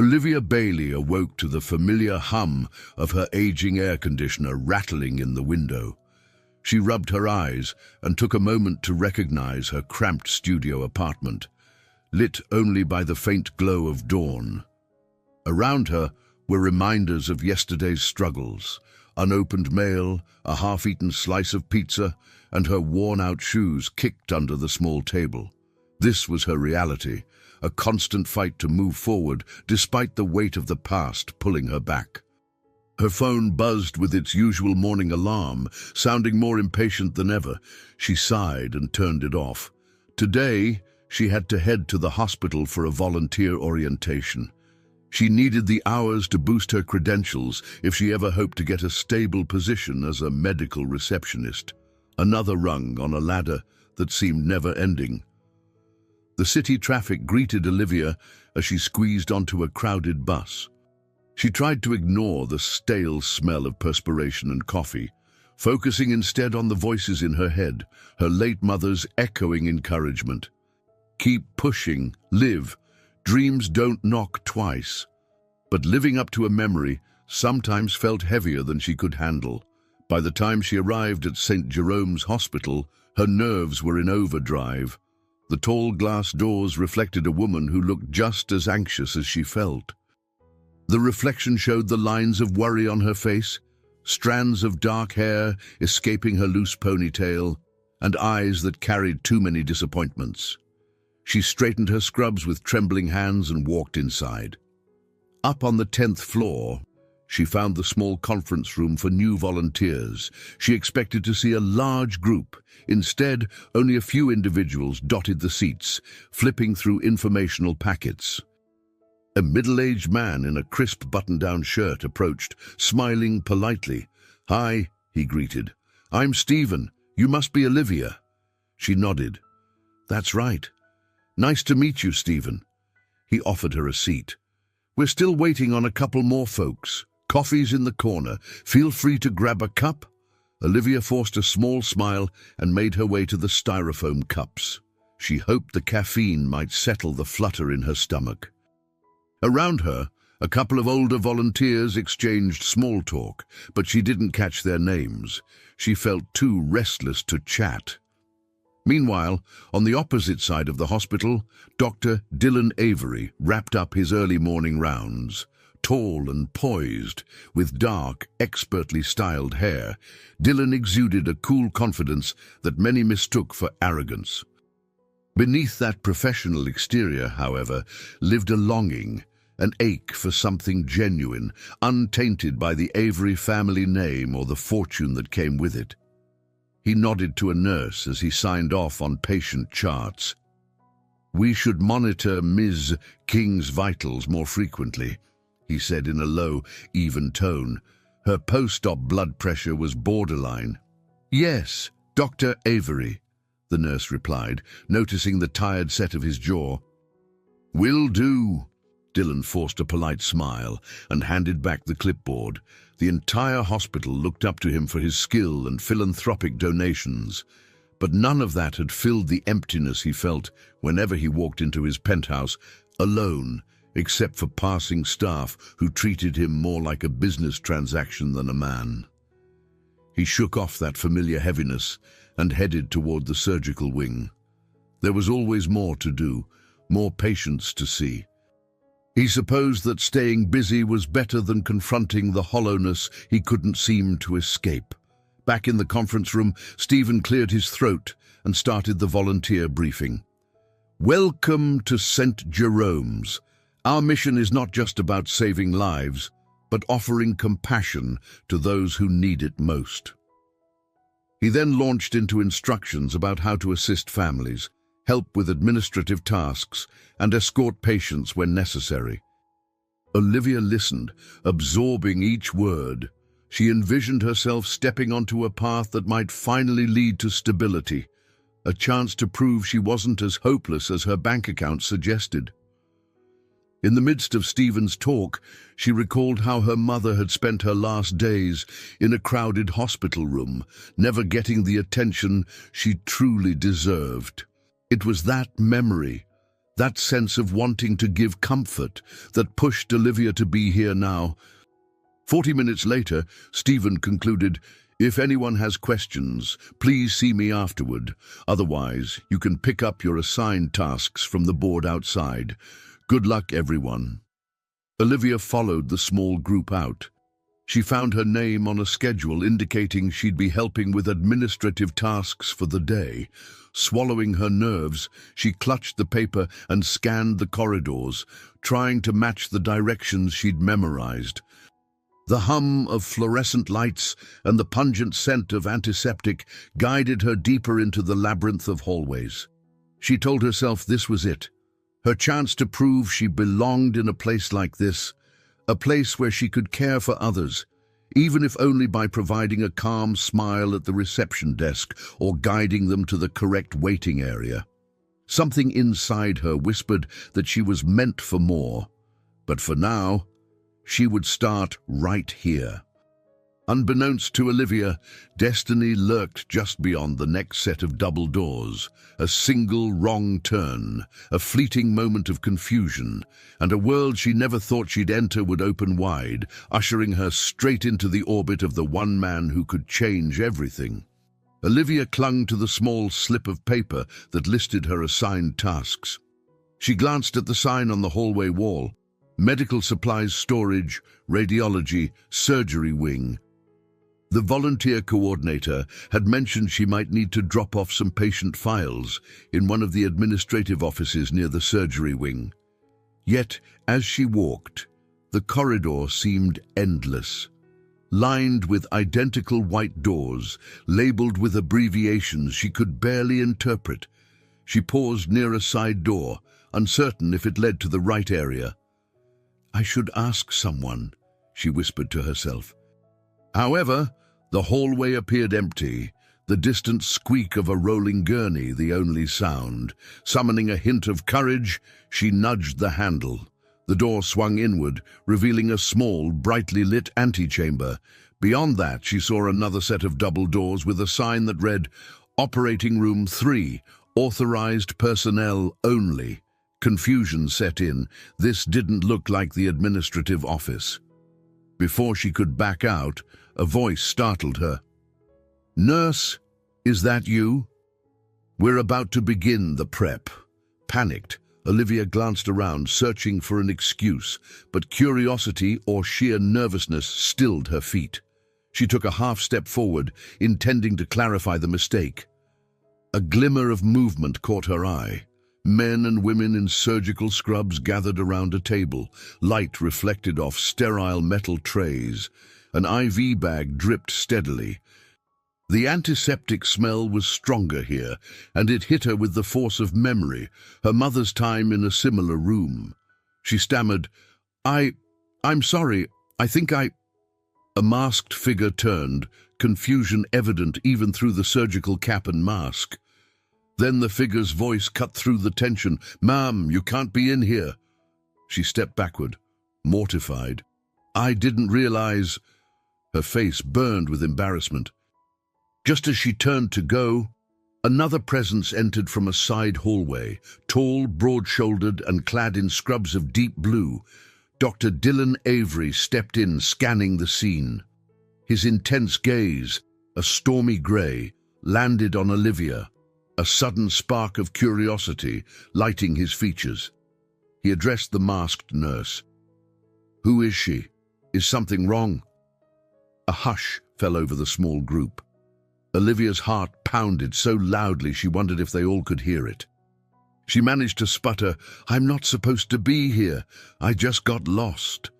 Olivia Bailey awoke to the familiar hum of her aging air conditioner rattling in the window. She rubbed her eyes and took a moment to recognize her cramped studio apartment, lit only by the faint glow of dawn. Around her were reminders of yesterday's struggles: unopened mail, a half-eaten slice of pizza, and her worn-out shoes kicked under the small table. This was her reality, a constant fight to move forward despite the weight of the past pulling her back. Her phone buzzed with its usual morning alarm, sounding more impatient than ever. She sighed and turned it off. Today, she had to head to the hospital for a volunteer orientation. She needed the hours to boost her credentials if she ever hoped to get a stable position as a medical receptionist. Another rung on a ladder that seemed never-ending. The city traffic greeted Olivia as she squeezed onto a crowded bus. She tried to ignore the stale smell of perspiration and coffee, focusing instead on the voices in her head, her late mother's echoing encouragement. Keep pushing, live. Dreams don't knock twice. But living up to a memory sometimes felt heavier than she could handle. By the time she arrived at St. Jerome's Hospital, her nerves were in overdrive. The tall glass doors reflected a woman who looked just as anxious as she felt. The reflection showed the lines of worry on her face, strands of dark hair escaping her loose ponytail, and eyes that carried too many disappointments. She straightened her scrubs with trembling hands and walked inside. Up on the 10th floor, she found the small conference room for new volunteers. She expected to see a large group. Instead, only a few individuals dotted the seats, flipping through informational packets. A middle-aged man in a crisp button-down shirt approached, smiling politely. "Hi," he greeted. "I'm Stephen. You must be Olivia." She nodded. "That's right. Nice to meet you, Stephen." He offered her a seat. "We're still waiting on a couple more folks. Coffee's in the corner. Feel free to grab a cup." Olivia forced a small smile and made her way to the styrofoam cups. She hoped the caffeine might settle the flutter in her stomach. Around her, a couple of older volunteers exchanged small talk, but she didn't catch their names. She felt too restless to chat. Meanwhile, on the opposite side of the hospital, Dr. Dylan Avery wrapped up his early morning rounds. Tall and poised, with dark, expertly styled hair, Dylan exuded a cool confidence that many mistook for arrogance. Beneath that professional exterior, however, lived a longing, an ache for something genuine, untainted by the Avery family name or the fortune that came with it. He nodded to a nurse as he signed off on patient charts. "We should monitor Ms. King's vitals more frequently," he said in a low, even tone. Her post-op blood pressure was borderline. "Yes, Dr. Avery," the nurse replied, noticing the tired set of his jaw. "Will do." Dylan forced a polite smile and handed back the clipboard. The entire hospital looked up to him for his skill and philanthropic donations, but none of that had filled the emptiness he felt whenever he walked into his penthouse, alone, except for passing staff who treated him more like a business transaction than a man. He shook off that familiar heaviness and headed toward the surgical wing. There was always more to do, more patients to see. He supposed that staying busy was better than confronting the hollowness he couldn't seem to escape. Back in the conference room, Stephen cleared his throat and started the volunteer briefing. "Welcome to St. Jerome's. Our mission is not just about saving lives, but offering compassion to those who need it most." He then launched into instructions about how to assist families, help with administrative tasks, and escort patients when necessary. Olivia listened, absorbing each word. She envisioned herself stepping onto a path that might finally lead to stability, a chance to prove she wasn't as hopeless as her bank account suggested. In the midst of Stephen's talk, she recalled how her mother had spent her last days in a crowded hospital room, never getting the attention she truly deserved. It was that memory, That sense of wanting to give comfort that pushed Olivia to be here now. 40 minutes later, Stephen concluded, "If anyone has questions, please see me afterward. Otherwise, you can pick up your assigned tasks from the board outside. Good luck, everyone." Olivia followed the small group out. She found her name on a schedule indicating she'd be helping with administrative tasks for the day. Swallowing her nerves, she clutched the paper and scanned the corridors, trying to match the directions she'd memorized. The hum of fluorescent lights and the pungent scent of antiseptic guided her deeper into the labyrinth of hallways. She told herself this was it, her chance to prove she belonged in a place like this, a place where she could care for others, even if only by providing a calm smile at the reception desk or guiding them to the correct waiting area. Something inside her whispered that she was meant for more, but for now, she would start right here. Unbeknownst to Olivia, destiny lurked just beyond the next set of double doors. A single wrong turn, a fleeting moment of confusion, and a world she never thought she'd enter would open wide, ushering her straight into the orbit of the one man who could change everything. Olivia clung to the small slip of paper that listed her assigned tasks. She glanced at the sign on the hallway wall. Medical supplies storage, radiology, surgery wing. The volunteer coordinator had mentioned she might need to drop off some patient files in one of the administrative offices near the surgery wing. Yet, as she walked, the corridor seemed endless, lined with identical white doors, labeled with abbreviations she could barely interpret. She paused near a side door, uncertain if it led to the right area. "I should ask someone," she whispered to herself. However, the hallway appeared empty, the distant squeak of a rolling gurney the only sound. Summoning a hint of courage, she nudged the handle. The door swung inward, revealing a small, brightly lit antechamber. Beyond that, she saw another set of double doors with a sign that read, "Operating Room 3, Authorized Personnel Only." Confusion set in. This didn't look like the administrative office. Before she could back out, a voice startled her. "Nurse, is that you?" "We're about to begin the prep." Panicked, Olivia glanced around, searching for an excuse, but curiosity or sheer nervousness stilled her feet. She took a half step forward, intending to clarify the mistake. A glimmer of movement caught her eye. Men and women in surgical scrubs gathered around a table, light reflected off sterile metal trays. An IV bag dripped steadily. The antiseptic smell was stronger here, and it hit her with the force of memory, her mother's time in a similar room. She stammered, I'm sorry, I think I—" A masked figure turned, confusion evident even through the surgical cap and mask. Then the figure's voice cut through the tension. "Ma'am, you can't be in here." She stepped backward, mortified. "I didn't realize—" Her face burned with embarrassment. Just as she turned to go, another presence entered from a side hallway, tall, broad-shouldered, and clad in scrubs of deep blue. Dr. Dylan Avery stepped in, scanning the scene. His intense gaze, a stormy grey, landed on Olivia, a sudden spark of curiosity lighting his features. He addressed the masked nurse. "Who is she? Is something wrong?" A hush fell over the small group. Olivia's heart pounded so loudly she wondered if they all could hear it. She managed to sputter, "I'm not supposed to be here. I just got lost."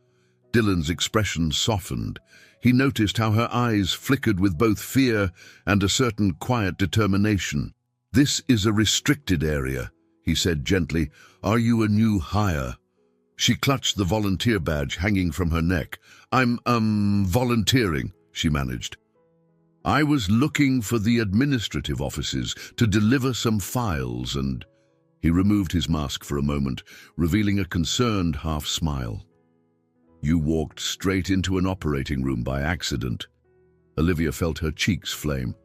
Dylan's expression softened. He noticed how her eyes flickered with both fear and a certain quiet determination. "This is a restricted area," he said gently. "Are you a new hire?" She clutched the volunteer badge hanging from her neck. I'm volunteering," she managed. "I was looking for the administrative offices to deliver some files and—" He removed his mask for a moment, revealing a concerned half-smile. "You walked straight into an operating room by accident." Olivia felt her cheeks flame.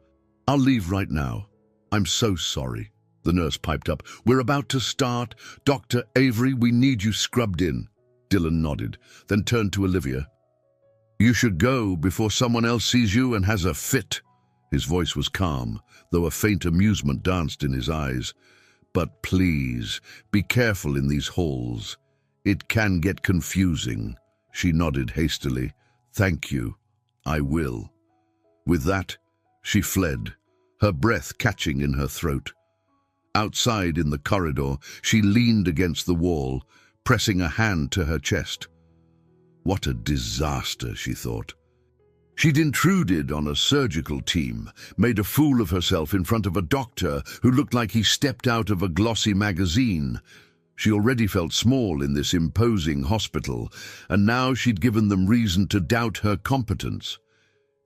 "I'll leave right now. I'm so sorry." the nurse piped up. "We're about to start. Dr. Avery, we need you scrubbed in." Dylan nodded, then turned to Olivia. "You should go before someone else sees you and has a fit." His voice was calm, though a faint amusement danced in his eyes. "But please, be careful in these halls. It can get confusing." She nodded hastily. "Thank you. I will." With that, she fled, her breath catching in her throat. Outside in the corridor, she leaned against the wall, pressing a hand to her chest. What a disaster, she thought. She'd intruded on a surgical team, made a fool of herself in front of a doctor who looked like he stepped out of a glossy magazine. She already felt small in this imposing hospital, and now she'd given them reason to doubt her competence.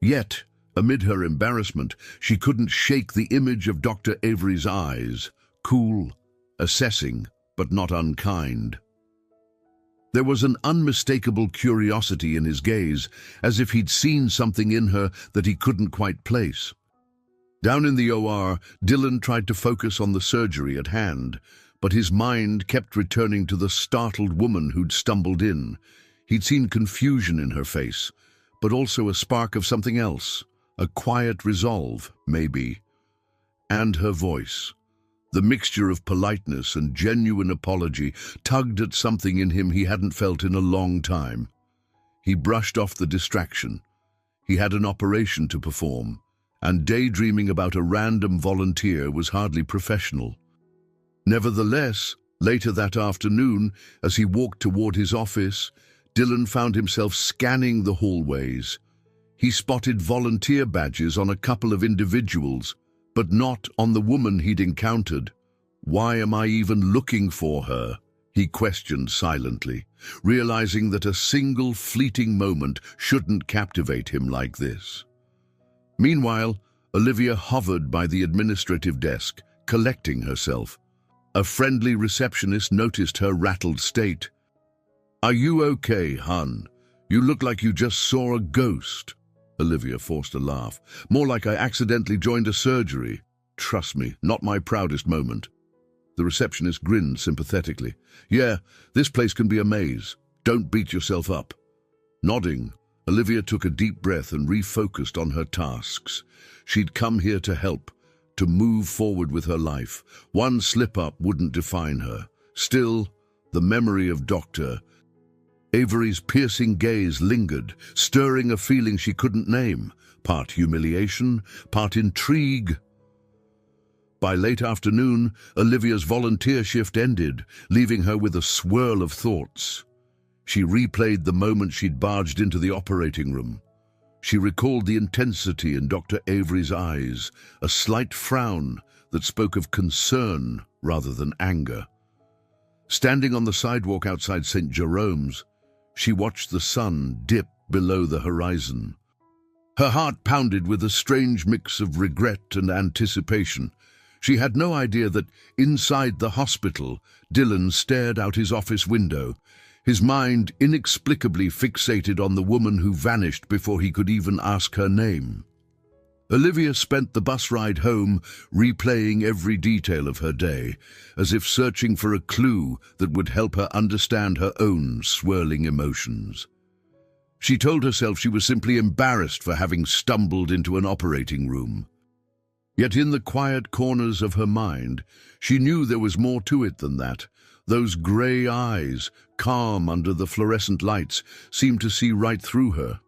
Yet, amid her embarrassment, she couldn't shake the image of Dr. Avery's eyes, cool, assessing, but not unkind. There was an unmistakable curiosity in his gaze, as if he'd seen something in her that he couldn't quite place. Down in the OR, Dylan tried to focus on the surgery at hand, but his mind kept returning to the startled woman who'd stumbled in. He'd seen confusion in her face, but also a spark of something else, a quiet resolve, maybe. And her voice. The mixture of politeness and genuine apology tugged at something in him he hadn't felt in a long time. He brushed off the distraction. He had an operation to perform, and daydreaming about a random volunteer was hardly professional. Nevertheless, later that afternoon, as he walked toward his office, Dylan found himself scanning the hallways. He spotted volunteer badges on a couple of individuals, but not on the woman he'd encountered. "Why am I even looking for her?" he questioned silently, realizing that a single fleeting moment shouldn't captivate him like this. Meanwhile, Olivia hovered by the administrative desk, collecting herself. A friendly receptionist noticed her rattled state. "Are you okay, hun? You look like you just saw a ghost." Olivia forced a laugh. "More like I accidentally joined a surgery. Trust me, not my proudest moment." The receptionist grinned sympathetically. "Yeah, this place can be a maze. Don't beat yourself up." Nodding, Olivia took a deep breath and refocused on her tasks. She'd come here to help, to move forward with her life. One slip-up wouldn't define her. Still, the memory of Dr. Avery's piercing gaze lingered, stirring a feeling she couldn't name, part humiliation, part intrigue. By late afternoon, Olivia's volunteer shift ended, leaving her with a swirl of thoughts. She replayed the moment she'd barged into the operating room. She recalled the intensity in Dr. Avery's eyes, a slight frown that spoke of concern rather than anger. Standing on the sidewalk outside St. Jerome's, she watched the sun dip below the horizon. Her heart pounded with a strange mix of regret and anticipation. She had no idea that, inside the hospital, Dylan stared out his office window, his mind inexplicably fixated on the woman who vanished before he could even ask her name. Olivia spent the bus ride home replaying every detail of her day, as if searching for a clue that would help her understand her own swirling emotions. She told herself she was simply embarrassed for having stumbled into an operating room. Yet in the quiet corners of her mind, she knew there was more to it than that. Those grey eyes, calm under the fluorescent lights, seemed to see right through her.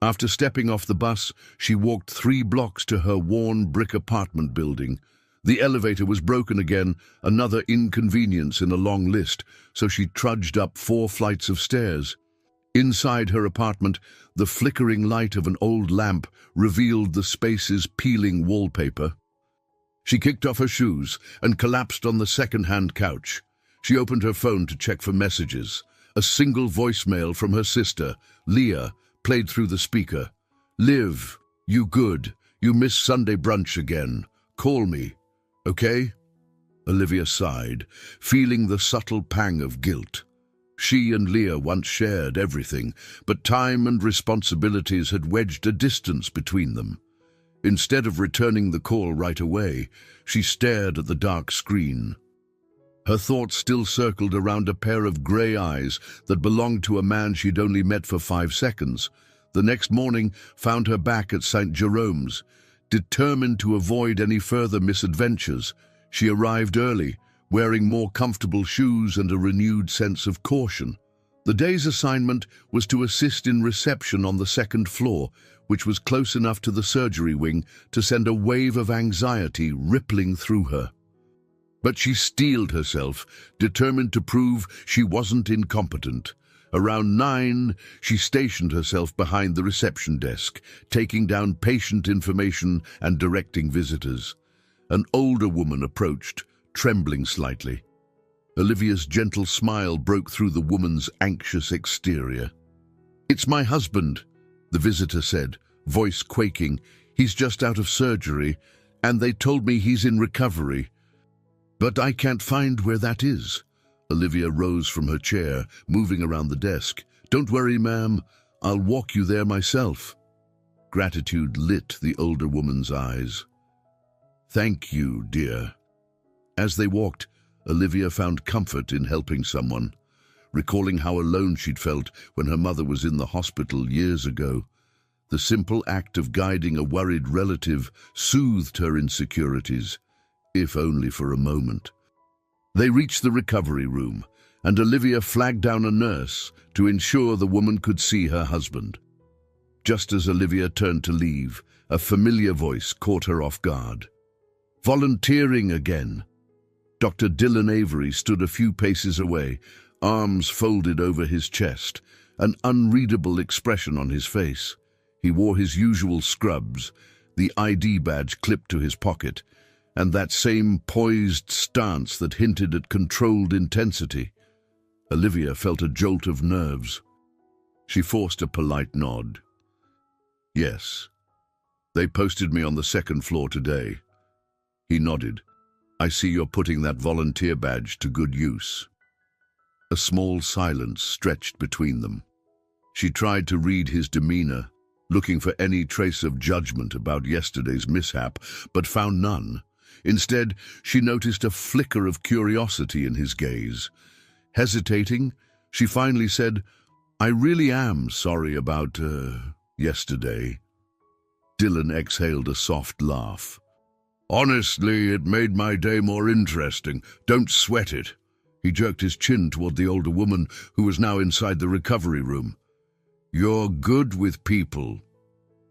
After stepping off the bus, she walked 3 blocks to her worn brick apartment building. The elevator was broken again, another inconvenience in a long list, so she trudged up 4 flights of stairs. Inside her apartment, the flickering light of an old lamp revealed the space's peeling wallpaper. She kicked off her shoes and collapsed on the second-hand couch. She opened her phone to check for messages. A single voicemail from her sister, Leah, played through the speaker. "Liv, you good? You missed Sunday brunch again. Call me, okay?" Olivia sighed, feeling the subtle pang of guilt. She and Leah once shared everything, but time and responsibilities had wedged a distance between them. Instead of returning the call right away, she stared at the dark screen. Her thoughts still circled around a pair of grey eyes that belonged to a man she'd only met for 5 seconds. The next morning found her back at St. Jerome's. Determined to avoid any further misadventures, she arrived early, wearing more comfortable shoes and a renewed sense of caution. The day's assignment was to assist in reception on the 2nd floor, which was close enough to the surgery wing to send a wave of anxiety rippling through her. But she steeled herself, determined to prove she wasn't incompetent. Around 9, she stationed herself behind the reception desk, taking down patient information and directing visitors. An older woman approached, trembling slightly. Olivia's gentle smile broke through the woman's anxious exterior. "It's my husband," the visitor said, voice quaking. "He's just out of surgery, and they told me he's in recovery. But I can't find where that is." Olivia rose from her chair, moving around the desk. "Don't worry, ma'am. I'll walk you there myself." Gratitude lit the older woman's eyes. "Thank you, dear." As they walked, Olivia found comfort in helping someone, recalling how alone she'd felt when her mother was in the hospital years ago. The simple act of guiding a worried relative soothed her insecurities, if only for a moment. They reached the recovery room, and Olivia flagged down a nurse to ensure the woman could see her husband. Just as Olivia turned to leave, a familiar voice caught her off guard. "Volunteering again." Dr. Dylan Avery stood a few paces away, arms folded over his chest, an unreadable expression on his face. He wore his usual scrubs, the ID badge clipped to his pocket, and that same poised stance that hinted at controlled intensity. Olivia felt a jolt of nerves. She forced a polite nod. "Yes. They posted me on the 2nd floor today." He nodded. "I see you're putting that volunteer badge to good use." A small silence stretched between them. She tried to read his demeanor, looking for any trace of judgment about yesterday's mishap, but found none. Instead, she noticed a flicker of curiosity in his gaze. Hesitating, she finally said, "I really am sorry about, yesterday." Dylan exhaled a soft laugh. "Honestly, it made my day more interesting. Don't sweat it." He jerked his chin toward the older woman who was now inside the recovery room. "You're good with people."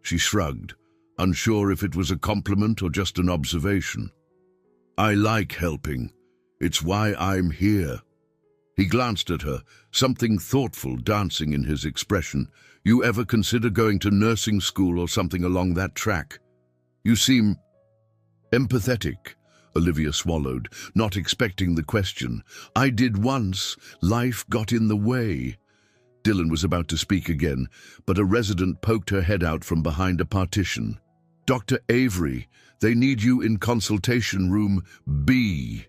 She shrugged, unsure if it was a compliment or just an observation. "I like helping. It's why I'm here." He glanced at her, something thoughtful dancing in his expression. "You ever consider going to nursing school or something along that track? You seem empathetic." Olivia swallowed, not expecting the question. "I did once. Life got in the way." Dylan was about to speak again, but a resident poked her head out from behind a partition. "Dr. Avery, they need you in consultation room B."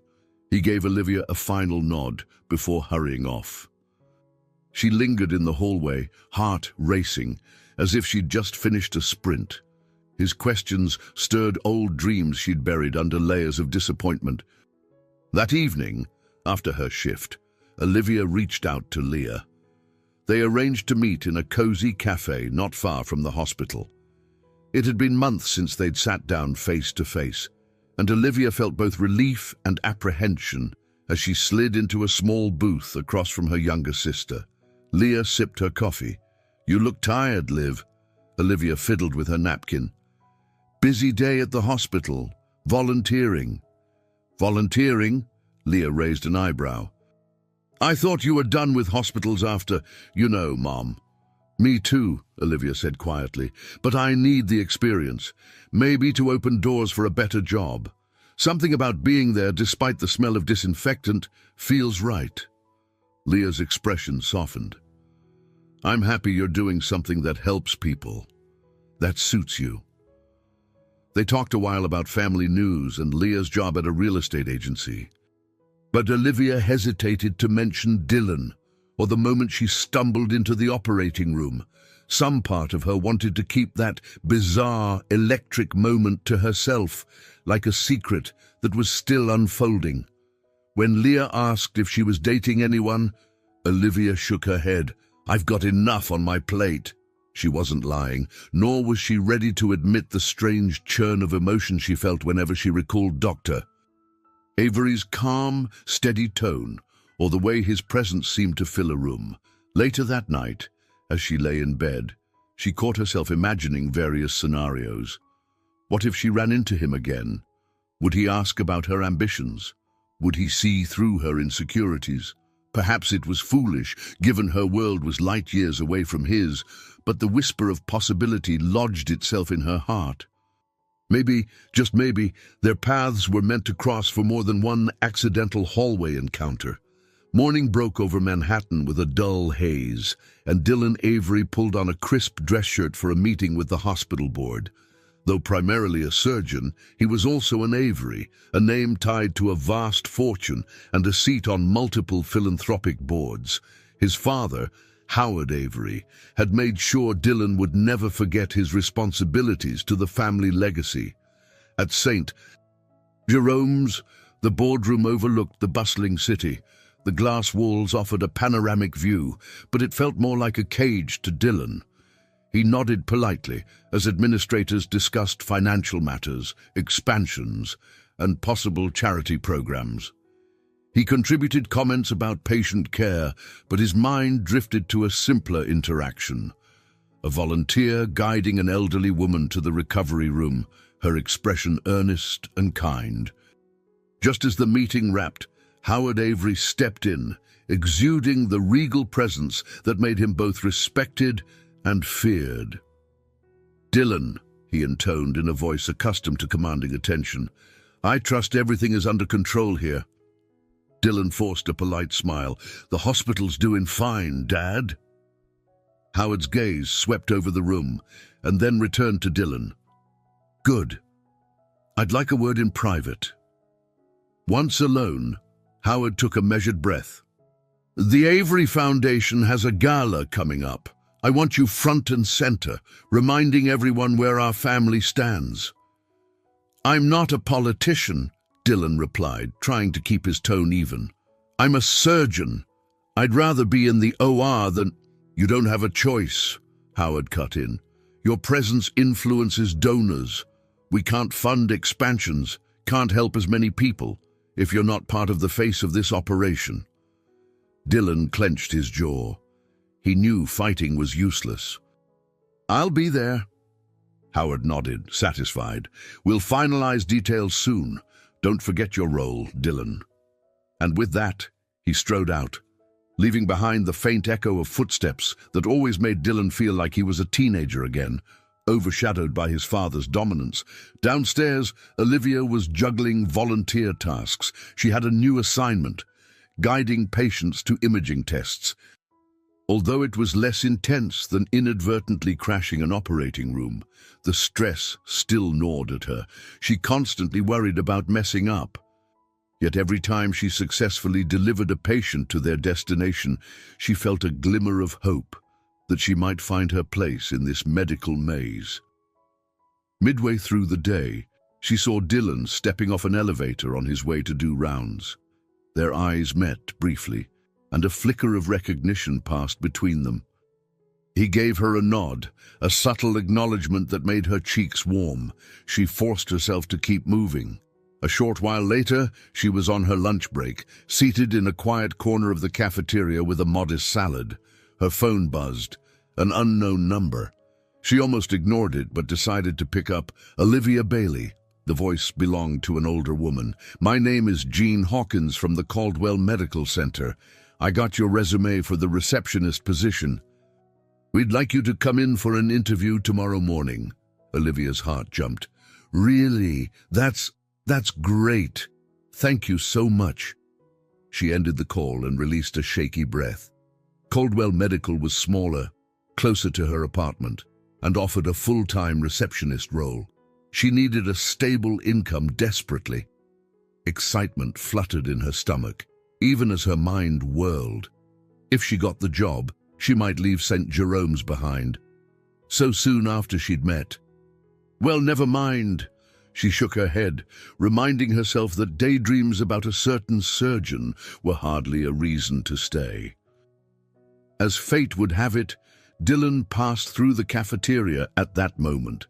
He gave Olivia a final nod before hurrying off. She lingered in the hallway, heart racing, as if she'd just finished a sprint. His questions stirred old dreams she'd buried under layers of disappointment. That evening, after her shift, Olivia reached out to Leah. They arranged to meet in a cozy cafe not far from the hospital. It had been months since they'd sat down face to face, and Olivia felt both relief and apprehension as she slid into a small booth across from her younger sister. Leah sipped her coffee. "You look tired, Liv." Olivia fiddled with her napkin. "Busy day at the hospital. Volunteering." "Volunteering?" Leah raised an eyebrow. "I thought you were done with hospitals after, Mom." "Me too," Olivia said quietly, "but I need the experience. Maybe to open doors for a better job. Something about being there despite the smell of disinfectant feels right." Leah's expression softened. "I'm happy you're doing something that helps people. That suits you." They talked a while about family news and Leah's job at a real estate agency. But Olivia hesitated to mention Dylan, or the moment she stumbled into the operating room. Some part of her wanted to keep that bizarre, electric moment to herself, like a secret that was still unfolding. When Leah asked if she was dating anyone, Olivia shook her head. "I've got enough on my plate." She wasn't lying, nor was she ready to admit the strange churn of emotion she felt whenever she recalled Dr. Avery's calm, steady tone, or the way his presence seemed to fill a room. Later that night, as she lay in bed, she caught herself imagining various scenarios. What if she ran into him again? Would he ask about her ambitions? Would he see through her insecurities? Perhaps it was foolish, given her world was light years away from his, but the whisper of possibility lodged itself in her heart. Maybe, just maybe, their paths were meant to cross for more than one accidental hallway encounter. Morning broke over Manhattan with a dull haze, and Dylan Avery pulled on a crisp dress shirt for a meeting with the hospital board. Though primarily a surgeon, he was also an Avery, a name tied to a vast fortune and a seat on multiple philanthropic boards. His father, Howard Avery, had made sure Dylan would never forget his responsibilities to the family legacy. At St. Jerome's, the boardroom overlooked the bustling city. The glass walls offered a panoramic view, but it felt more like a cage to Dylan. He nodded politely as administrators discussed financial matters, expansions, and possible charity programs. He contributed comments about patient care, but his mind drifted to a simpler interaction. A volunteer guiding an elderly woman to the recovery room, her expression earnest and kind. Just as the meeting wrapped, Howard Avery stepped in, exuding the regal presence that made him both respected and feared. "Dylan," he intoned in a voice accustomed to commanding attention, "I trust everything is under control here." Dylan forced a polite smile. "The hospital's doing fine, Dad." Howard's gaze swept over the room and then returned to Dylan. "Good. I'd like a word in private." Once alone, Howard took a measured breath. "The Avery Foundation has a gala coming up. I want you front and center, reminding everyone where our family stands." "I'm not a politician," Dylan replied, trying to keep his tone even. "I'm a surgeon. I'd rather be in the OR than—" "You don't have a choice," Howard cut in. "Your presence influences donors. We can't fund expansions, can't help as many people, if you're not part of the face of this operation." Dylan clenched his jaw. He knew fighting was useless. "I'll be there." Howard nodded, satisfied. "We'll finalize details soon. Don't forget your role, Dylan." And with that, he strode out, leaving behind the faint echo of footsteps that always made Dylan feel like he was a teenager again, overshadowed by his father's dominance. Downstairs, Olivia was juggling volunteer tasks. She had a new assignment, guiding patients to imaging tests. Although it was less intense than inadvertently crashing an operating room, the stress still gnawed at her. She constantly worried about messing up. Yet every time she successfully delivered a patient to their destination, she felt a glimmer of hope that she might find her place in this medical maze. Midway through the day, she saw Dylan stepping off an elevator on his way to do rounds. Their eyes met briefly, and a flicker of recognition passed between them. He gave her a nod, a subtle acknowledgement that made her cheeks warm. She forced herself to keep moving. A short while later, she was on her lunch break, seated in a quiet corner of the cafeteria with a modest salad. Her phone buzzed, an unknown number. She almost ignored it, but decided to pick up. "Olivia Bailey." The voice belonged to an older woman. "My name is Jean Hawkins from the Caldwell Medical Center. I got your resume for the receptionist position. We'd like you to come in for an interview tomorrow morning." Olivia's heart jumped. "Really? That's great. Thank you so much." She ended the call and released a shaky breath. Caldwell Medical was smaller, closer to her apartment, and offered a full-time receptionist role. She needed a stable income desperately. Excitement fluttered in her stomach, even as her mind whirled. If she got the job, she might leave St. Jerome's behind, so soon after she'd met. Well, never mind. She shook her head, reminding herself that daydreams about a certain surgeon were hardly a reason to stay. As fate would have it, Dylan passed through the cafeteria at that moment.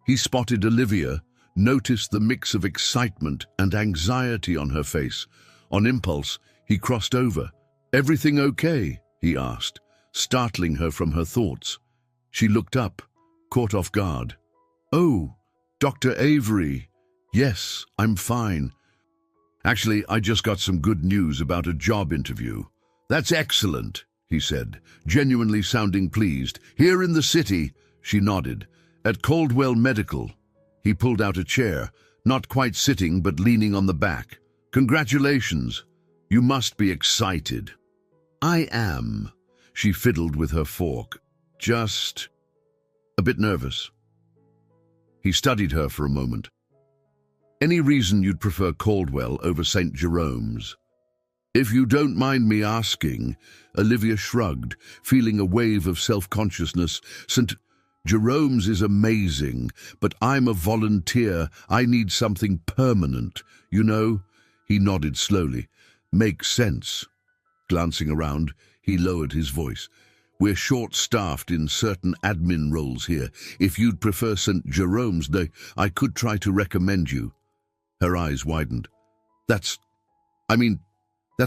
He spotted Olivia, noticed the mix of excitement and anxiety on her face. On impulse, he crossed over. "Everything okay?" he asked, startling her from her thoughts. She looked up, caught off guard. "Oh, Dr. Avery. Yes, I'm fine. Actually, I just got some good news about a job interview." "That's excellent," he said, genuinely sounding pleased. "Here in the city," she nodded, "at Caldwell Medical." He pulled out a chair, not quite sitting but leaning on the back. "Congratulations. You must be excited." "I am." She fiddled with her fork. "Just a bit nervous." He studied her for a moment. "Any reason you'd prefer Caldwell over St. Jerome's?" "If you don't mind me asking," Olivia shrugged, feeling a wave of self-consciousness. "St. Jerome's is amazing, but I'm a volunteer. I need something permanent, you know?" He nodded slowly. "Makes sense." Glancing around, he lowered his voice. "We're short-staffed in certain admin roles here. If you'd prefer St. Jerome's, I could try to recommend you." Her eyes widened. That's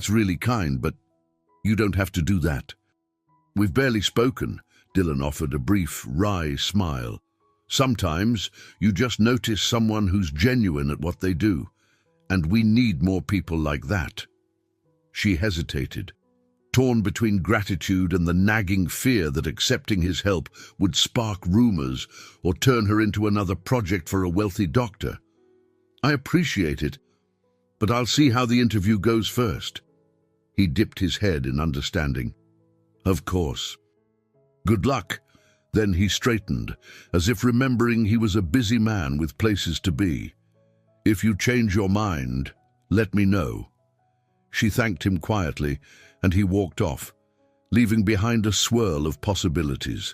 really kind, but you don't have to do that." "We've barely spoken," Dylan offered a brief, wry smile. "Sometimes you just notice someone who's genuine at what they do, and we need more people like that." She hesitated, torn between gratitude and the nagging fear that accepting his help would spark rumors or turn her into another project for a wealthy doctor. "I appreciate it, but I'll see how the interview goes first." He dipped his head in understanding. "Of course. Good luck." Then he straightened, as if remembering he was a busy man with places to be. "If you change your mind, let me know." She thanked him quietly, and he walked off, leaving behind a swirl of possibilities.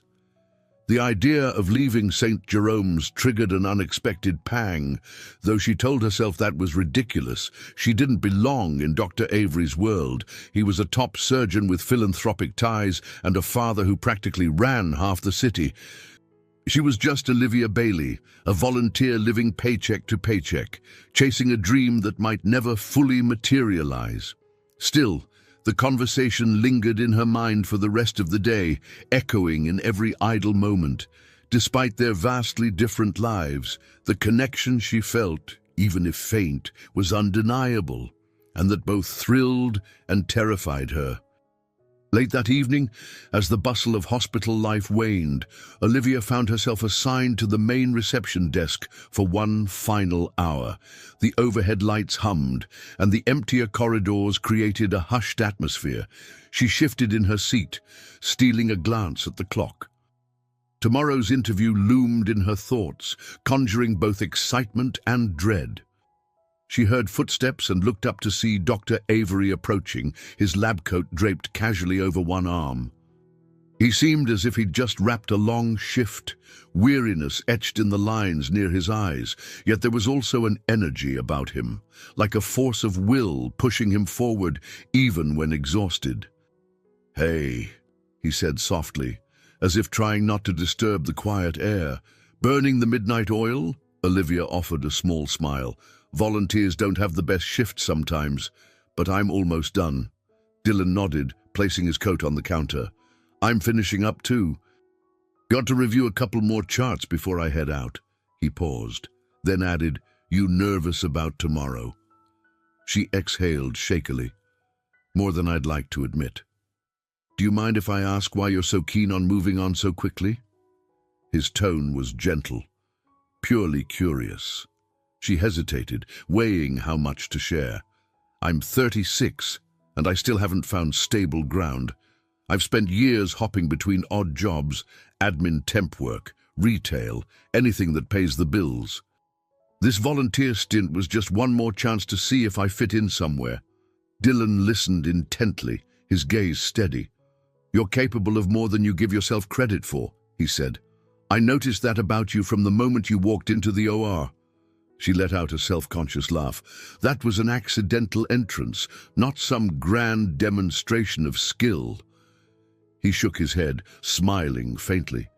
The idea of leaving St. Jerome's triggered an unexpected pang. Though she told herself that was ridiculous, she didn't belong in Dr. Avery's world. He was a top surgeon with philanthropic ties and a father who practically ran half the city. She was just Olivia Bailey, a volunteer living paycheck to paycheck, chasing a dream that might never fully materialize. Still, the conversation lingered in her mind for the rest of the day, echoing in every idle moment. Despite their vastly different lives, the connection she felt, even if faint, was undeniable, and that both thrilled and terrified her. Late that evening, as the bustle of hospital life waned, Olivia found herself assigned to the main reception desk for one final hour. The overhead lights hummed, and the emptier corridors created a hushed atmosphere. She shifted in her seat, stealing a glance at the clock. Tomorrow's interview loomed in her thoughts, conjuring both excitement and dread. She heard footsteps and looked up to see Dr. Avery approaching, his lab coat draped casually over one arm. He seemed as if he'd just wrapped a long shift, weariness etched in the lines near his eyes, yet there was also an energy about him, like a force of will pushing him forward even when exhausted. "Hey," he said softly, as if trying not to disturb the quiet air. "Burning the midnight oil?" Olivia offered a small smile. "Volunteers don't have the best shift sometimes, but I'm almost done." Dylan nodded, placing his coat on the counter. "I'm finishing up too. Got to review a couple more charts before I head out." He paused, then added, "You nervous about tomorrow?" She exhaled shakily. "More than I'd like to admit." "Do you mind if I ask why you're so keen on moving on so quickly?" His tone was gentle, purely curious. She hesitated, weighing how much to share. "I'm 36, and I still haven't found stable ground. I've spent years hopping between odd jobs, admin temp work, retail, anything that pays the bills. This volunteer stint was just one more chance to see if I fit in somewhere." Dylan listened intently, his gaze steady. "You're capable of more than you give yourself credit for," he said. I noticed that about you from the moment you walked into the OR. She let out a self-conscious laugh. That was an accidental entrance, not some grand demonstration of skill. He shook his head, smiling faintly.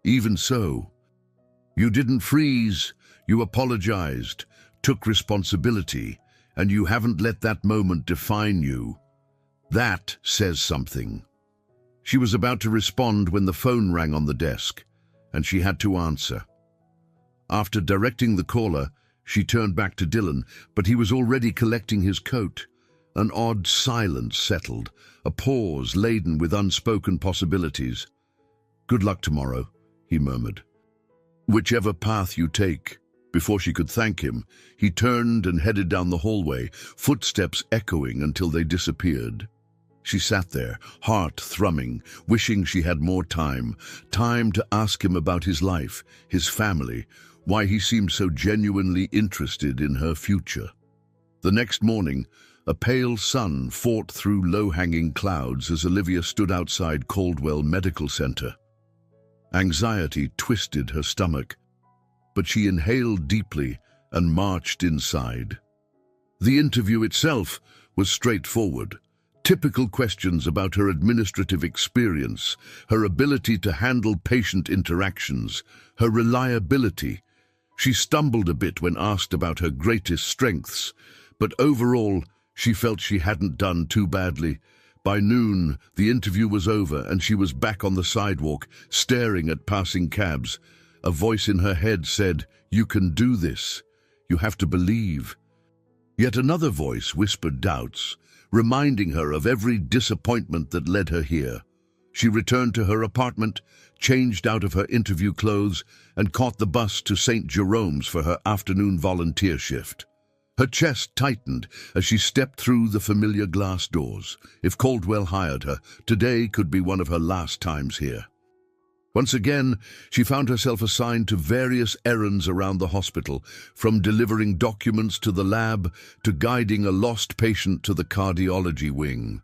Even so, you didn't freeze. You apologized, took responsibility, and you haven't let that moment define you. That says something. She was about to respond when the phone rang on the desk, and she had to answer. After directing the caller, she turned back to Dylan, but he was already collecting his coat. An odd silence settled, a pause laden with unspoken possibilities. "Good luck tomorrow," he murmured. "Whichever path you take." Before she could thank him, he turned and headed down the hallway, footsteps echoing until they disappeared. She sat there, heart thrumming, wishing she had more time to ask him about his life, his family, why he seemed so genuinely interested in her future. The next morning, a pale sun fought through low-hanging clouds as Olivia stood outside Caldwell Medical Center. Anxiety twisted her stomach, but she inhaled deeply and marched inside. The interview itself was straightforward. Typical questions about her administrative experience, her ability to handle patient interactions, her reliability. She stumbled a bit when asked about her greatest strengths, but overall, she felt she hadn't done too badly. By noon, the interview was over and she was back on the sidewalk, staring at passing cabs. A voice in her head said, "You can do this. You have to believe." Yet another voice whispered doubts, reminding her of every disappointment that led her here. She returned to her apartment, changed out of her interview clothes, and caught the bus to St. Jerome's for her afternoon volunteer shift. Her chest tightened as she stepped through the familiar glass doors. If Caldwell hired her, today could be one of her last times here. Once again, she found herself assigned to various errands around the hospital, from delivering documents to the lab to guiding a lost patient to the cardiology wing.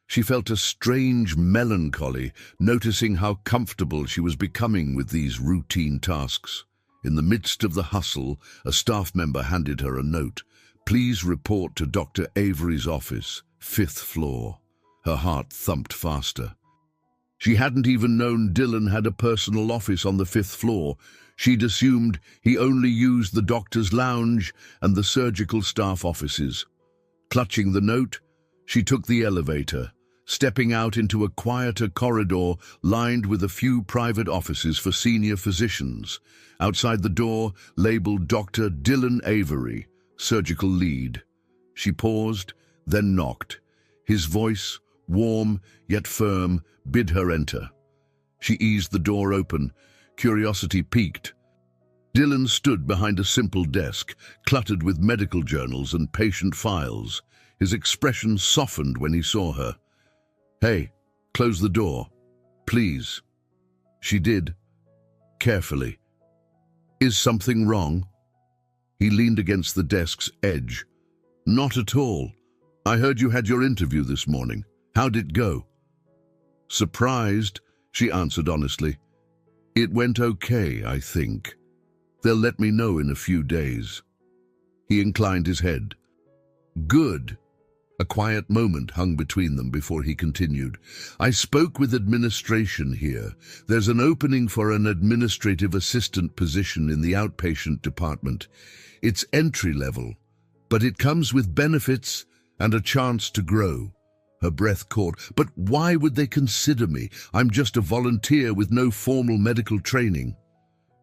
She felt a strange melancholy, noticing how comfortable she was becoming with these routine tasks. In the midst of the hustle, a staff member handed her a note. "Please report to Dr. Avery's office, 5th floor." Her heart thumped faster. She hadn't even known Dylan had a personal office on the 5th floor. She'd assumed he only used the doctor's lounge and the surgical staff offices. Clutching the note, she took the elevator, stepping out into a quieter corridor lined with a few private offices for senior physicians. Outside the door, labeled Dr. Dylan Avery, surgical lead. She paused, then knocked. His voice, warm yet firm, bid her enter. She eased the door open, curiosity piqued. Dylan stood behind a simple desk, cluttered with medical journals and patient files. His expression softened when he saw her. "Hey, close the door, please." She did, carefully. "Is something wrong?" He leaned against the desk's edge. "Not at all. I heard you had your interview this morning. How'd it go?" Surprised, she answered honestly. "It went okay, I think. They'll let me know in a few days." He inclined his head. "Good." A quiet moment hung between them before he continued. "I spoke with administration here. There's an opening for an administrative assistant position in the outpatient department. It's entry level, but it comes with benefits and a chance to grow." Her breath caught. "But why would they consider me? I'm just a volunteer with no formal medical training."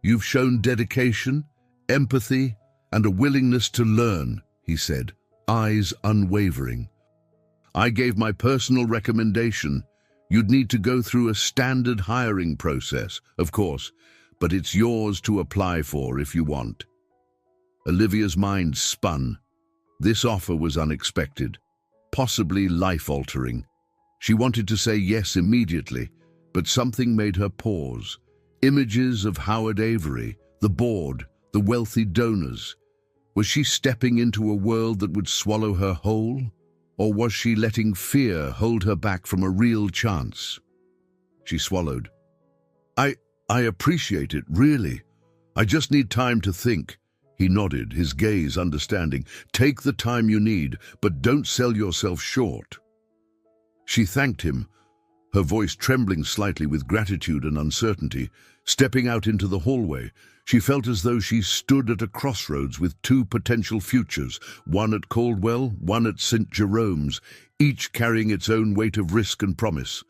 "You've shown dedication, empathy, and a willingness to learn," he said, eyes unwavering. "I gave my personal recommendation. You'd need to go through a standard hiring process, of course, but it's yours to apply for if you want." Olivia's mind spun. This offer was unexpected, possibly life-altering. She wanted to say yes immediately, but something made her pause. Images of Howard Avery, the board, the wealthy donors. Was she stepping into a world that would swallow her whole? Or was she letting fear hold her back from a real chance? She swallowed. I appreciate it, really. I just need time to think." He nodded, his gaze understanding. "Take the time you need, but don't sell yourself short." She thanked him, her voice trembling slightly with gratitude and uncertainty. Stepping out into the hallway, she felt as though she stood at a crossroads with two potential futures, one at Caldwell, one at St. Jerome's, each carrying its own weight of risk and promise.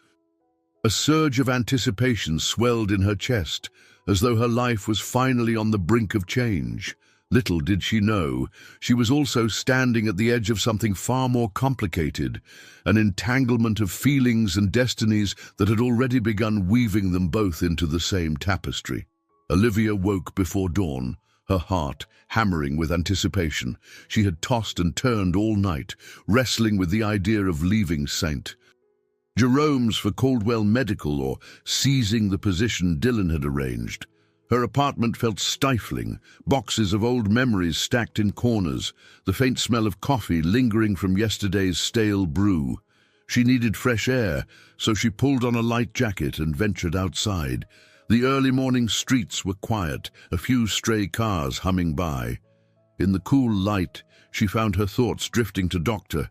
A surge of anticipation swelled in her chest, as though her life was finally on the brink of change. Little did she know, she was also standing at the edge of something far more complicated, an entanglement of feelings and destinies that had already begun weaving them both into the same tapestry. Olivia woke before dawn, her heart hammering with anticipation. She had tossed and turned all night, wrestling with the idea of leaving St. Jerome's for Caldwell Medical or seizing the position Dylan had arranged. Her apartment felt stifling, boxes of old memories stacked in corners, the faint smell of coffee lingering from yesterday's stale brew. She needed fresh air, so she pulled on a light jacket and ventured outside. The early morning streets were quiet, a few stray cars humming by. In the cool light, she found her thoughts drifting to Dr.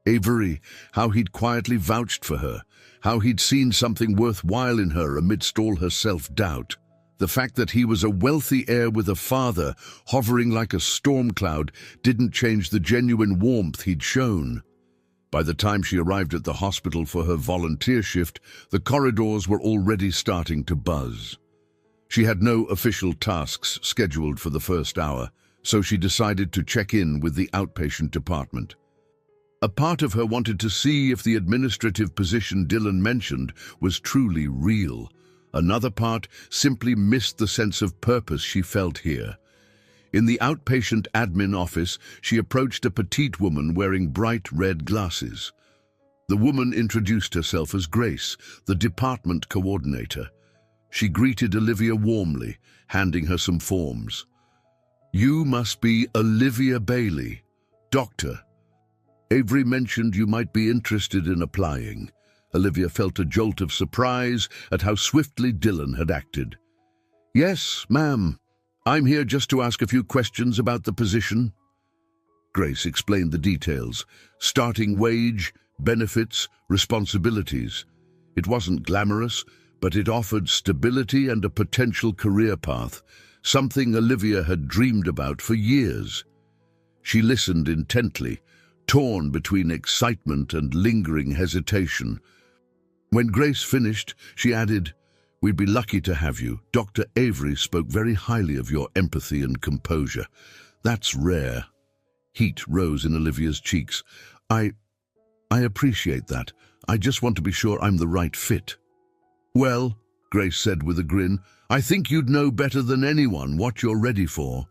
Avery, how he'd quietly vouched for her, how he'd seen something worthwhile in her amidst all her self-doubt. The fact that he was a wealthy heir with a father hovering like a storm cloud didn't change the genuine warmth he'd shown. By the time she arrived at the hospital for her volunteer shift, the corridors were already starting to buzz. She had no official tasks scheduled for the first hour, so she decided to check in with the outpatient department. A part of her wanted to see if the administrative position Dylan mentioned was truly real. Another part simply missed the sense of purpose she felt here. In the outpatient admin office, she approached a petite woman wearing bright red glasses. The woman introduced herself as Grace, the department coordinator. She greeted Olivia warmly, handing her some forms. "You must be Olivia Bailey, doctor. Avery mentioned you might be interested in applying." Olivia felt a jolt of surprise at how swiftly Dylan had acted. "Yes, ma'am. I'm here just to ask a few questions about the position." Grace explained the details: starting wage, benefits, responsibilities. It wasn't glamorous, but it offered stability and a potential career path, something Olivia had dreamed about for years. She listened intently, torn between excitement and lingering hesitation. When Grace finished, she added, "We'd be lucky to have you. Dr. Avery spoke very highly of your empathy and composure. That's rare." Heat rose in Olivia's cheeks. I appreciate that. I just want to be sure I'm the right fit." "Well," Grace said with a grin, "I think you'd know better than anyone what you're ready for."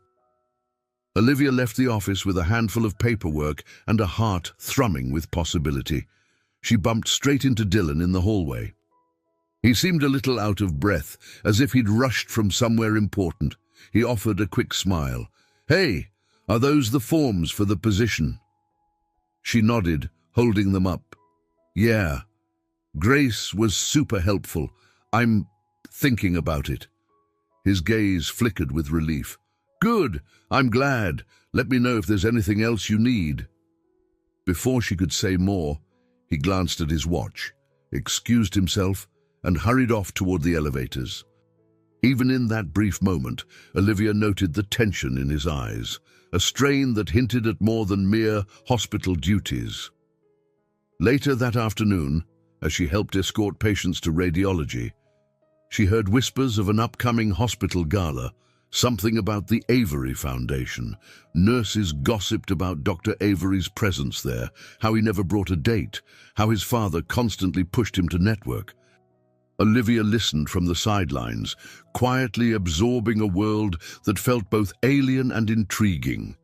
Olivia left the office with a handful of paperwork and a heart thrumming with possibility. She bumped straight into Dylan in the hallway. He seemed a little out of breath, as if he'd rushed from somewhere important. He offered a quick smile. "Hey, are those the forms for the position?" She nodded, holding them up. "Yeah. Grace was super helpful. I'm thinking about it." His gaze flickered with relief. "Good. I'm glad. Let me know if there's anything else you need." Before she could say more, he glanced at his watch, excused himself, and hurried off toward the elevators. Even in that brief moment, Olivia noted the tension in his eyes, a strain that hinted at more than mere hospital duties. Later that afternoon, as she helped escort patients to radiology, she heard whispers of an upcoming hospital gala, something about the Avery Foundation. Nurses gossiped about Dr. Avery's presence there, how he never brought a date, how his father constantly pushed him to network. Olivia listened from the sidelines, quietly absorbing a world that felt both alien and intriguing.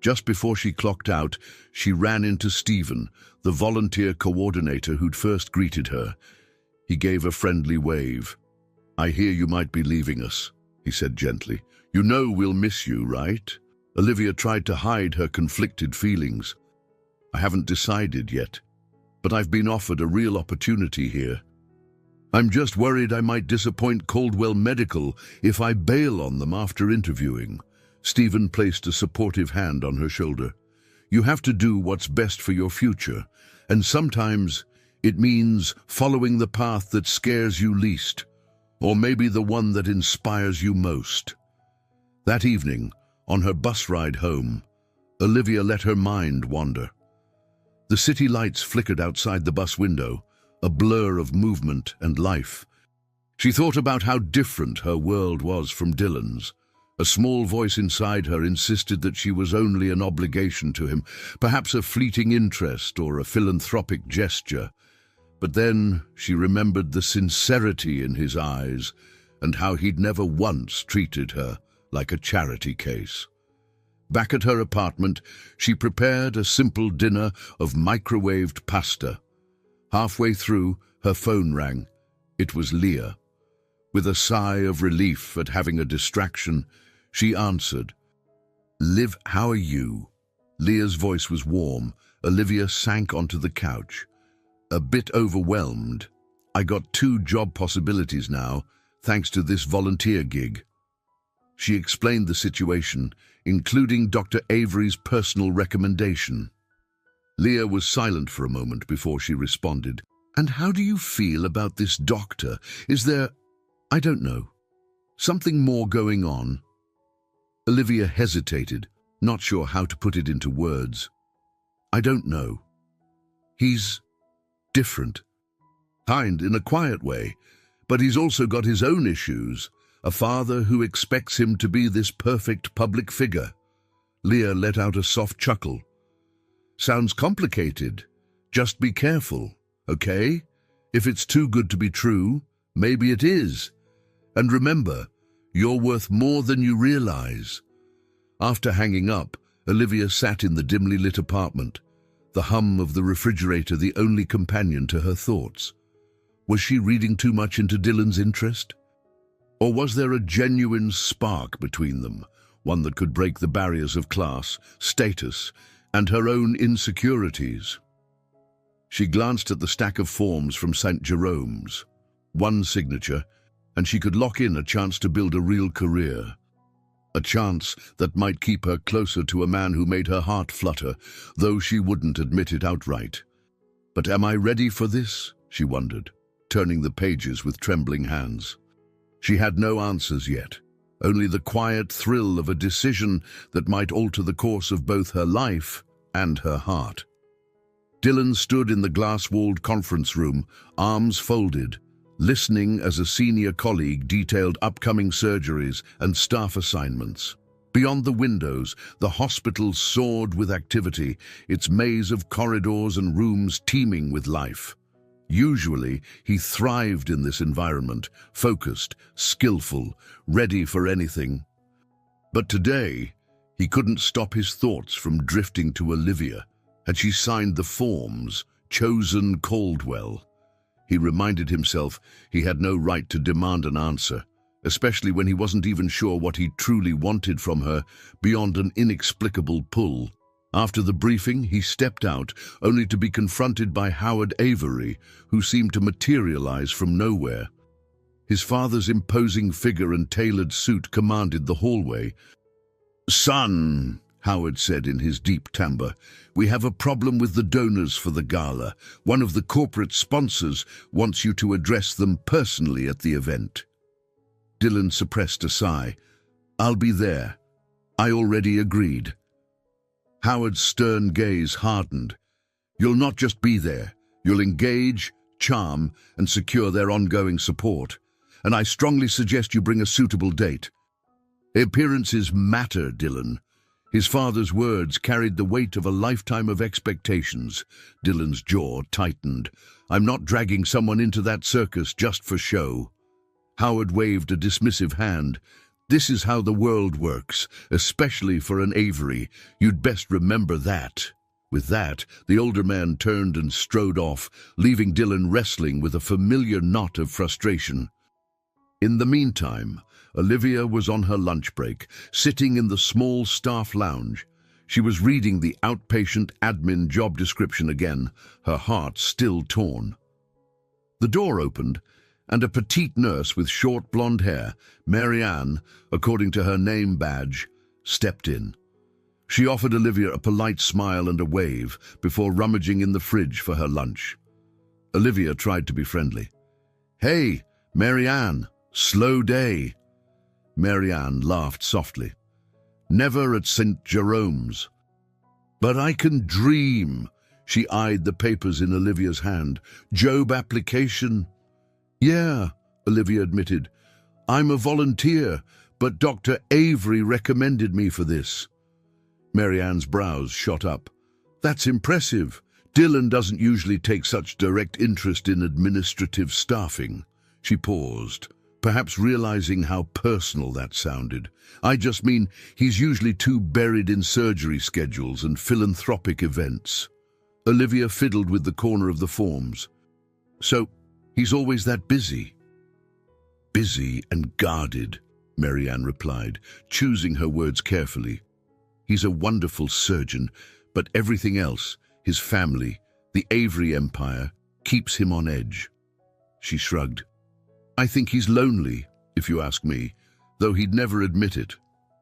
Just before she clocked out, she ran into Stephen, the volunteer coordinator who'd first greeted her. He gave a friendly wave. "I hear you might be leaving us," he said gently. "You know we'll miss you, right?" Olivia tried to hide her conflicted feelings. "I haven't decided yet, but I've been offered a real opportunity here." I'm just worried I might disappoint Caldwell Medical if I bail on them after interviewing. Stephen placed a supportive hand on her shoulder. You have to do what's best for your future, and sometimes it means following the path that scares you least, or maybe the one that inspires you most. That evening, on her bus ride home, Olivia let her mind wander. The city lights flickered outside the bus window, a blur of movement and life. She thought about how different her world was from Dylan's. A small voice inside her insisted that she was only an obligation to him, perhaps a fleeting interest or a philanthropic gesture. But then she remembered the sincerity in his eyes and how he'd never once treated her like a charity case. Back at her apartment, she prepared a simple dinner of microwaved pasta. Halfway through, her phone rang. It was Leah. With a sigh of relief at having a distraction, she answered. "Liv, how are you?" Leah's voice was warm. Olivia sank onto the couch. A bit overwhelmed. "I got 2 job possibilities now, thanks to this volunteer gig." She explained the situation, including Dr. Avery's personal recommendation. Leah was silent for a moment before she responded. "And how do you feel about this doctor? Is there, I don't know, something more going on?" Olivia hesitated, not sure how to put it into words. "I don't know. He's different. Kind in a quiet way, but he's also got his own issues. A father who expects him to be this perfect public figure." Leah let out a soft chuckle. "Sounds complicated. Just be careful, okay? If it's too good to be true, maybe it is. And remember, you're worth more than you realize." After hanging up, Olivia sat in the dimly lit apartment, the hum of the refrigerator the only companion to her thoughts. Was she reading too much into Dylan's interest? Or was there a genuine spark between them, one that could break the barriers of class, status, and her own insecurities? She glanced at the stack of forms from St. Jerome's. One signature, and she could lock in a chance to build a real career. A chance that might keep her closer to a man who made her heart flutter, though she wouldn't admit it outright. But am I ready for this? She wondered, turning the pages with trembling hands. She had no answers yet, only the quiet thrill of a decision that might alter the course of both her life and her heart. Dylan stood in the glass-walled conference room, arms folded, listening as a senior colleague detailed upcoming surgeries and staff assignments. Beyond the windows, the hospital soared with activity, its maze of corridors and rooms teeming with life. Usually, he thrived in this environment, focused, skillful, ready for anything. But today, he couldn't stop his thoughts from drifting to Olivia. Had she signed the forms, chosen Caldwell? He reminded himself he had no right to demand an answer, especially when he wasn't even sure what he truly wanted from her beyond an inexplicable pull. After the briefing, he stepped out, only to be confronted by Howard Avery, who seemed to materialize from nowhere. His father's imposing figure and tailored suit commanded the hallway. "Son," Howard said in his deep timbre, "we have a problem with the donors for the gala. One of the corporate sponsors wants you to address them personally at the event." Dylan suppressed a sigh. "I'll be there. I already agreed." Howard's stern gaze hardened. "You'll not just be there. You'll engage, charm, and secure their ongoing support. And I strongly suggest you bring a suitable date. Appearances matter, Dylan." His father's words carried the weight of a lifetime of expectations. Dylan's jaw tightened. "I'm not dragging someone into that circus just for show." Howard waved a dismissive hand. "This is how the world works, especially for an Avery. You'd best remember that." With that, the older man turned and strode off, leaving Dylan wrestling with a familiar knot of frustration. In the meantime, Olivia was on her lunch break, sitting in the small staff lounge. She was reading the outpatient admin job description again, her heart still torn. The door opened, and a petite nurse with short blonde hair, Marianne, according to her name badge, stepped in. She offered Olivia a polite smile and a wave before rummaging in the fridge for her lunch. Olivia tried to be friendly. "Hey, Marianne, slow day." Marianne laughed softly. "Never at St. Jerome's." "But I can dream." She eyed the papers in Olivia's hand. "Job application." "Yeah," Olivia admitted. "I'm a volunteer, but Dr. Avery recommended me for this." Marianne's brows shot up. "That's impressive. Dylan doesn't usually take such direct interest in administrative staffing." She paused, perhaps realizing how personal that sounded. "I just mean he's usually too buried in surgery schedules and philanthropic events." Olivia fiddled with the corner of the forms. "So, he's always that busy?" "Busy and guarded," Marianne replied, choosing her words carefully. "He's a wonderful surgeon, but everything else, his family, the Avery empire, keeps him on edge." She shrugged. "I think he's lonely, if you ask me, though he'd never admit it."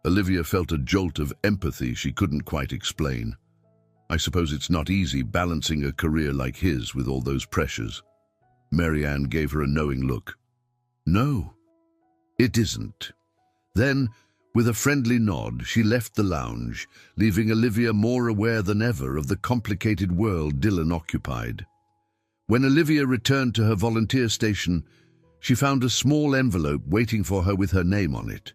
Olivia felt a jolt of empathy she couldn't quite explain. "I suppose it's not easy balancing a career like his with all those pressures." Marianne gave her a knowing look. "No, it isn't." Then, with a friendly nod, she left the lounge, leaving Olivia more aware than ever of the complicated world Dylan occupied. When Olivia returned to her volunteer station, she found a small envelope waiting for her with her name on it.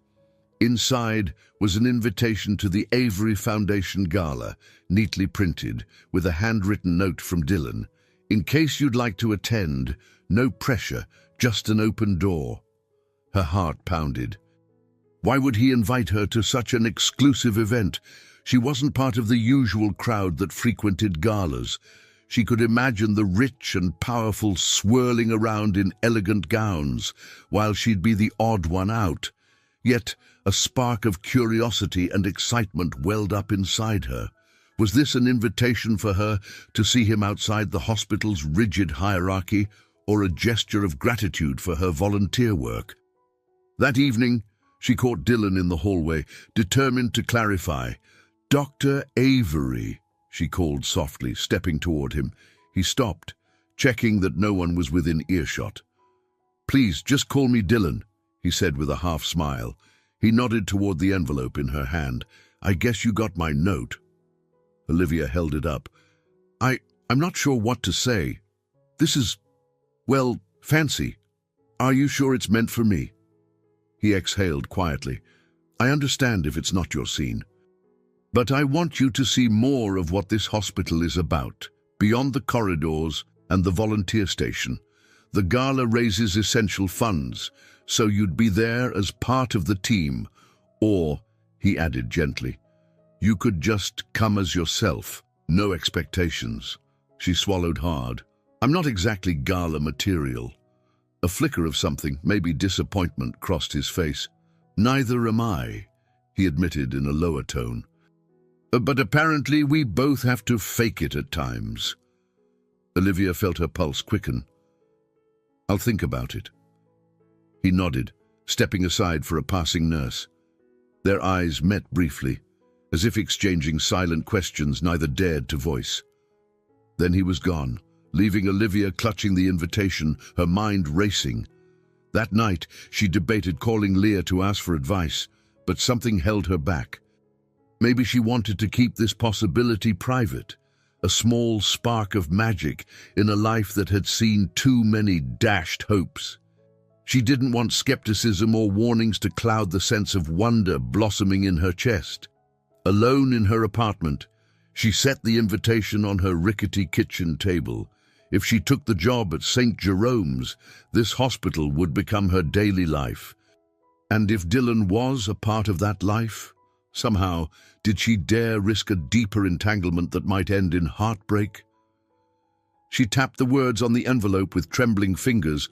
Inside was an invitation to the Avery Foundation Gala, neatly printed, with a handwritten note from Dylan. "In case you'd like to attend, no pressure, just an open door." Her heart pounded. Why would he invite her to such an exclusive event? She wasn't part of the usual crowd that frequented galas. She could imagine the rich and powerful swirling around in elegant gowns, while she'd be the odd one out. Yet a spark of curiosity and excitement welled up inside her. Was this an invitation for her to see him outside the hospital's rigid hierarchy, or a gesture of gratitude for her volunteer work? That evening, she caught Dylan in the hallway, determined to clarify. "Dr. Avery," she called softly, stepping toward him. He stopped, checking that no one was within earshot. "Please, just call me Dylan," he said with a half smile. He nodded toward the envelope in her hand. "I guess you got my note." Olivia held it up. I'm not sure what to say. This is, well, fancy. Are you sure it's meant for me?" He exhaled quietly. "I understand if it's not your scene. But I want you to see more of what this hospital is about, beyond the corridors and the volunteer station. The gala raises essential funds, so you'd be there as part of the team. Or," he added gently, "you could just come as yourself, no expectations." She swallowed hard. "I'm not exactly gala material." A flicker of something, maybe disappointment, crossed his face. "Neither am I," he admitted in a lower tone. "But apparently we both have to fake it at times." Olivia felt her pulse quicken. "I'll think about it." He nodded, stepping aside for a passing nurse. Their eyes met briefly, as if exchanging silent questions neither dared to voice. Then he was gone, leaving Olivia clutching the invitation, her mind racing. That night, she debated calling Leah to ask for advice, but something held her back. Maybe she wanted to keep this possibility private, a small spark of magic in a life that had seen too many dashed hopes. She didn't want skepticism or warnings to cloud the sense of wonder blossoming in her chest. Alone in her apartment, she set the invitation on her rickety kitchen table. If she took the job at St. Jerome's, this hospital would become her daily life. And if Dylan was a part of that life, somehow, did she dare risk a deeper entanglement that might end in heartbreak? She tapped the words on the envelope with trembling fingers,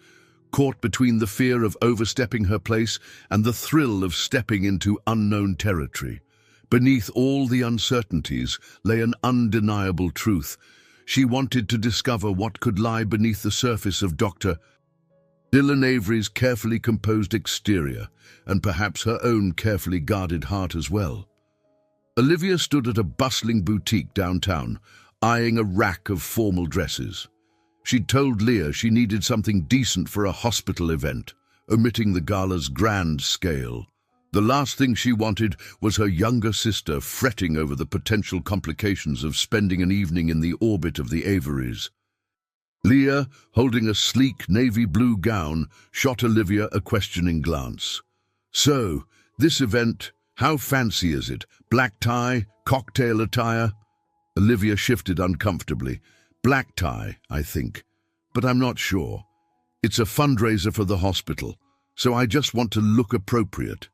caught between the fear of overstepping her place and the thrill of stepping into unknown territory. Beneath all the uncertainties lay an undeniable truth. She wanted to discover what could lie beneath the surface of Dr. Dylan Avery's carefully composed exterior, and perhaps her own carefully guarded heart as well. Olivia stood at a bustling boutique downtown, eyeing a rack of formal dresses. She'd told Leah she needed something decent for a hospital event, omitting the gala's grand scale. The last thing she wanted was her younger sister fretting over the potential complications of spending an evening in the orbit of the Averys. Leah, holding a sleek navy blue gown, shot Olivia a questioning glance. "So, this event, how fancy is it? Black tie, cocktail attire?" Olivia shifted uncomfortably. "Black tie, I think, but I'm not sure. It's a fundraiser for the hospital, so I just want to look appropriate."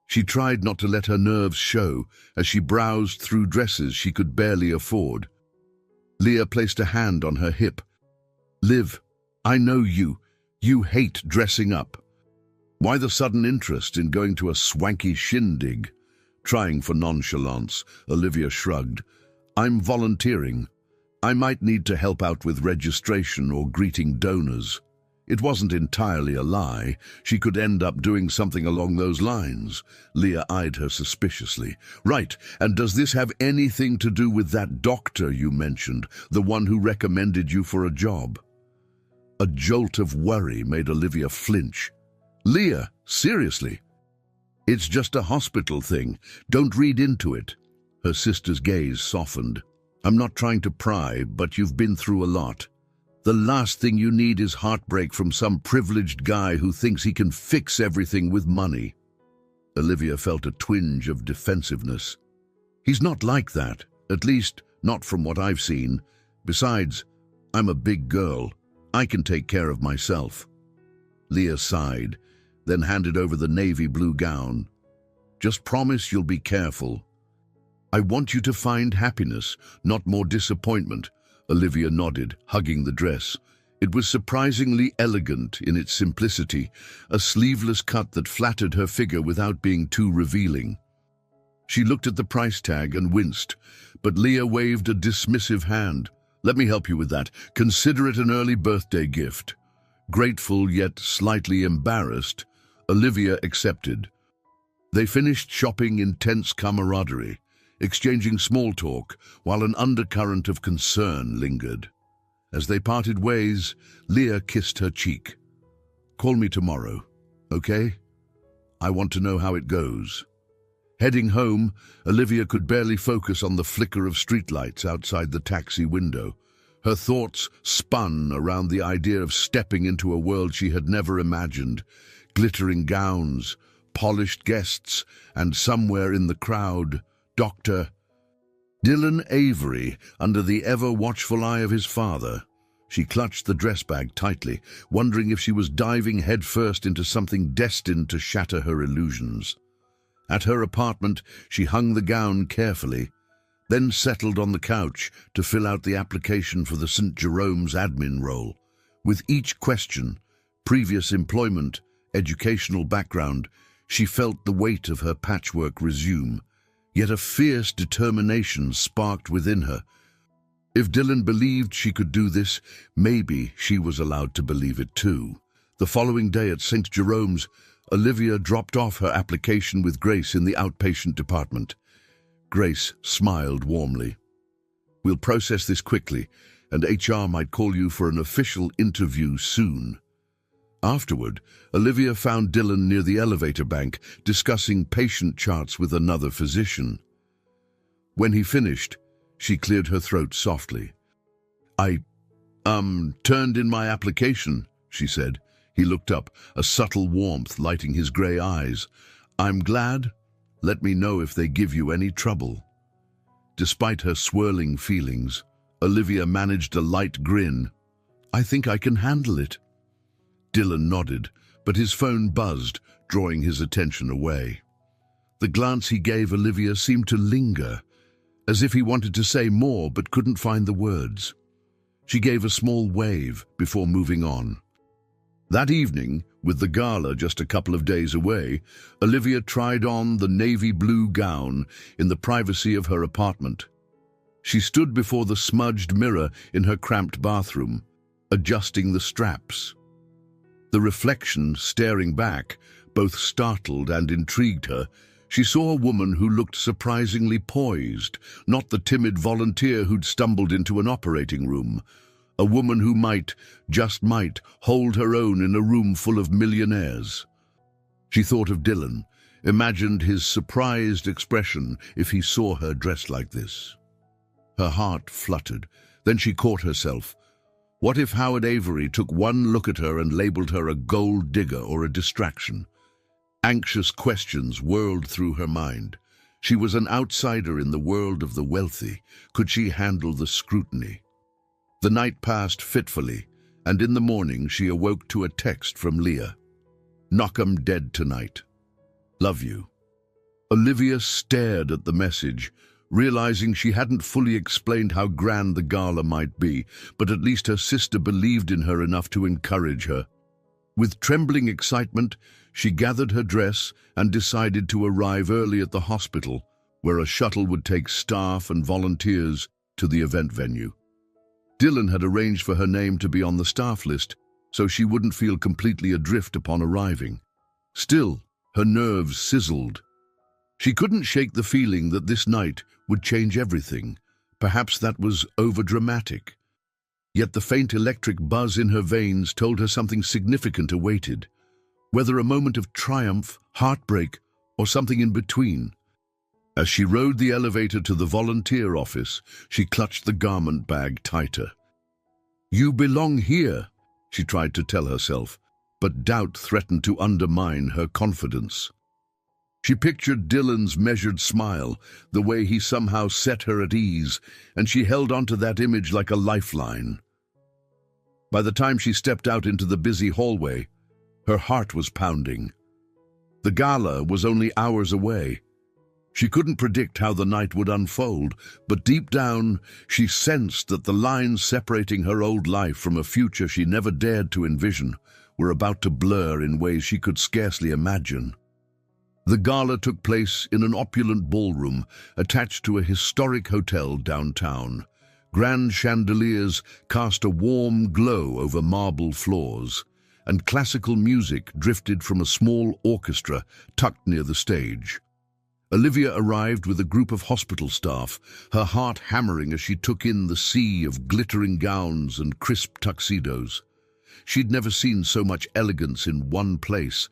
She tried not to let her nerves show as she browsed through dresses she could barely afford. Leah placed a hand on her hip. "Liv, I know you. You hate dressing up. Why the sudden interest in going to a swanky shindig?" Trying for nonchalance, Olivia shrugged. "I'm volunteering. I might need to help out with registration or greeting donors." It wasn't entirely a lie. She could end up doing something along those lines. Leah eyed her suspiciously. "Right, and does this have anything to do with that doctor you mentioned, the one who recommended you for a job?" A jolt of worry made Olivia flinch. "Leah, seriously?" "It's just a hospital thing. Don't read into it." Her sister's gaze softened. "I'm not trying to pry, but you've been through a lot. The last thing you need is heartbreak from some privileged guy who thinks he can fix everything with money." Olivia felt a twinge of defensiveness. "He's not like that, at least not from what I've seen. Besides, I'm a big girl. I can take care of myself." Leah sighed, then handed over the navy blue gown. "Just promise you'll be careful." "I want you to find happiness, not more disappointment." Olivia nodded, hugging the dress. It was surprisingly elegant in its simplicity, a sleeveless cut that flattered her figure without being too revealing. She looked at the price tag and winced, but Leah waved a dismissive hand. "Let me help you with that. Consider it an early birthday gift." Grateful yet slightly embarrassed, Olivia accepted. They finished shopping in tense camaraderie, exchanging small talk while an undercurrent of concern lingered. As they parted ways, Leah kissed her cheek. "Call me tomorrow, okay? I want to know how it goes." Heading home, Olivia could barely focus on the flicker of streetlights outside the taxi window. Her thoughts spun around the idea of stepping into a world she had never imagined. Glittering gowns, polished guests, and somewhere in the crowd, Dr. Dylan Avery, under the ever-watchful eye of his father. She clutched the dress bag tightly, wondering if she was diving headfirst into something destined to shatter her illusions. At her apartment, she hung the gown carefully, then settled on the couch to fill out the application for the St. Jerome's admin role. With each question, previous employment, educational background, she felt the weight of her patchwork resume. Yet a fierce determination sparked within her. If Dylan believed she could do this, maybe she was allowed to believe it too. The following day at St. Jerome's, Olivia dropped off her application with Grace in the outpatient department. Grace smiled warmly. "We'll process this quickly, and HR might call you for an official interview soon." Afterward, Olivia found Dylan near the elevator bank, discussing patient charts with another physician. When he finished, she cleared her throat softly. I turned in my application," she said. He looked up, a subtle warmth lighting his grey eyes. "I'm glad. Let me know if they give you any trouble." Despite her swirling feelings, Olivia managed a light grin. "I think I can handle it." Dylan nodded, but his phone buzzed, drawing his attention away. The glance he gave Olivia seemed to linger, as if he wanted to say more but couldn't find the words. She gave a small wave before moving on. That evening, with the gala just a couple of days away, Olivia tried on the navy blue gown in the privacy of her apartment. She stood before the smudged mirror in her cramped bathroom, adjusting the straps. The reflection, staring back, both startled and intrigued her. She saw a woman who looked surprisingly poised, not the timid volunteer who'd stumbled into an operating room. A woman who might, just might, hold her own in a room full of millionaires. She thought of Dylan, imagined his surprised expression if he saw her dressed like this. Her heart fluttered. Then she caught herself. What if Howard Avery took one look at her and labeled her a gold digger or a distraction? Anxious questions whirled through her mind. She was an outsider in the world of the wealthy. Could she handle the scrutiny? The night passed fitfully, and in the morning she awoke to a text from Leah. "Knock 'em dead tonight. Love you." Olivia stared at the message, realizing she hadn't fully explained how grand the gala might be, but at least her sister believed in her enough to encourage her. With trembling excitement, she gathered her dress and decided to arrive early at the hospital, where a shuttle would take staff and volunteers to the event venue. Dylan had arranged for her name to be on the staff list, so she wouldn't feel completely adrift upon arriving. Still, her nerves sizzled. She couldn't shake the feeling that this night would change everything. Perhaps that was overdramatic. Yet the faint electric buzz in her veins told her something significant awaited, whether a moment of triumph, heartbreak, or something in between. As she rode the elevator to the volunteer office, she clutched the garment bag tighter. "You belong here," she tried to tell herself, but doubt threatened to undermine her confidence. She pictured Dylan's measured smile, the way he somehow set her at ease, and she held onto that image like a lifeline. By the time she stepped out into the busy hallway, her heart was pounding. The gala was only hours away. She couldn't predict how the night would unfold, but deep down, she sensed that the lines separating her old life from a future she never dared to envision were about to blur in ways she could scarcely imagine. The gala took place in an opulent ballroom attached to a historic hotel downtown. Grand chandeliers cast a warm glow over marble floors, and classical music drifted from a small orchestra tucked near the stage. Olivia arrived with a group of hospital staff, her heart hammering as she took in the sea of glittering gowns and crisp tuxedos. She'd never seen so much elegance in one place.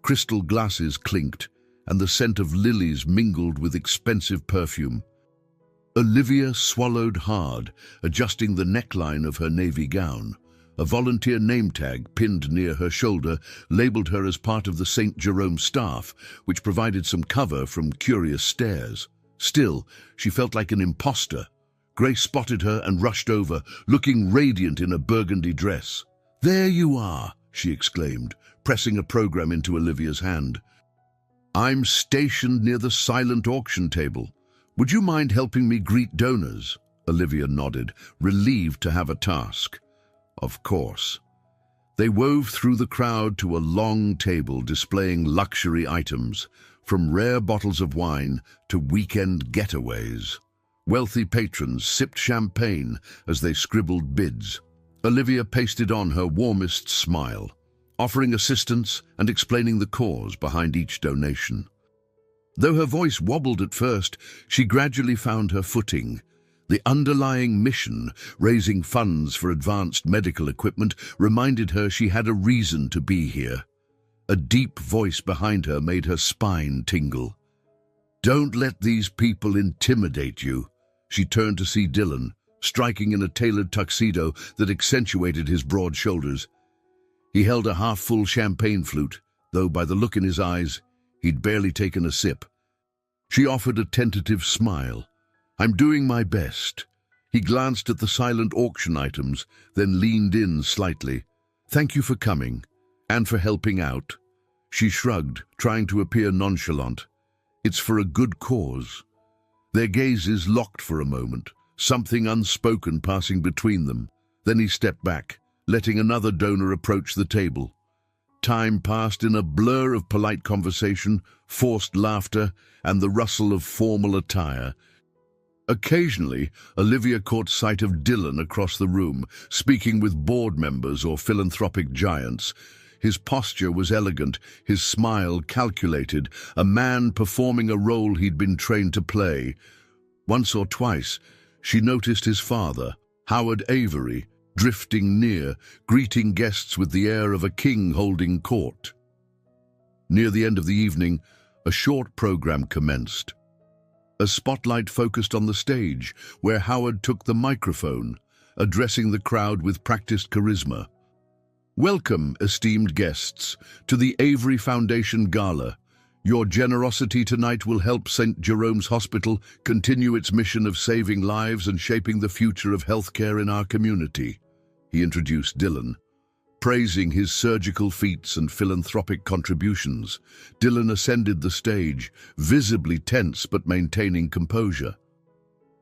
Crystal glasses clinked, and the scent of lilies mingled with expensive perfume. Olivia swallowed hard, adjusting the neckline of her navy gown. A volunteer name tag pinned near her shoulder labeled her as part of the St. Jerome staff, which provided some cover from curious stares. Still, she felt like an imposter. Grace spotted her and rushed over, looking radiant in a burgundy dress. "There you are," she exclaimed, pressing a program into Olivia's hand. "I'm stationed near the silent auction table. Would you mind helping me greet donors?" Olivia nodded, relieved to have a task. Of course. They wove through the crowd to a long table displaying luxury items, from rare bottles of wine to weekend getaways. Wealthy patrons sipped champagne as they scribbled bids. Olivia pasted on her warmest smile, offering assistance and explaining the cause behind each donation. Though her voice wobbled at first, she gradually found her footing. The underlying mission, raising funds for advanced medical equipment, reminded her she had a reason to be here. A deep voice behind her made her spine tingle. "Don't let these people intimidate you." She turned to see Dylan, striking in a tailored tuxedo that accentuated his broad shoulders. He held a half-full champagne flute, though by the look in his eyes, he'd barely taken a sip. She offered a tentative smile. "I'm doing my best." He glanced at the silent auction items, then leaned in slightly. "Thank you for coming, and for helping out." She shrugged, trying to appear nonchalant. "It's for a good cause." Their gazes locked for a moment, something unspoken passing between them. Then he stepped back, letting another donor approach the table. Time passed in a blur of polite conversation, forced laughter, and the rustle of formal attire. Occasionally, Olivia caught sight of Dylan across the room, speaking with board members or philanthropic giants. His posture was elegant, his smile calculated, a man performing a role he'd been trained to play. Once or twice, she noticed his father, Howard Avery, drifting near, greeting guests with the air of a king holding court. Near the end of the evening, a short program commenced. A spotlight focused on the stage, where Howard took the microphone, addressing the crowd with practiced charisma. "Welcome, esteemed guests, to the Avery Foundation Gala. Your generosity tonight will help St. Jerome's Hospital continue its mission of saving lives and shaping the future of healthcare in our community," he introduced Dylan. Praising his surgical feats and philanthropic contributions, Dylan ascended the stage, visibly tense but maintaining composure.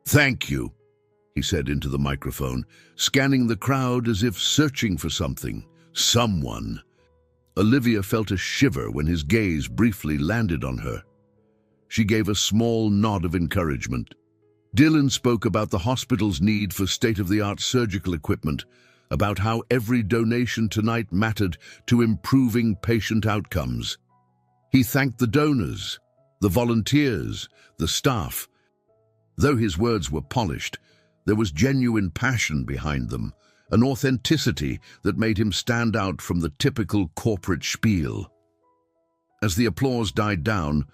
"Thank you," he said into the microphone, scanning the crowd as if searching for something, someone. Olivia felt a shiver when his gaze briefly landed on her. She gave a small nod of encouragement. Dylan spoke about the hospital's need for state-of-the-art surgical equipment, about how every donation tonight mattered to improving patient outcomes. He thanked the donors, the volunteers, the staff. Though his words were polished, there was genuine passion behind them, an authenticity that made him stand out from the typical corporate spiel. As the applause died down,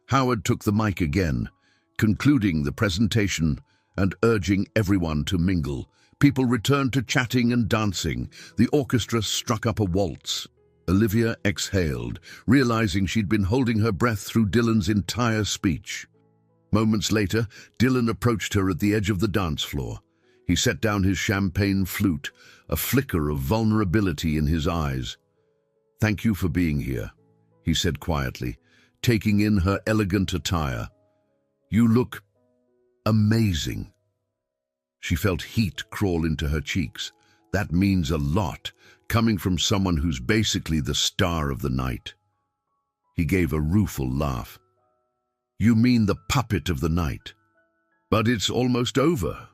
Howard took the mic again, concluding the presentation and urging everyone to mingle. People returned to chatting and dancing. The orchestra struck up a waltz. Olivia exhaled, realizing she'd been holding her breath through Dylan's entire speech. Moments later, Dylan approached her at the edge of the dance floor. He set down his champagne flute, a flicker of vulnerability in his eyes. "Thank you for being here," he said quietly, taking in her elegant attire. "You look amazing." She felt heat crawl into her cheeks. That means a lot, coming from someone who's basically the star of the night. He gave a rueful laugh. "You mean the puppet of the night. But it's almost over."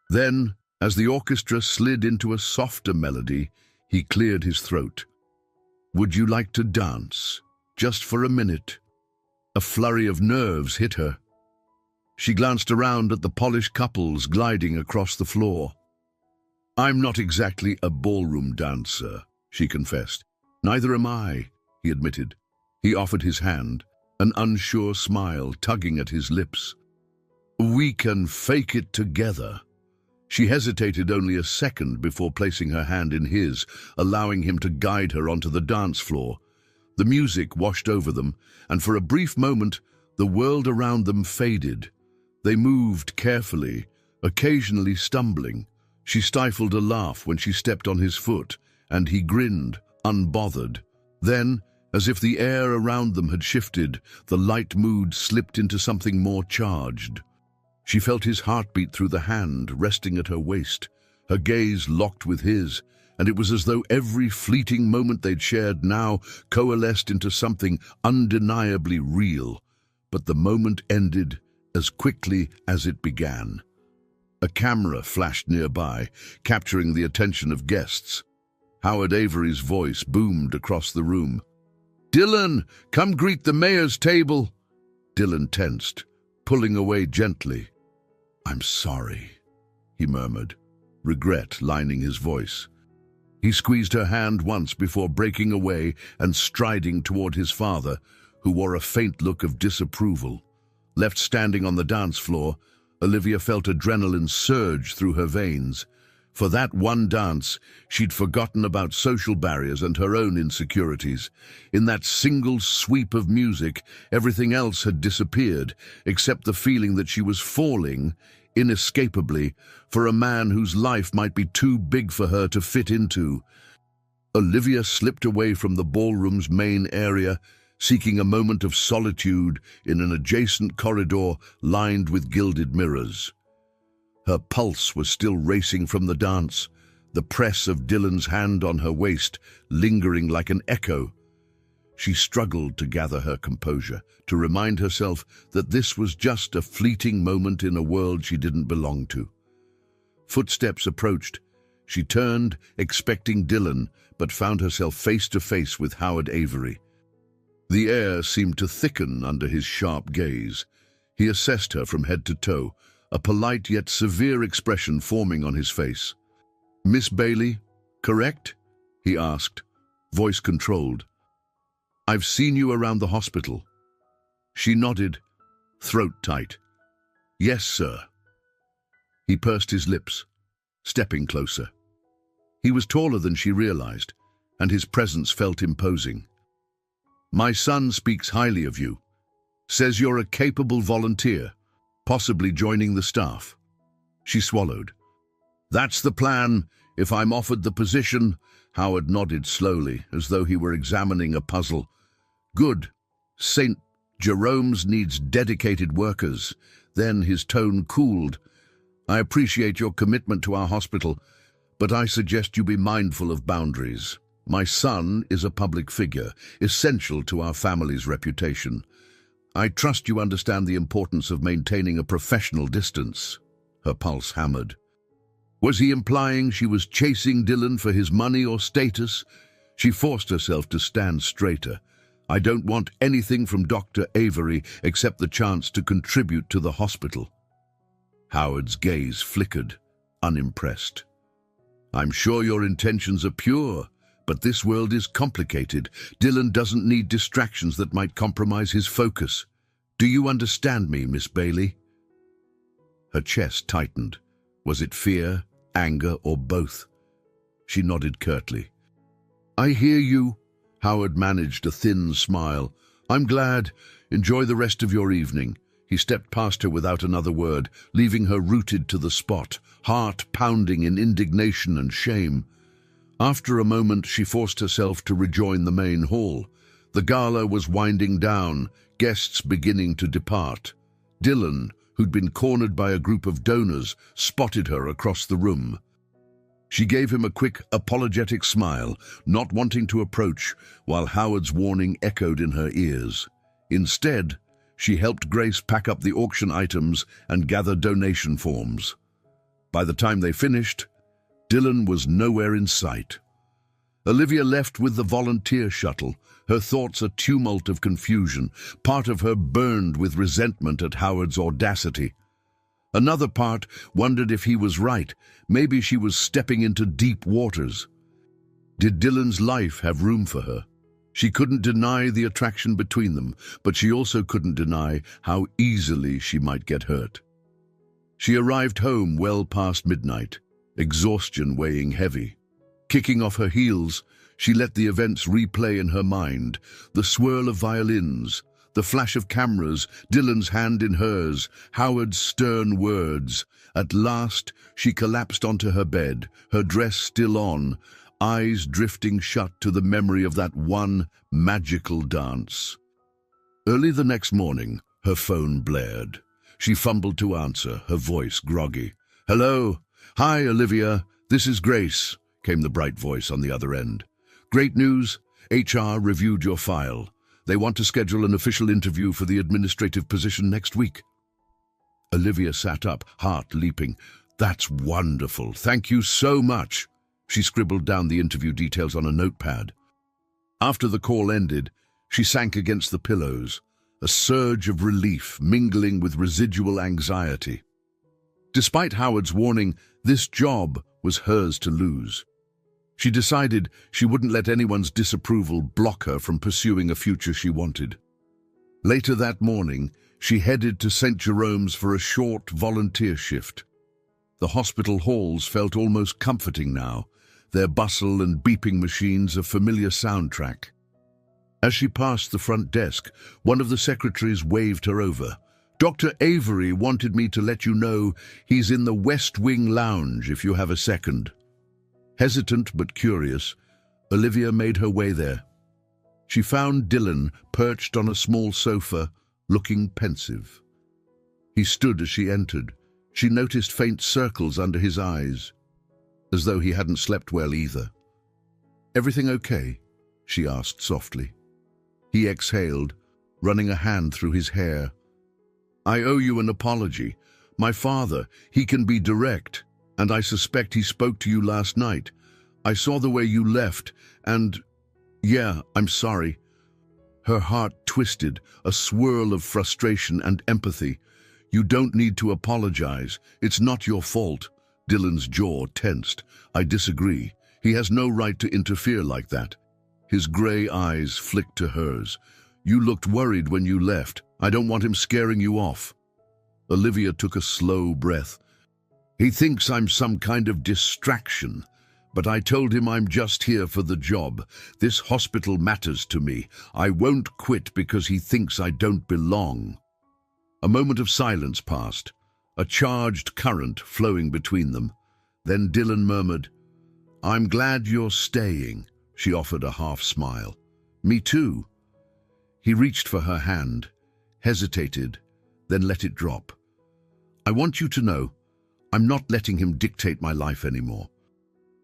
Then, as the orchestra slid into a softer melody, he cleared his throat. "Would you like to dance? Just for a minute?" A flurry of nerves hit her. She glanced around at the polished couples gliding across the floor. "I'm not exactly a ballroom dancer," she confessed. "Neither am I," he admitted. He offered his hand, an unsure smile tugging at his lips. "We can fake it together." She hesitated only a second before placing her hand in his, allowing him to guide her onto the dance floor. The music washed over them, and for a brief moment, the world around them faded. They moved carefully, occasionally stumbling. She stifled a laugh when she stepped on his foot, and he grinned, unbothered. Then, as if the air around them had shifted, the light mood slipped into something more charged. She felt his heartbeat through the hand resting at her waist. Her gaze locked with his, and it was as though every fleeting moment they'd shared now coalesced into something undeniably real. But the moment ended as quickly as it began. A camera flashed nearby, capturing the attention of guests. Howard Avery's voice boomed across the room. "Dylan, come greet the mayor's table." Dylan tensed, pulling away gently. "I'm sorry," he murmured, regret lining his voice. He squeezed her hand once before breaking away and striding toward his father, who wore a faint look of disapproval. Left standing on the dance floor, Olivia felt adrenaline surge through her veins. For that one dance, she'd forgotten about social barriers and her own insecurities. In that single sweep of music, everything else had disappeared, except the feeling that she was falling, inescapably, for a man whose life might be too big for her to fit into. Olivia slipped away from the ballroom's main area, seeking a moment of solitude in an adjacent corridor lined with gilded mirrors. Her pulse was still racing from the dance, the press of Dylan's hand on her waist lingering like an echo. She struggled to gather her composure, to remind herself that this was just a fleeting moment in a world she didn't belong to. Footsteps approached, She turned, expecting Dylan, but found herself face to face with Howard Avery. The air seemed to thicken under his sharp gaze. He assessed her from head to toe, a polite yet severe expression forming on his face. "Miss Bailey, correct?" he asked, voice controlled. "I've seen you around the hospital." She nodded, throat tight. "Yes, sir." He pursed his lips, stepping closer. He was taller than she realized, and his presence felt imposing. "My son speaks highly of you. Says you're a capable volunteer, possibly joining the staff." She swallowed. "That's the plan, if I'm offered the position." Howard nodded slowly, as though he were examining a puzzle. "Good. St. Jerome's needs dedicated workers." Then his tone cooled. "I appreciate your commitment to our hospital, but I suggest you be mindful of boundaries. My son is a public figure, essential to our family's reputation. I trust you understand the importance of maintaining a professional distance." Her pulse hammered. Was he implying she was chasing Dylan for his money or status? She forced herself to stand straighter. "I don't want anything from Dr. Avery except the chance to contribute to the hospital." Howard's gaze flickered, unimpressed. "I'm sure your intentions are pure, but this world is complicated. Dylan doesn't need distractions that might compromise his focus. Do you understand me, Miss Bailey?" Her chest tightened. Was it fear, anger, or both? She nodded curtly. "I hear you." Howard managed a thin smile. "I'm glad. Enjoy the rest of your evening." He stepped past her without another word, leaving her rooted to the spot, heart pounding in indignation and shame. After a moment, she forced herself to rejoin the main hall. The gala was winding down, guests beginning to depart. Dylan, who'd been cornered by a group of donors, spotted her across the room. She gave him a quick, apologetic smile, not wanting to approach, while Howard's warning echoed in her ears. Instead, she helped Grace pack up the auction items and gather donation forms. By the time they finished, Dylan was nowhere in sight. Olivia left with the volunteer shuttle, her thoughts a tumult of confusion. Part of her burned with resentment at Howard's audacity. Another part wondered if he was right. Maybe she was stepping into deep waters. Did Dylan's life have room for her? She couldn't deny the attraction between them, but she also couldn't deny how easily she might get hurt. She arrived home well past midnight, exhaustion weighing heavy. Kicking off her heels, she let the events replay in her mind, the swirl of violins, the flash of cameras, Dylan's hand in hers, Howard's stern words. At last, she collapsed onto her bed, her dress still on, eyes drifting shut to the memory of that one magical dance. Early the next morning, her phone blared. She fumbled to answer, her voice groggy. "Hello? Hi, Olivia. This is Grace," came the bright voice on the other end. "Great news. HR reviewed your file. They want to schedule an official interview for the administrative position next week." Olivia sat up, heart leaping. "That's wonderful. Thank you so much." She scribbled down the interview details on a notepad. After the call ended, she sank against the pillows, a surge of relief mingling with residual anxiety. Despite Howard's warning, this job was hers to lose. She decided she wouldn't let anyone's disapproval block her from pursuing a future she wanted. Later that morning, she headed to St. Jerome's for a short volunteer shift. The hospital halls felt almost comforting now, their bustle and beeping machines a familiar soundtrack. As she passed the front desk, one of the secretaries waved her over. "Dr. Avery wanted me to let you know he's in the West Wing Lounge if you have a second." Hesitant but curious, Olivia made her way there. She found Dylan perched on a small sofa, looking pensive. He stood as she entered. She noticed faint circles under his eyes, as though he hadn't slept well either. "Everything okay?" she asked softly. He exhaled, running a hand through his hair. "I owe you an apology. My father, he can be direct." And I suspect he spoke to you last night. I saw the way you left, and yeah, I'm sorry. Her heart twisted, a swirl of frustration and empathy. You don't need to apologize. It's not your fault. Dylan's jaw tensed. I disagree. He has no right to interfere like that. His gray eyes flicked to hers. You looked worried when you left. I don't want him scaring you off. Olivia took a slow breath. He thinks I'm some kind of distraction, but I told him I'm just here for the job. This hospital matters to me. I won't quit because he thinks I don't belong. A moment of silence passed, a charged current flowing between them. Then Dylan murmured, I'm glad you're staying. She offered a half smile. Me too. He reached for her hand, hesitated, then let it drop. I want you to know, I'm not letting him dictate my life anymore.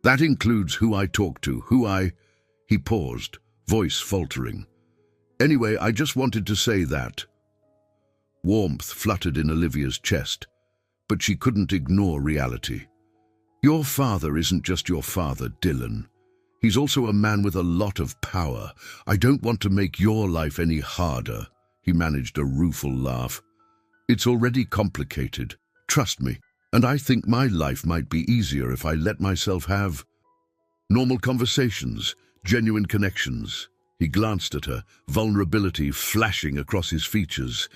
That includes who I talk to, He paused, voice faltering. Anyway, I just wanted to say that. Warmth fluttered in Olivia's chest, but she couldn't ignore reality. Your father isn't just your father, Dylan. He's also a man with a lot of power. I don't want to make your life any harder. He managed a rueful laugh. It's already complicated, trust me. And I think my life might be easier if I let myself have normal conversations, genuine connections. He glanced at her, vulnerability flashing across his features,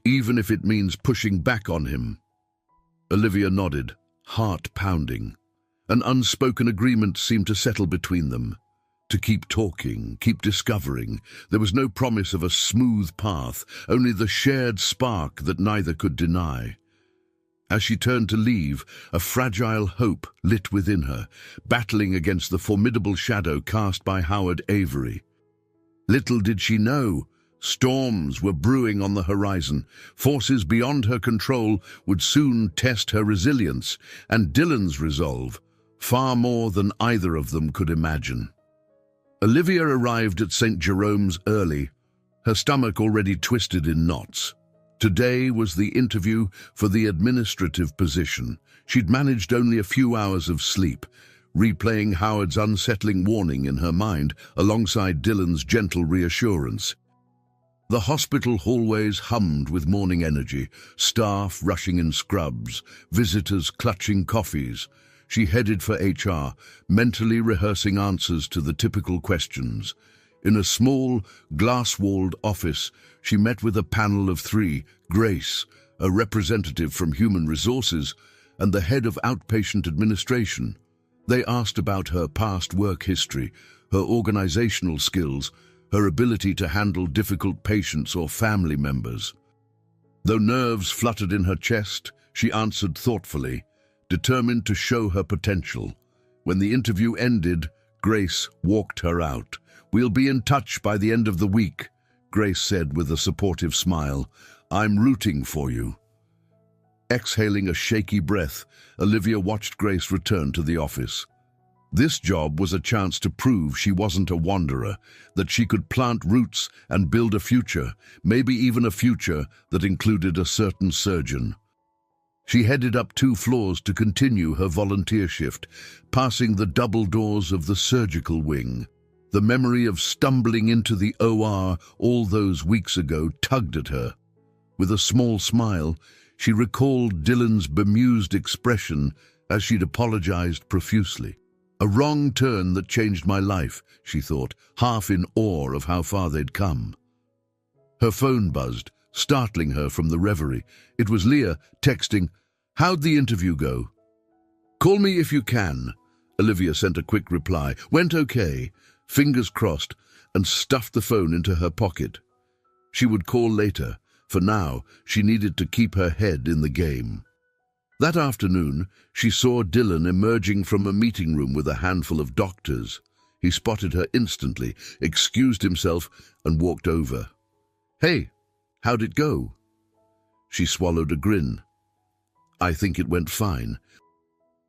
even if it means pushing back on him. Olivia nodded, heart pounding. An unspoken agreement seemed to settle between them. To keep talking, keep discovering. There was no promise of a smooth path, only the shared spark that neither could deny. As she turned to leave, a fragile hope lit within her, battling against the formidable shadow cast by Howard Avery. Little did she know, storms were brewing on the horizon. Forces beyond her control would soon test her resilience, and Dylan's resolve, far more than either of them could imagine. Olivia arrived at St. Jerome's early, her stomach already twisted in knots. Today was the interview for the administrative position. She'd managed only a few hours of sleep, replaying Howard's unsettling warning in her mind alongside Dylan's gentle reassurance. The hospital hallways hummed with morning energy, staff rushing in scrubs, visitors clutching coffees. She headed for HR, mentally rehearsing answers to the typical questions. In a small, glass-walled office, she met with a panel of three: Grace, a representative from Human Resources, and the head of Outpatient Administration. They asked about her past work history, her organizational skills, her ability to handle difficult patients or family members. Though nerves fluttered in her chest, she answered thoughtfully, determined to show her potential. When the interview ended, Grace walked her out. We'll be in touch by the end of the week, Grace said with a supportive smile. I'm rooting for you. Exhaling a shaky breath, Olivia watched Grace return to the office. This job was a chance to prove she wasn't a wanderer, that she could plant roots and build a future, maybe even a future that included a certain surgeon. She headed up 2 floors to continue her volunteer shift, passing the double doors of the surgical wing. The memory of stumbling into the OR all those weeks ago tugged at her. With a small smile, she recalled Dylan's bemused expression as she'd apologized profusely. A wrong turn that changed my life, she thought, half in awe of how far they'd come. Her phone buzzed, startling her from the reverie. It was Leah, texting, "How'd the interview go?" "Call me if you can." Olivia sent a quick reply. "Went okay," fingers crossed, and stuffed the phone into her pocket. She would call later. For now, she needed to keep her head in the game. That afternoon, she saw Dylan emerging from a meeting room with a handful of doctors. He spotted her instantly, excused himself, and walked over. "Hey, how'd it go?" She swallowed a grin. "I think it went fine.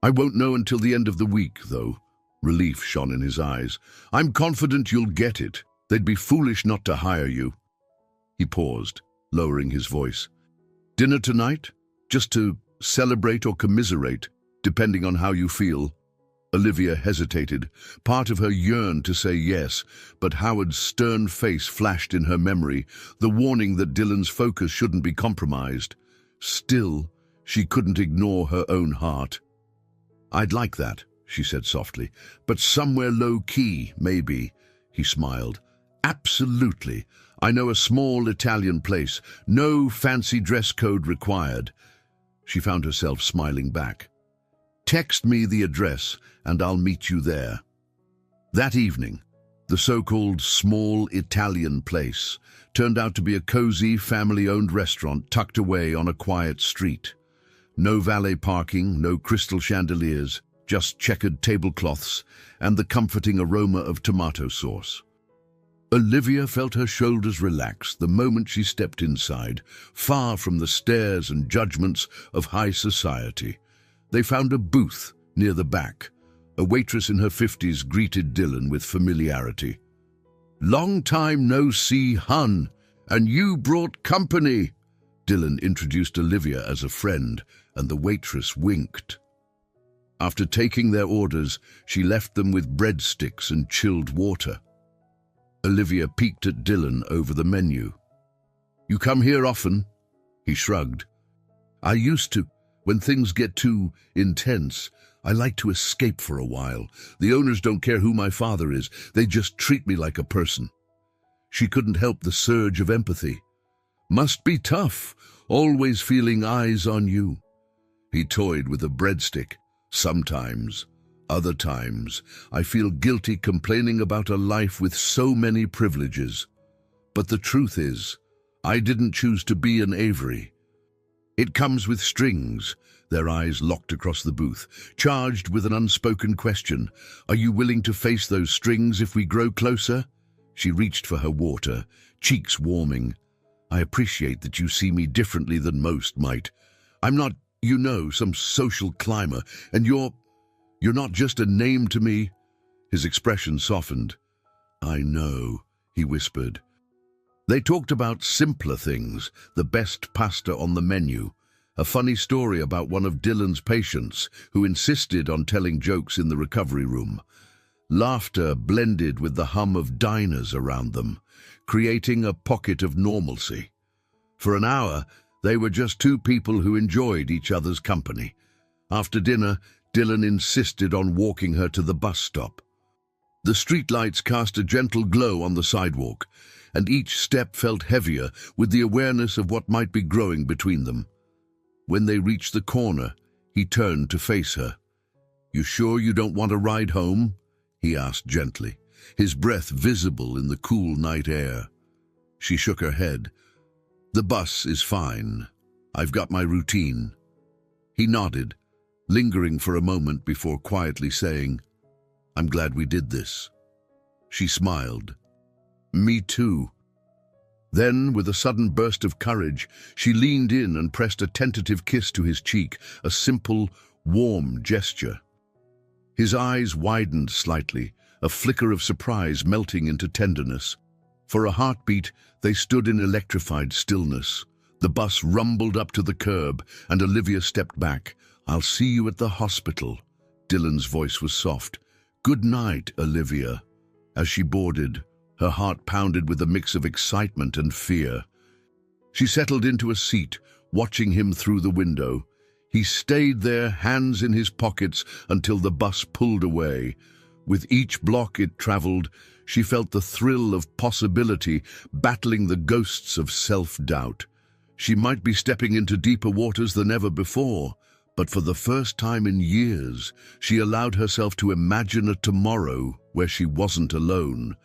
I won't know until the end of the week, though." Relief shone in his eyes. "I'm confident you'll get it. They'd be foolish not to hire you." He paused, lowering his voice. "Dinner tonight? Just to celebrate or commiserate?" Depending on how you feel. Olivia hesitated. Part of her yearned to say yes, but Howard's stern face flashed in her memory, the warning that Dylan's focus shouldn't be compromised. Still, she couldn't ignore her own heart. "I'd like that," she said softly, "but somewhere low-key, maybe." He smiled. "Absolutely. I know a small Italian place. No fancy dress code required." She found herself smiling back. "Text me the address, and I'll meet you there." That evening, the so-called small Italian place turned out to be a cozy, family-owned restaurant tucked away on a quiet street. No valet parking, no crystal chandeliers, just checkered tablecloths and the comforting aroma of tomato sauce. Olivia felt her shoulders relax the moment she stepped inside, far from the stares and judgments of high society. They found a booth near the back. A waitress in her 50s greeted Dylan with familiarity. "Long time no see, hun, and you brought company." Dylan introduced Olivia as a friend, and the waitress winked. After taking their orders, she left them with breadsticks and chilled water. Olivia peeked at Dylan over the menu. "You come here often?" He shrugged. "I used to. When things get too intense, I like to escape for a while. The owners don't care who my father is. They just treat me like a person." She couldn't help the surge of empathy. "Must be tough, always feeling eyes on you." He toyed with a breadstick. "Sometimes. Other times, I feel guilty complaining about a life with so many privileges. But the truth is, I didn't choose to be an Avery. It comes with strings." Their eyes locked across the booth, charged with an unspoken question. "Are you willing to face those strings if we grow closer?" She reached for her water, cheeks warming. "I appreciate that you see me differently than most might. I'm not, some social climber, and you're not just a name to me." His expression softened. "I know," he whispered. They talked about simpler things, the best pasta on the menu, a funny story about one of Dylan's patients who insisted on telling jokes in the recovery room. Laughter blended with the hum of diners around them, creating a pocket of normalcy. For an hour, they were just two people who enjoyed each other's company. After dinner, Dylan insisted on walking her to the bus stop. The streetlights cast a gentle glow on the sidewalk, and each step felt heavier with the awareness of what might be growing between them. When they reached the corner, he turned to face her. "You sure you don't want a ride home?" he asked gently, his breath visible in the cool night air. She shook her head. "The bus is fine. I've got my routine." He nodded, lingering for a moment before quietly saying, "I'm glad we did this." She smiled. "Me too." Then, with a sudden burst of courage, she leaned in and pressed a tentative kiss to his cheek, a simple, warm gesture. His eyes widened slightly, a flicker of surprise melting into tenderness. For a heartbeat, they stood in electrified stillness. The bus rumbled up to the curb, and Olivia stepped back. "I'll see you at the hospital." Dylan's voice was soft. "Good night, Olivia." As she boarded, her heart pounded with a mix of excitement and fear. She settled into a seat, watching him through the window. He stayed there, hands in his pockets, until the bus pulled away. With each block it traveled, she felt the thrill of possibility, battling the ghosts of self-doubt. She might be stepping into deeper waters than ever before, but for the first time in years, she allowed herself to imagine a tomorrow where she wasn't alone,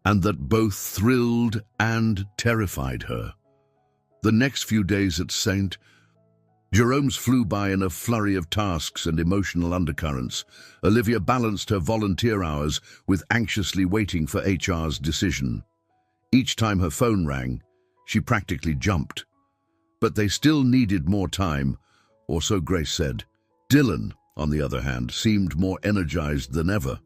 and that both thrilled and terrified her. The next few days at St. Jerome's flew by in a flurry of tasks and emotional undercurrents. Olivia balanced her volunteer hours with anxiously waiting for HR's decision. Each time her phone rang, she practically jumped. But they still needed more time, or so Grace said. Dylan, on the other hand, seemed more energized than ever.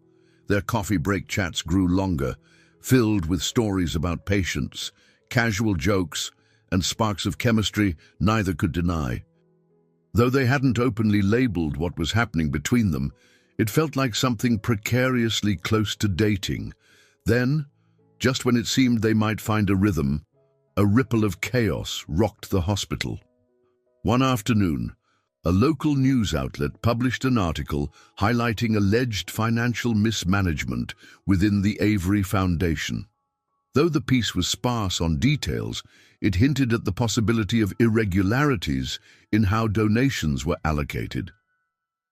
Their coffee break chats grew longer, filled with stories about patients, casual jokes, and sparks of chemistry neither could deny. Though they hadn't openly labeled what was happening between them, it felt like something precariously close to dating. Then, just when it seemed they might find a rhythm, a ripple of chaos rocked the hospital. One afternoon, a local news outlet published an article highlighting alleged financial mismanagement within the Avery Foundation. Though the piece was sparse on details, it hinted at the possibility of irregularities in how donations were allocated.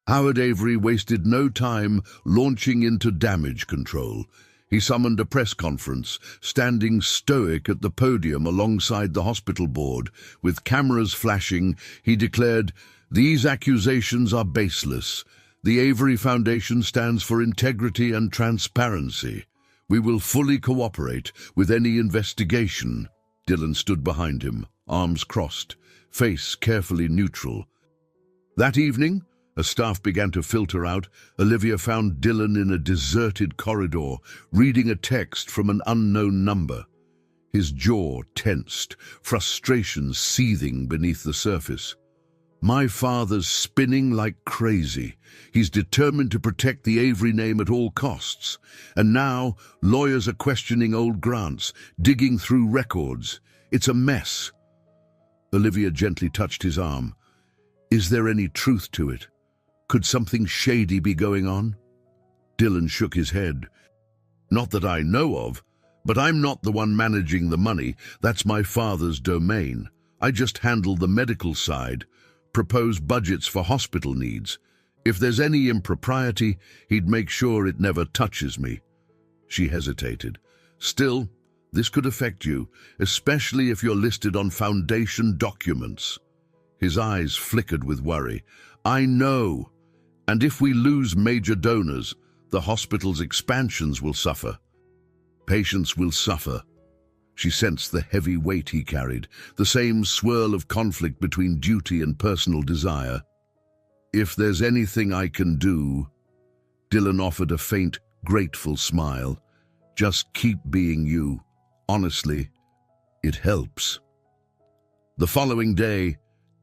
Howard Avery wasted no time launching into damage control. He summoned a press conference, standing stoic at the podium alongside the hospital board. With cameras flashing, he declared, "These accusations are baseless. The Avery Foundation stands for integrity and transparency. We will fully cooperate with any investigation." Dylan stood behind him, arms crossed, face carefully neutral. That evening, as staff began to filter out, Olivia found Dylan in a deserted corridor, reading a text from an unknown number. His jaw tensed, frustration seething beneath the surface. "My father's spinning like crazy. He's determined to protect the Avery name at all costs. And now, lawyers are questioning old grants, digging through records. It's a mess." Olivia gently touched his arm. "Is there any truth to it? Could something shady be going on?" Dylan shook his head. "Not that I know of, but I'm not the one managing the money. That's my father's domain. I just handle the medical side, propose budgets for hospital needs. If there's any impropriety, he'd make sure it never touches me." She hesitated. "Still, this could affect you, especially if you're listed on foundation documents." His eyes flickered with worry. "I know. And if we lose major donors, the hospital's expansions will suffer. Patients will suffer." She sensed the heavy weight he carried, the same swirl of conflict between duty and personal desire. "If there's anything I can do," Dylan offered a faint, grateful smile. "Just keep being you. Honestly, it helps." The following day,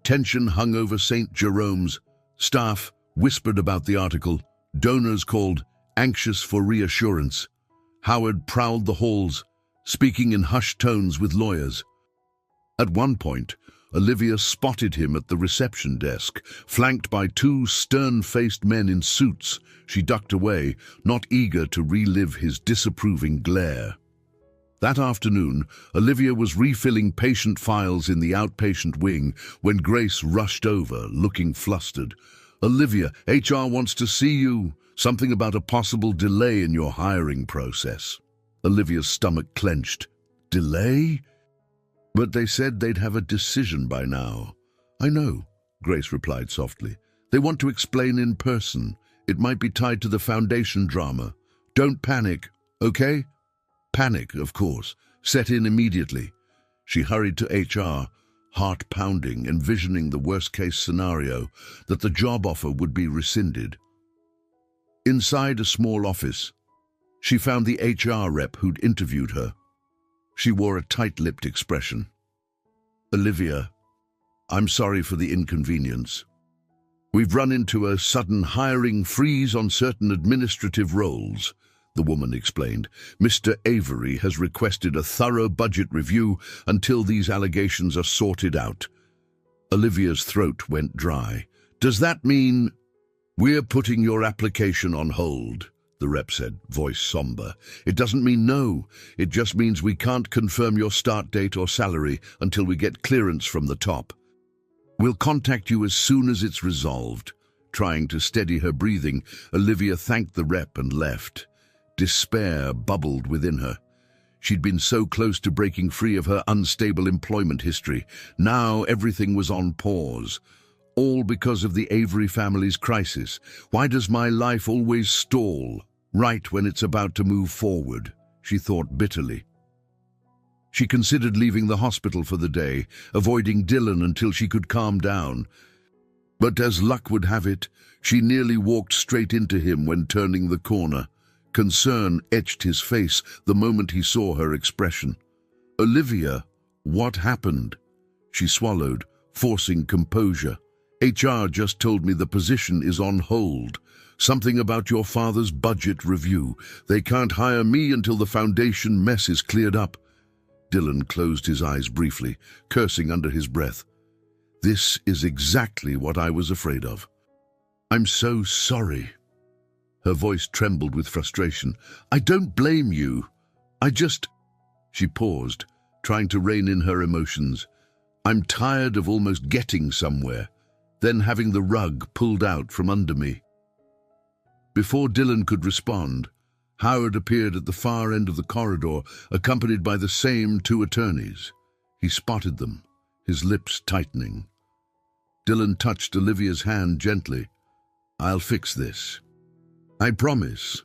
tension hung over St. Jerome's. Staff whispered about the article. Donors called, anxious for reassurance. Howard prowled the halls, speaking in hushed tones with lawyers. At one point, Olivia spotted him at the reception desk, flanked by two stern-faced men in suits. She ducked away, not eager to relive his disapproving glare. That afternoon, Olivia was refilling patient files in the outpatient wing when Grace rushed over, looking flustered. "Olivia, HR wants to see you. Something about a possible delay in your hiring process." Olivia's stomach clenched. "Delay? But they said they'd have a decision by now." "I know," Grace replied softly. "They want to explain in person. It might be tied to the foundation drama. Don't panic, okay?" Panic, of course, set in immediately. She hurried to HR, heart pounding, envisioning the worst-case scenario, that the job offer would be rescinded. Inside a small office, she found the HR rep who'd interviewed her. She wore a tight-lipped expression. "Olivia, I'm sorry for the inconvenience. We've run into a sudden hiring freeze on certain administrative roles," the woman explained. "Mr. Avery has requested a thorough budget review until these allegations are sorted out." Olivia's throat went dry. "Does that mean—" "We're putting your application on hold," the rep said, voice somber. "It doesn't mean no. It just means we can't confirm your start date or salary until we get clearance from the top. We'll contact you as soon as it's resolved." Trying to steady her breathing, Olivia thanked the rep and left. Despair bubbled within her. She'd been so close to breaking free of her unstable employment history. Now everything was on pause. All because of the Avery family's crisis. Why does my life always stall, right when it's about to move forward? She thought bitterly. She considered leaving the hospital for the day, avoiding Dylan until she could calm down. But as luck would have it, she nearly walked straight into him when turning the corner. Concern etched his face the moment he saw her expression. "Olivia, what happened?" She swallowed, forcing composure. HR just told me the position is on hold. Something about your father's budget review. They can't hire me until the foundation mess is cleared up. Dylan closed his eyes briefly, cursing under his breath. This is exactly what I was afraid of. I'm so sorry. Her voice trembled with frustration. I don't blame you. She paused, trying to rein in her emotions. I'm tired of almost getting somewhere, then having the rug pulled out from under me. Before Dylan could respond, Howard appeared at the far end of the corridor, accompanied by the same two attorneys. He spotted them, his lips tightening. Dylan touched Olivia's hand gently. I'll fix this. I promise.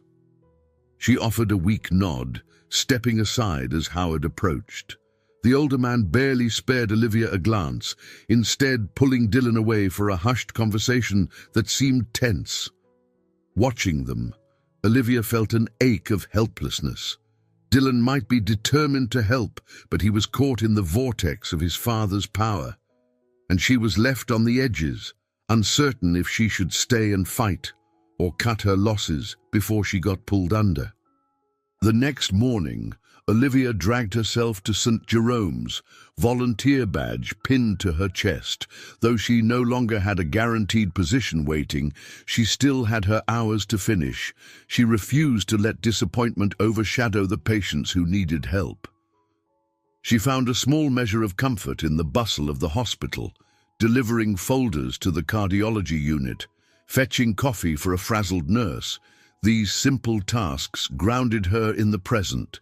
She offered a weak nod, stepping aside as Howard approached. The older man barely spared Olivia a glance, instead pulling Dylan away for a hushed conversation that seemed tense. Watching them, Olivia felt an ache of helplessness. Dylan might be determined to help, but he was caught in the vortex of his father's power, and she was left on the edges, uncertain if she should stay and fight or cut her losses before she got pulled under. The next morning, Olivia dragged herself to St. Jerome's, volunteer badge pinned to her chest. Though she no longer had a guaranteed position waiting, she still had her hours to finish. She refused to let disappointment overshadow the patients who needed help. She found a small measure of comfort in the bustle of the hospital, delivering folders to the cardiology unit, fetching coffee for a frazzled nurse. These simple tasks grounded her in the present.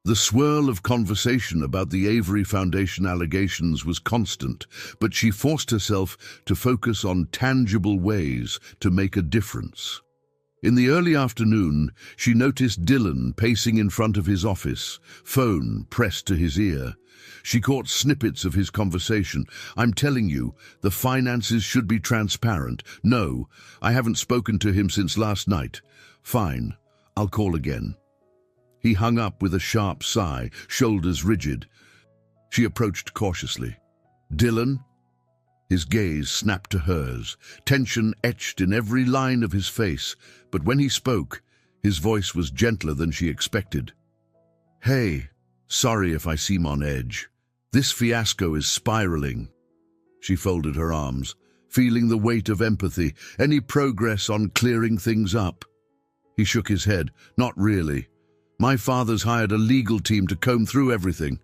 The swirl of conversation about the Avery Foundation allegations was constant, but she forced herself to focus on tangible ways to make a difference. In the early afternoon, she noticed Dylan pacing in front of his office, phone pressed to his ear. She caught snippets of his conversation. I'm telling you, the finances should be transparent. No, I haven't spoken to him since last night. Fine, I'll call again. He hung up with a sharp sigh, shoulders rigid. She approached cautiously. Dylan? His gaze snapped to hers, tension etched in every line of his face, but when he spoke, his voice was gentler than she expected. Hey, sorry if I seem on edge. This fiasco is spiraling. She folded her arms, feeling the weight of empathy. Any progress on clearing things up? He shook his head. Not really. My father's hired a legal team to comb through everything.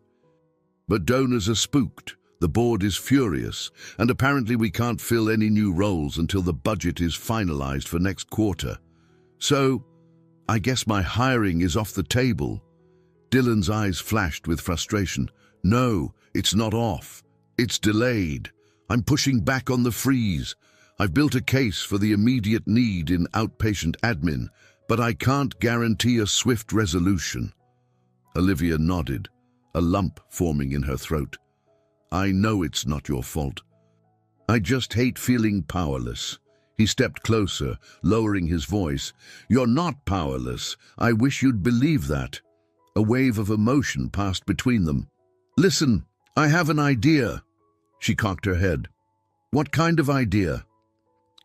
But donors are spooked. The board is furious, and apparently we can't fill any new roles until the budget is finalized for next quarter. So, I guess my hiring is off the table. Dylan's eyes flashed with frustration. No, it's not off. It's delayed. I'm pushing back on the freeze. I've built a case for the immediate need in outpatient admin, but I can't guarantee a swift resolution. Olivia nodded, a lump forming in her throat. I know it's not your fault. I just hate feeling powerless. He stepped closer, lowering his voice. You're not powerless. I wish you'd believe that. A wave of emotion passed between them. Listen, I have an idea. She cocked her head. What kind of idea?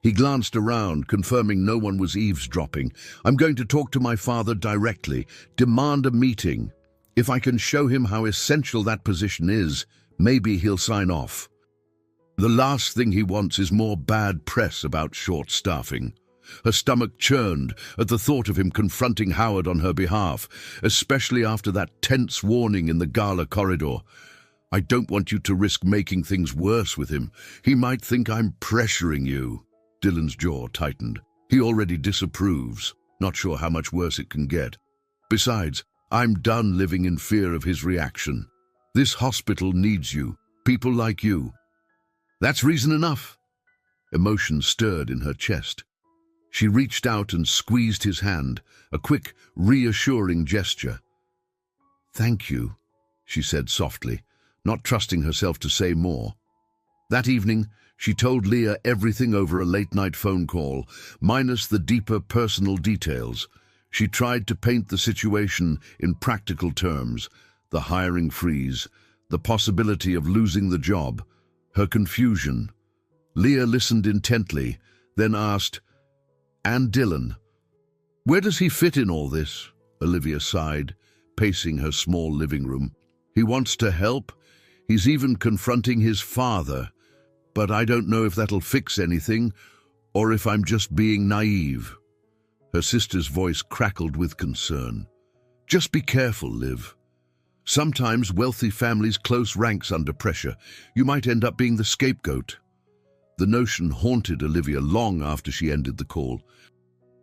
He glanced around, confirming no one was eavesdropping. I'm going to talk to my father directly, demand a meeting. If I can show him how essential that position is, maybe he'll sign off. The last thing he wants is more bad press about short staffing. Her stomach churned at the thought of him confronting Howard on her behalf, especially after that tense warning in the gala corridor. I don't want you to risk making things worse with him. He might think I'm pressuring you. Dylan's jaw tightened. He already disapproves, not sure how much worse it can get. Besides, I'm done living in fear of his reaction. This hospital needs you, people like you. That's reason enough. Emotion stirred in her chest. She reached out and squeezed his hand, a quick, reassuring gesture. Thank you, she said softly, not trusting herself to say more. That evening, she told Leah everything over a late-night phone call, minus the deeper personal details. She tried to paint the situation in practical terms, the hiring freeze, the possibility of losing the job, her confusion. Leah listened intently, then asked, "And Dylan? Where does he fit in all this?" Olivia sighed, pacing her small living room. "He wants to help. He's even confronting his father. But I don't know if that'll fix anything, or if I'm just being naive." Her sister's voice crackled with concern. "Just be careful, Liv. Sometimes wealthy families close ranks under pressure. You might end up being the scapegoat." The notion haunted Olivia long after she ended the call.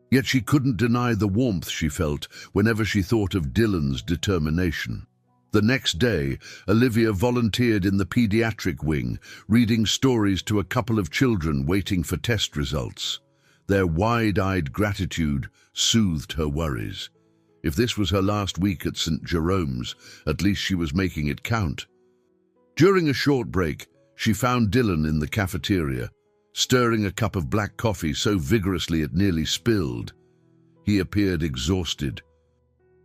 Yet she couldn't deny the warmth she felt whenever she thought of Dylan's determination. The next day, Olivia volunteered in the pediatric wing, reading stories to a couple of children waiting for test results. Their wide-eyed gratitude soothed her worries. If this was her last week at St. Jerome's, at least she was making it count. During a short break, she found Dylan in the cafeteria, stirring a cup of black coffee so vigorously it nearly spilled. He appeared exhausted.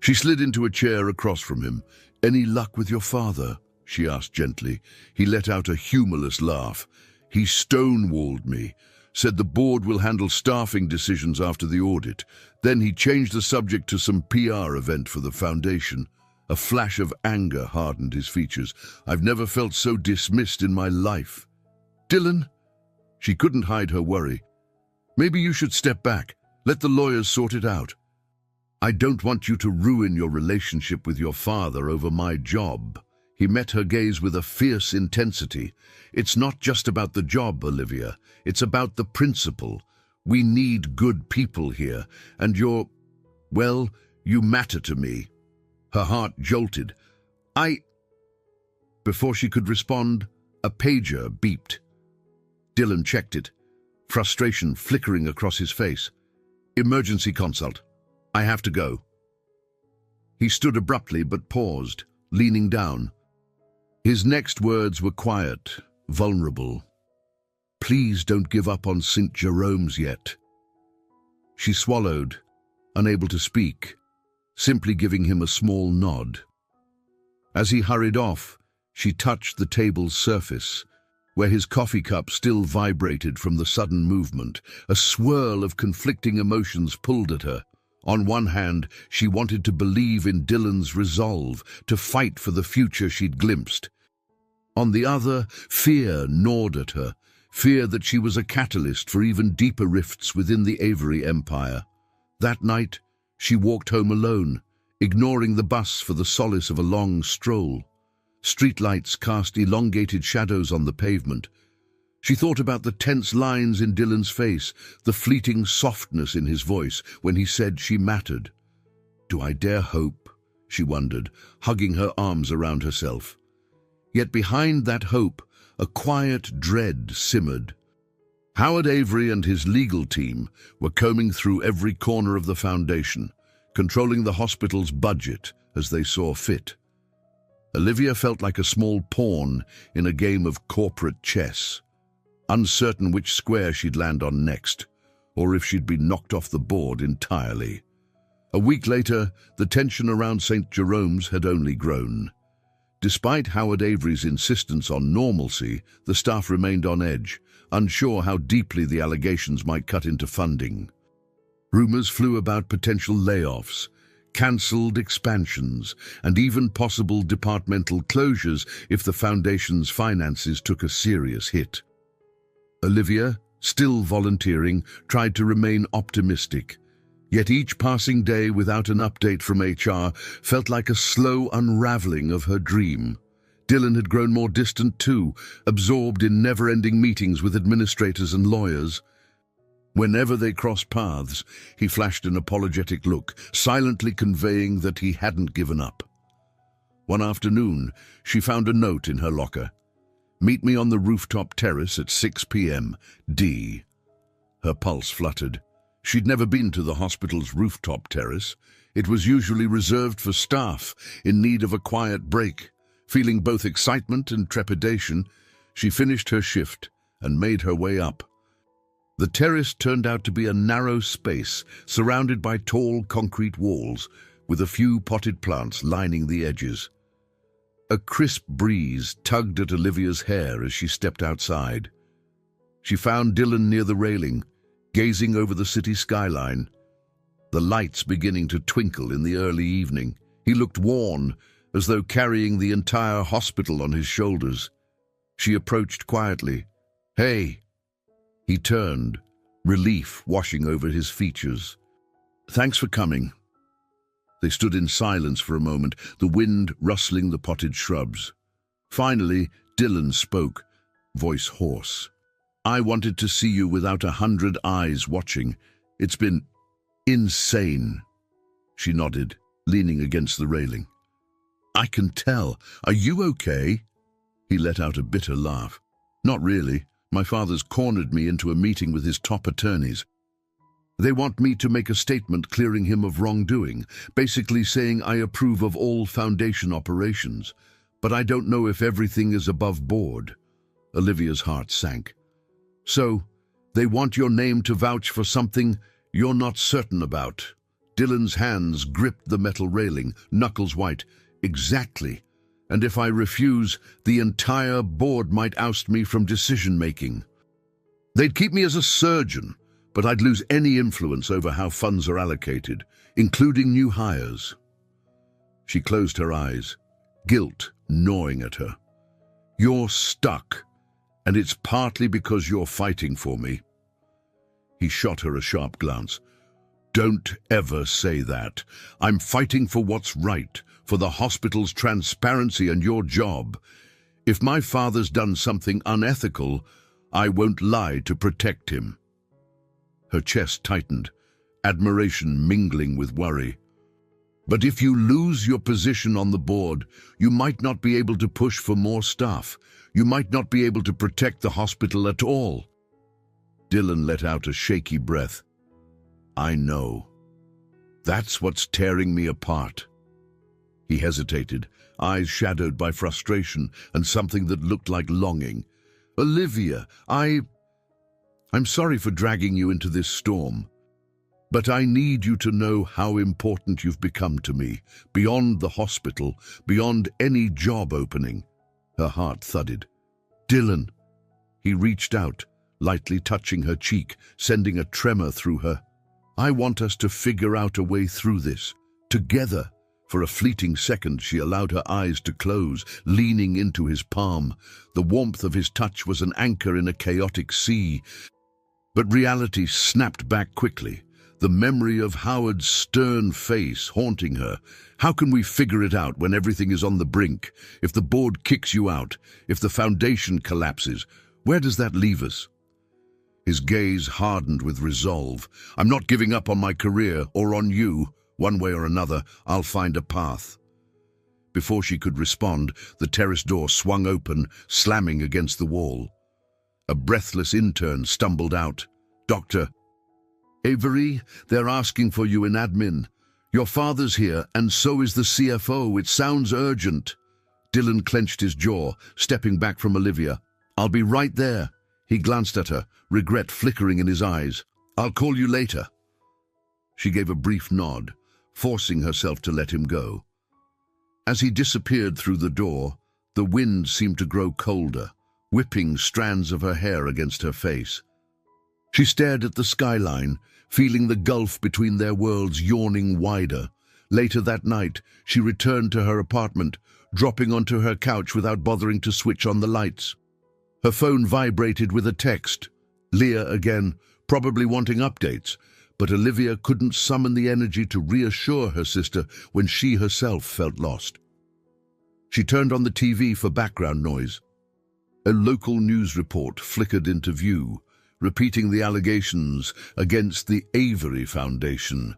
She slid into a chair across from him. "Any luck with your father?" she asked gently. He let out a humorless laugh. "He stonewalled me, said the board will handle staffing decisions after the audit. Then he changed the subject to some PR event for the foundation." A flash of anger hardened his features. "I've never felt so dismissed in my life." "Dylan?" She couldn't hide her worry. "Maybe you should step back. Let the lawyers sort it out. I don't want you to ruin your relationship with your father over my job." He met her gaze with a fierce intensity. "It's not just about the job, Olivia. It's about the principle. We need good people here, and you matter to me." Her heart jolted. Before she could respond, a pager beeped. Dylan checked it, frustration flickering across his face. "Emergency consult. I have to go." He stood abruptly but paused, leaning down. His next words were quiet, vulnerable. "Please don't give up on St. Jerome's yet." She swallowed, unable to speak, simply giving him a small nod. As he hurried off, she touched the table's surface, where his coffee cup still vibrated from the sudden movement. A swirl of conflicting emotions pulled at her. On one hand, she wanted to believe in Dylan's resolve, to fight for the future she'd glimpsed. On the other, fear gnawed at her, fear that she was a catalyst for even deeper rifts within the Avery empire. That night, she walked home alone, ignoring the bus for the solace of a long stroll. Streetlights cast elongated shadows on the pavement. She thought about the tense lines in Dylan's face, the fleeting softness in his voice when he said she mattered. "Do I dare hope?" she wondered, hugging her arms around herself. Yet behind that hope, a quiet dread simmered. Howard Avery and his legal team were combing through every corner of the foundation, controlling the hospital's budget as they saw fit. Olivia felt like a small pawn in a game of corporate chess, uncertain which square she'd land on next, or if she'd be knocked off the board entirely. A week later, the tension around St. Jerome's had only grown. Despite Howard Avery's insistence on normalcy, the staff remained on edge, unsure how deeply the allegations might cut into funding. Rumors flew about potential layoffs, cancelled expansions, and even possible departmental closures if the foundation's finances took a serious hit. Olivia, still volunteering, tried to remain optimistic. Yet each passing day without an update from HR felt like a slow unraveling of her dream. Dylan had grown more distant too, absorbed in never-ending meetings with administrators and lawyers. Whenever they crossed paths, he flashed an apologetic look, silently conveying that he hadn't given up. One afternoon, she found a note in her locker. "Meet me on the rooftop terrace at 6 p.m. D." Her pulse fluttered. She'd never been to the hospital's rooftop terrace. It was usually reserved for staff in need of a quiet break. Feeling both excitement and trepidation, she finished her shift and made her way up. The terrace turned out to be a narrow space surrounded by tall concrete walls, with a few potted plants lining the edges. A crisp breeze tugged at Olivia's hair as she stepped outside. She found Dylan near the railing, gazing over the city skyline, the lights beginning to twinkle in the early evening. He looked worn, as though carrying the entire hospital on his shoulders. She approached quietly. "Hey." He turned, relief washing over his features. "Thanks for coming." They stood in silence for a moment, the wind rustling the potted shrubs. Finally, Dylan spoke, voice hoarse. "I wanted to see you without 100 eyes watching. It's been insane." She nodded, leaning against the railing. "I can tell. Are you okay?" He let out a bitter laugh. "Not really. My father's cornered me into a meeting with his top attorneys. They want me to make a statement clearing him of wrongdoing, basically saying I approve of all foundation operations. But I don't know if everything is above board." Olivia's heart sank. "So, they want your name to vouch for something you're not certain about." Dylan's hands gripped the metal railing, knuckles white. "Exactly. And if I refuse, the entire board might oust me from decision-making. They'd keep me as a surgeon, but I'd lose any influence over how funds are allocated, including new hires." She closed her eyes, guilt gnawing at her. "You're stuck, and it's partly because you're fighting for me." He shot her a sharp glance. "Don't ever say that. I'm fighting for what's right, for the hospital's transparency and your job. If my father's done something unethical, I won't lie to protect him." Her chest tightened, admiration mingling with worry. "But if you lose your position on the board, you might not be able to push for more staff. You might not be able to protect the hospital at all." Dylan let out a shaky breath. "I know. That's what's tearing me apart." He hesitated, eyes shadowed by frustration and something that looked like longing. "Olivia, I'm sorry for dragging you into this storm. But I need you to know how important you've become to me, beyond the hospital, beyond any job opening." Her heart thudded. "Dylan." He reached out, lightly touching her cheek, sending a tremor through her. "I want us to figure out a way through this, together." For a fleeting second, she allowed her eyes to close, leaning into his palm. The warmth of his touch was an anchor in a chaotic sea. But reality snapped back quickly, the memory of Howard's stern face haunting her. "How can we figure it out when everything is on the brink? If the board kicks you out, if the foundation collapses, where does that leave us?" His gaze hardened with resolve. "I'm not giving up on my career or on you. One way or another, I'll find a path." Before she could respond, the terrace door swung open, slamming against the wall. A breathless intern stumbled out. "Doctor." "Avery, they're asking for you in admin. Your father's here, and so is the CFO. It sounds urgent." Dylan clenched his jaw, stepping back from Olivia. "I'll be right there." He glanced at her, regret flickering in his eyes. "I'll call you later." She gave a brief nod, forcing herself to let him go. As he disappeared through the door, the wind seemed to grow colder, whipping strands of her hair against her face. She stared at the skyline, feeling the gulf between their worlds yawning wider. Later that night, she returned to her apartment, dropping onto her couch without bothering to switch on the lights. Her phone vibrated with a text. Leah again, probably wanting updates, but Olivia couldn't summon the energy to reassure her sister when she herself felt lost. She turned on the TV for background noise. A local news report flickered into view, repeating the allegations against the Avery Foundation.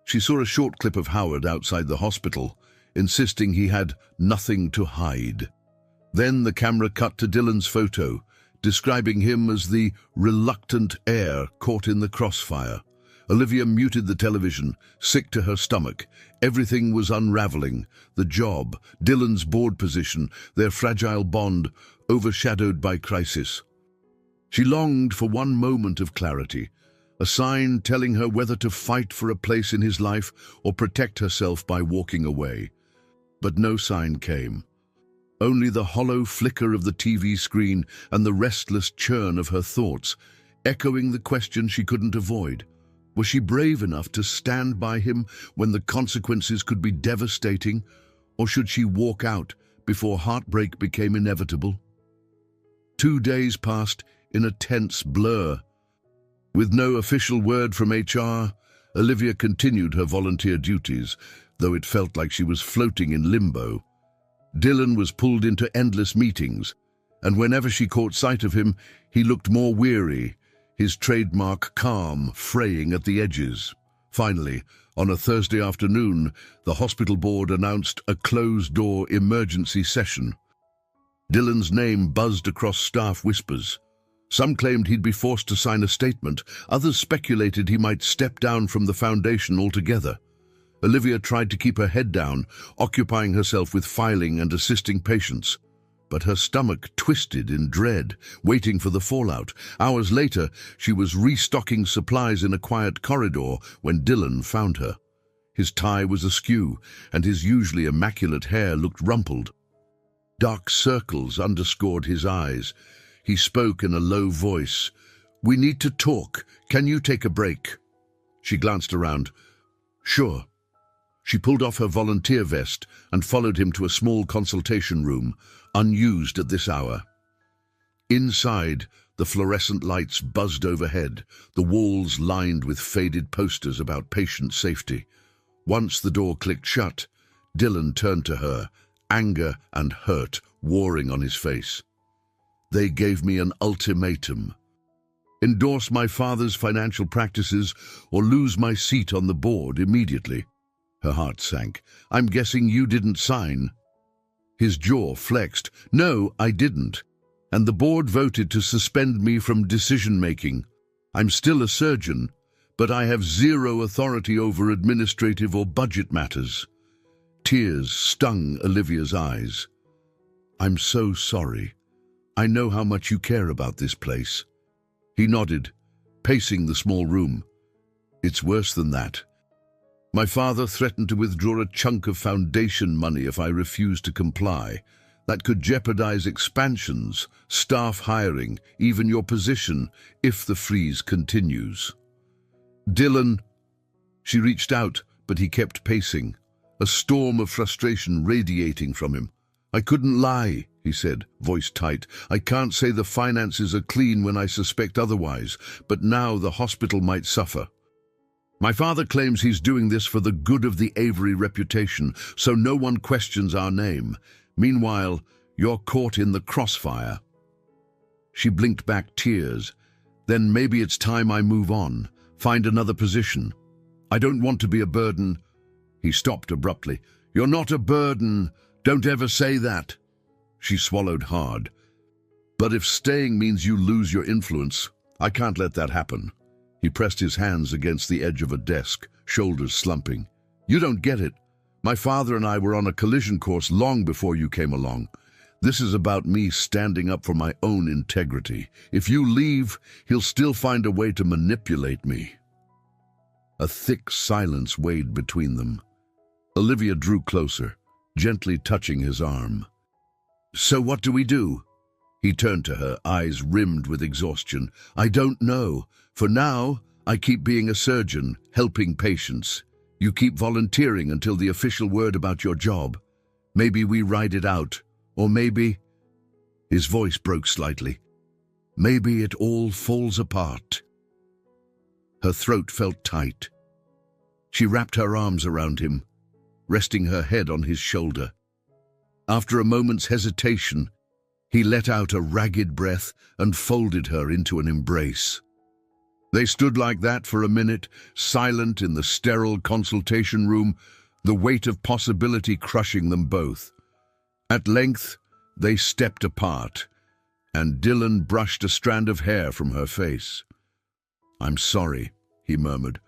She saw a short clip of Howard outside the hospital, insisting he had nothing to hide. Then the camera cut to Dylan's photo, describing him as the reluctant heir caught in the crossfire. Olivia muted the television, sick to her stomach. Everything was unraveling. The job, Dylan's board position, their fragile bond, overshadowed by crisis. She longed for one moment of clarity, a sign telling her whether to fight for a place in his life or protect herself by walking away. But no sign came. only the hollow flicker of the TV screen and the restless churn of her thoughts, echoing the question she couldn't avoid. Was she brave enough to stand by him when the consequences could be devastating, or should she walk out before heartbreak became inevitable? 2 days passed in a tense blur. With no official word from HR, Olivia continued her volunteer duties, though it felt like she was floating in limbo. Dylan was pulled into endless meetings, and whenever she caught sight of him, he looked more weary, his trademark calm fraying at the edges. Finally, on a Thursday afternoon, the hospital board announced a closed-door emergency session. Dylan's name buzzed across staff whispers. Some claimed he'd be forced to sign a statement. Others speculated he might step down from the foundation altogether. Olivia tried to keep her head down, occupying herself with filing and assisting patients. But her stomach twisted in dread, waiting for the fallout. Hours later, she was restocking supplies in a quiet corridor when Dylan found her. His tie was askew, and his usually immaculate hair looked rumpled. Dark circles underscored his eyes. He spoke in a low voice. "We need to talk. Can you take a break?" She glanced around. "Sure." She pulled off her volunteer vest and followed him to a small consultation room, unused at this hour. Inside, the fluorescent lights buzzed overhead, the walls lined with faded posters about patient safety. Once the door clicked shut, Dylan turned to her, anger and hurt warring on his face. "They gave me an ultimatum. Endorse my father's financial practices or lose my seat on the board immediately." Her heart sank. "I'm guessing you didn't sign." His jaw flexed. "No, I didn't. And the board voted to suspend me from decision-making. I'm still a surgeon, but I have zero authority over administrative or budget matters." Tears stung Olivia's eyes. "I'm so sorry. I know how much you care about this place." He nodded, pacing the small room. "It's worse than that. My father threatened to withdraw a chunk of foundation money if I refused to comply. That could jeopardize expansions, staff hiring, even your position, if the freeze continues." "Dylan..." She reached out, but he kept pacing, a storm of frustration radiating from him. "I couldn't lie," he said, voice tight. "I can't say the finances are clean when I suspect otherwise, but now the hospital might suffer. My father claims he's doing this for the good of the Avery reputation, so no one questions our name. Meanwhile, you're caught in the crossfire." She blinked back tears. "Then maybe it's time I move on, find another position. I don't want to be a burden." He stopped abruptly. "You're not a burden. Don't ever say that." She swallowed hard. "But if staying means you lose your influence, I can't let that happen." He pressed his hands against the edge of a desk, shoulders slumping. "You don't get it. My father and I were on a collision course long before you came along. This is about me standing up for my own integrity. If you leave, he'll still find a way to manipulate me." A thick silence weighed between them. Olivia drew closer, gently touching his arm. "So what do we do?" He turned to her, eyes rimmed with exhaustion. "I don't know. For now, I keep being a surgeon, helping patients. You keep volunteering until the official word about your job. Maybe we ride it out, or maybe..." His voice broke slightly. "Maybe it all falls apart." Her throat felt tight. She wrapped her arms around him, resting her head on his shoulder. After a moment's hesitation, he let out a ragged breath and folded her into an embrace. They stood like that for a minute, silent in the sterile consultation room, the weight of possibility crushing them both. At length, they stepped apart, and Dylan brushed a strand of hair from her face. "I'm sorry," he murmured.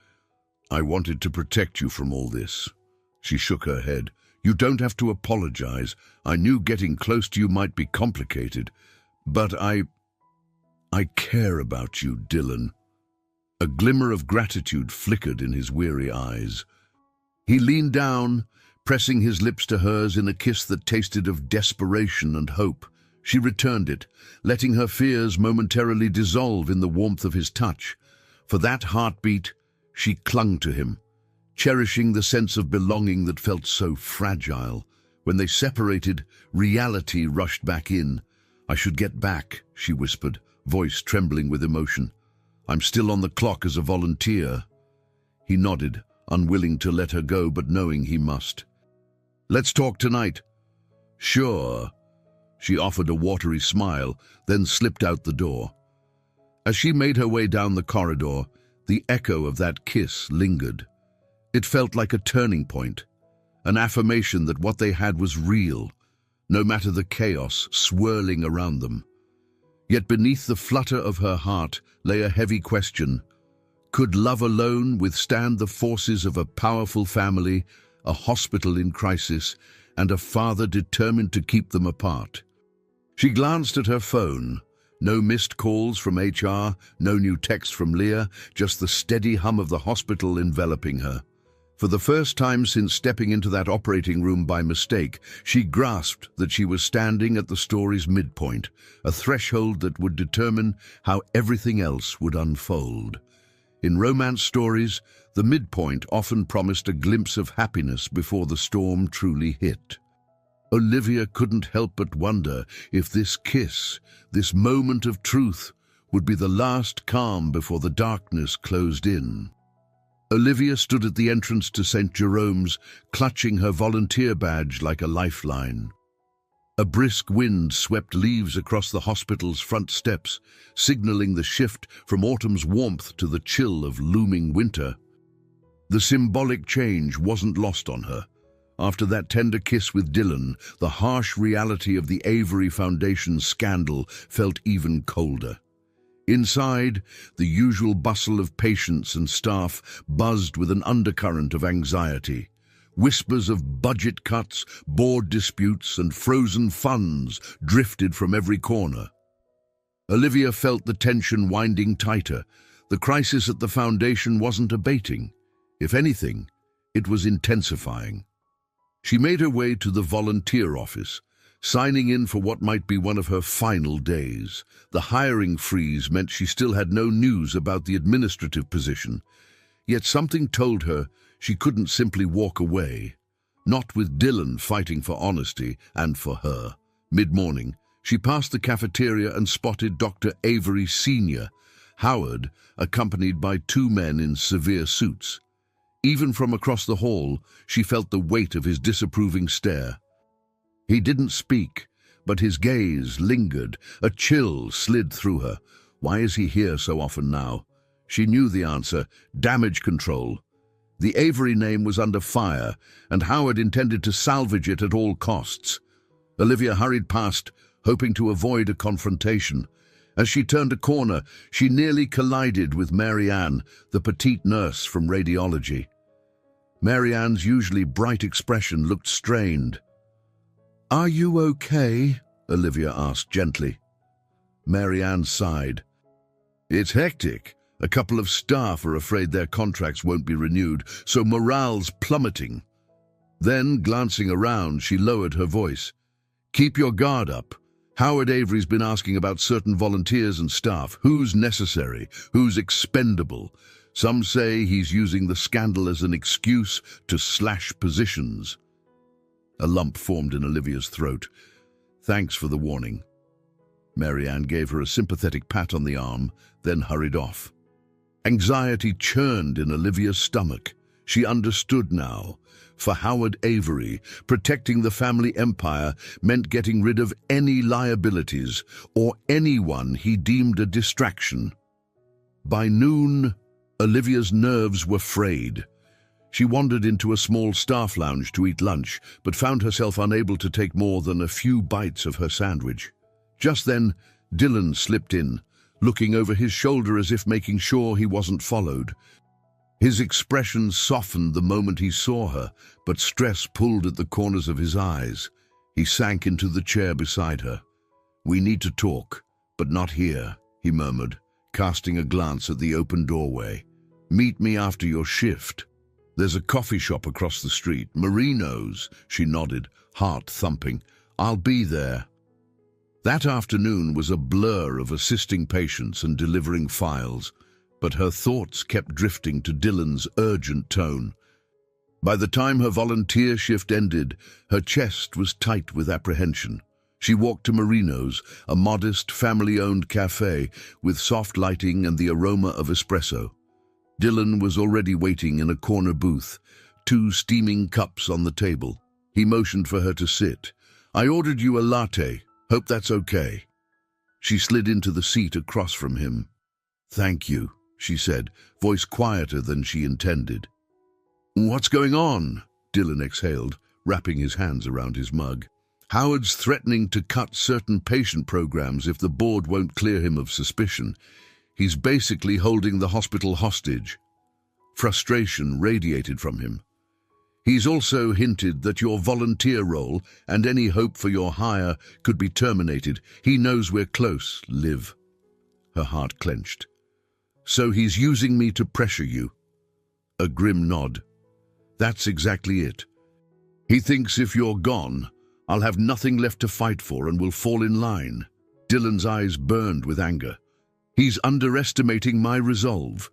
"I wanted to protect you from all this." She shook her head. "You don't have to apologize. I knew getting close to you might be complicated, but I care about you, Dylan." A glimmer of gratitude flickered in his weary eyes. He leaned down, Pressing his lips to hers in a kiss that tasted of desperation and hope, she returned it, letting her fears momentarily dissolve in the warmth of his touch. For that heartbeat, she clung to him, cherishing the sense of belonging that felt so fragile. When they separated, reality rushed back in. "I should get back," she whispered, voice trembling with emotion. "I'm still on the clock as a volunteer." He nodded, unwilling to let her go, but knowing he must. "Let's talk tonight." "Sure." She offered a watery smile, then slipped out the door. As she made her way down the corridor, the echo of that kiss lingered. It felt like a turning point, an affirmation that what they had was real, no matter the chaos swirling around them. Yet beneath the flutter of her heart lay a heavy question. Could love alone withstand the forces of a powerful family, a hospital in crisis, and a father determined to keep them apart? She glanced at her phone. No missed calls from HR, no new text from Leah, just the steady hum of the hospital enveloping her. For the first time since stepping into that operating room by mistake, she grasped that she was standing at the story's midpoint, a threshold that would determine how everything else would unfold. In romance stories, the midpoint often promised a glimpse of happiness before the storm truly hit. Olivia couldn't help but wonder if this kiss, this moment of truth, would be the last calm before the darkness closed in. Olivia stood at the entrance to St. Jerome's, clutching her volunteer badge like a lifeline. A brisk wind swept leaves across the hospital's front steps, signaling the shift from autumn's warmth to the chill of looming winter. The symbolic change wasn't lost on her. After that tender kiss with Dylan, the harsh reality of the Avery Foundation scandal felt even colder. Inside, the usual bustle of patients and staff buzzed with an undercurrent of anxiety. Whispers of budget cuts, board disputes, and frozen funds drifted from every corner. Olivia felt the tension winding tighter. The crisis at the foundation wasn't abating. If anything, it was intensifying. She made her way to the volunteer office, signing in for what might be one of her final days. The hiring freeze meant she still had no news about the administrative position, yet something told her she couldn't simply walk away. Not with Dylan fighting for honesty and for her. Mid-morning, she passed the cafeteria and spotted Dr. Avery Sr., Howard, accompanied by two men in severe suits. Even from across the hall, she felt the weight of his disapproving stare. He didn't speak, but his gaze lingered. A chill slid through her. Why is he here so often now? She knew the answer: damage control. The Avery name was under fire, and Howard intended to salvage it at all costs. Olivia hurried past, hoping to avoid a confrontation. As she turned a corner, she nearly collided with Mary Ann, the petite nurse from radiology. Mary Ann's usually bright expression looked strained. "Are you okay?" Olivia asked gently. Mary Ann sighed. "It's hectic. A couple of staff are afraid their contracts won't be renewed, so morale's plummeting." Then, glancing around, she lowered her voice. "Keep your guard up. Howard Avery's been asking about certain volunteers and staff. Who's necessary? Who's expendable? Some say he's using the scandal as an excuse to slash positions." A lump formed in Olivia's throat. "Thanks for the warning." Mary Ann gave her a sympathetic pat on the arm, then hurried off. Anxiety churned in Olivia's stomach. She understood now. For Howard Avery, protecting the family empire meant getting rid of any liabilities or anyone he deemed a distraction. By noon, Olivia's nerves were frayed. She wandered into a small staff lounge to eat lunch, but found herself unable to take more than a few bites of her sandwich. Just then, Dylan slipped in, looking over his shoulder as if making sure he wasn't followed. His expression softened the moment he saw her, but stress pulled at the corners of his eyes. He sank into the chair beside her. "We need to talk, but not here," he murmured, casting a glance at the open doorway. "Meet me after your shift." There's a coffee shop across the street. Marie knows, she nodded, heart thumping. I'll be there. That afternoon was a blur of assisting patients and delivering files, but her thoughts kept drifting to Dylan's urgent tone. By the time her volunteer shift ended, her chest was tight with apprehension. She walked to Marino's, a modest, family-owned cafe with soft lighting and the aroma of espresso. Dylan was already waiting in a corner booth, 2 steaming cups on the table. He motioned for her to sit. I ordered you a latte. Hope that's okay. She slid into the seat across from him. Thank you, she said, voice quieter than she intended. What's going on? Dylan exhaled, wrapping his hands around his mug. Howard's threatening to cut certain patient programs if the board won't clear him of suspicion. He's basically holding the hospital hostage. Frustration radiated from him. He's also hinted that your volunteer role and any hope for your hire could be terminated. He knows we're close, Liv. Her heart clenched. So he's using me to pressure you. A grim nod. That's exactly it. He thinks if you're gone, I'll have nothing left to fight for and will fall in line. Dylan's eyes burned with anger. He's underestimating my resolve.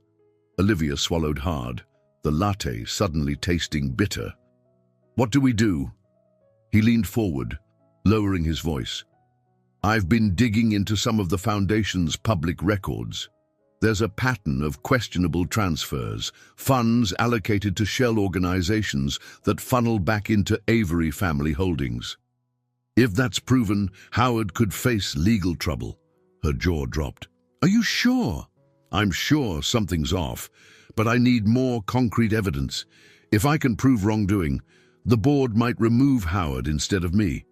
Olivia swallowed hard, the latte suddenly tasting bitter. What do we do? He leaned forward, lowering his voice. I've been digging into some of the Foundation's public records. There's a pattern of questionable transfers, funds allocated to shell organizations that funnel back into Avery family holdings. If that's proven, Howard could face legal trouble. Her jaw dropped. Are you sure? I'm sure something's off, but I need more concrete evidence. If I can prove wrongdoing, the board might remove Howard instead of me.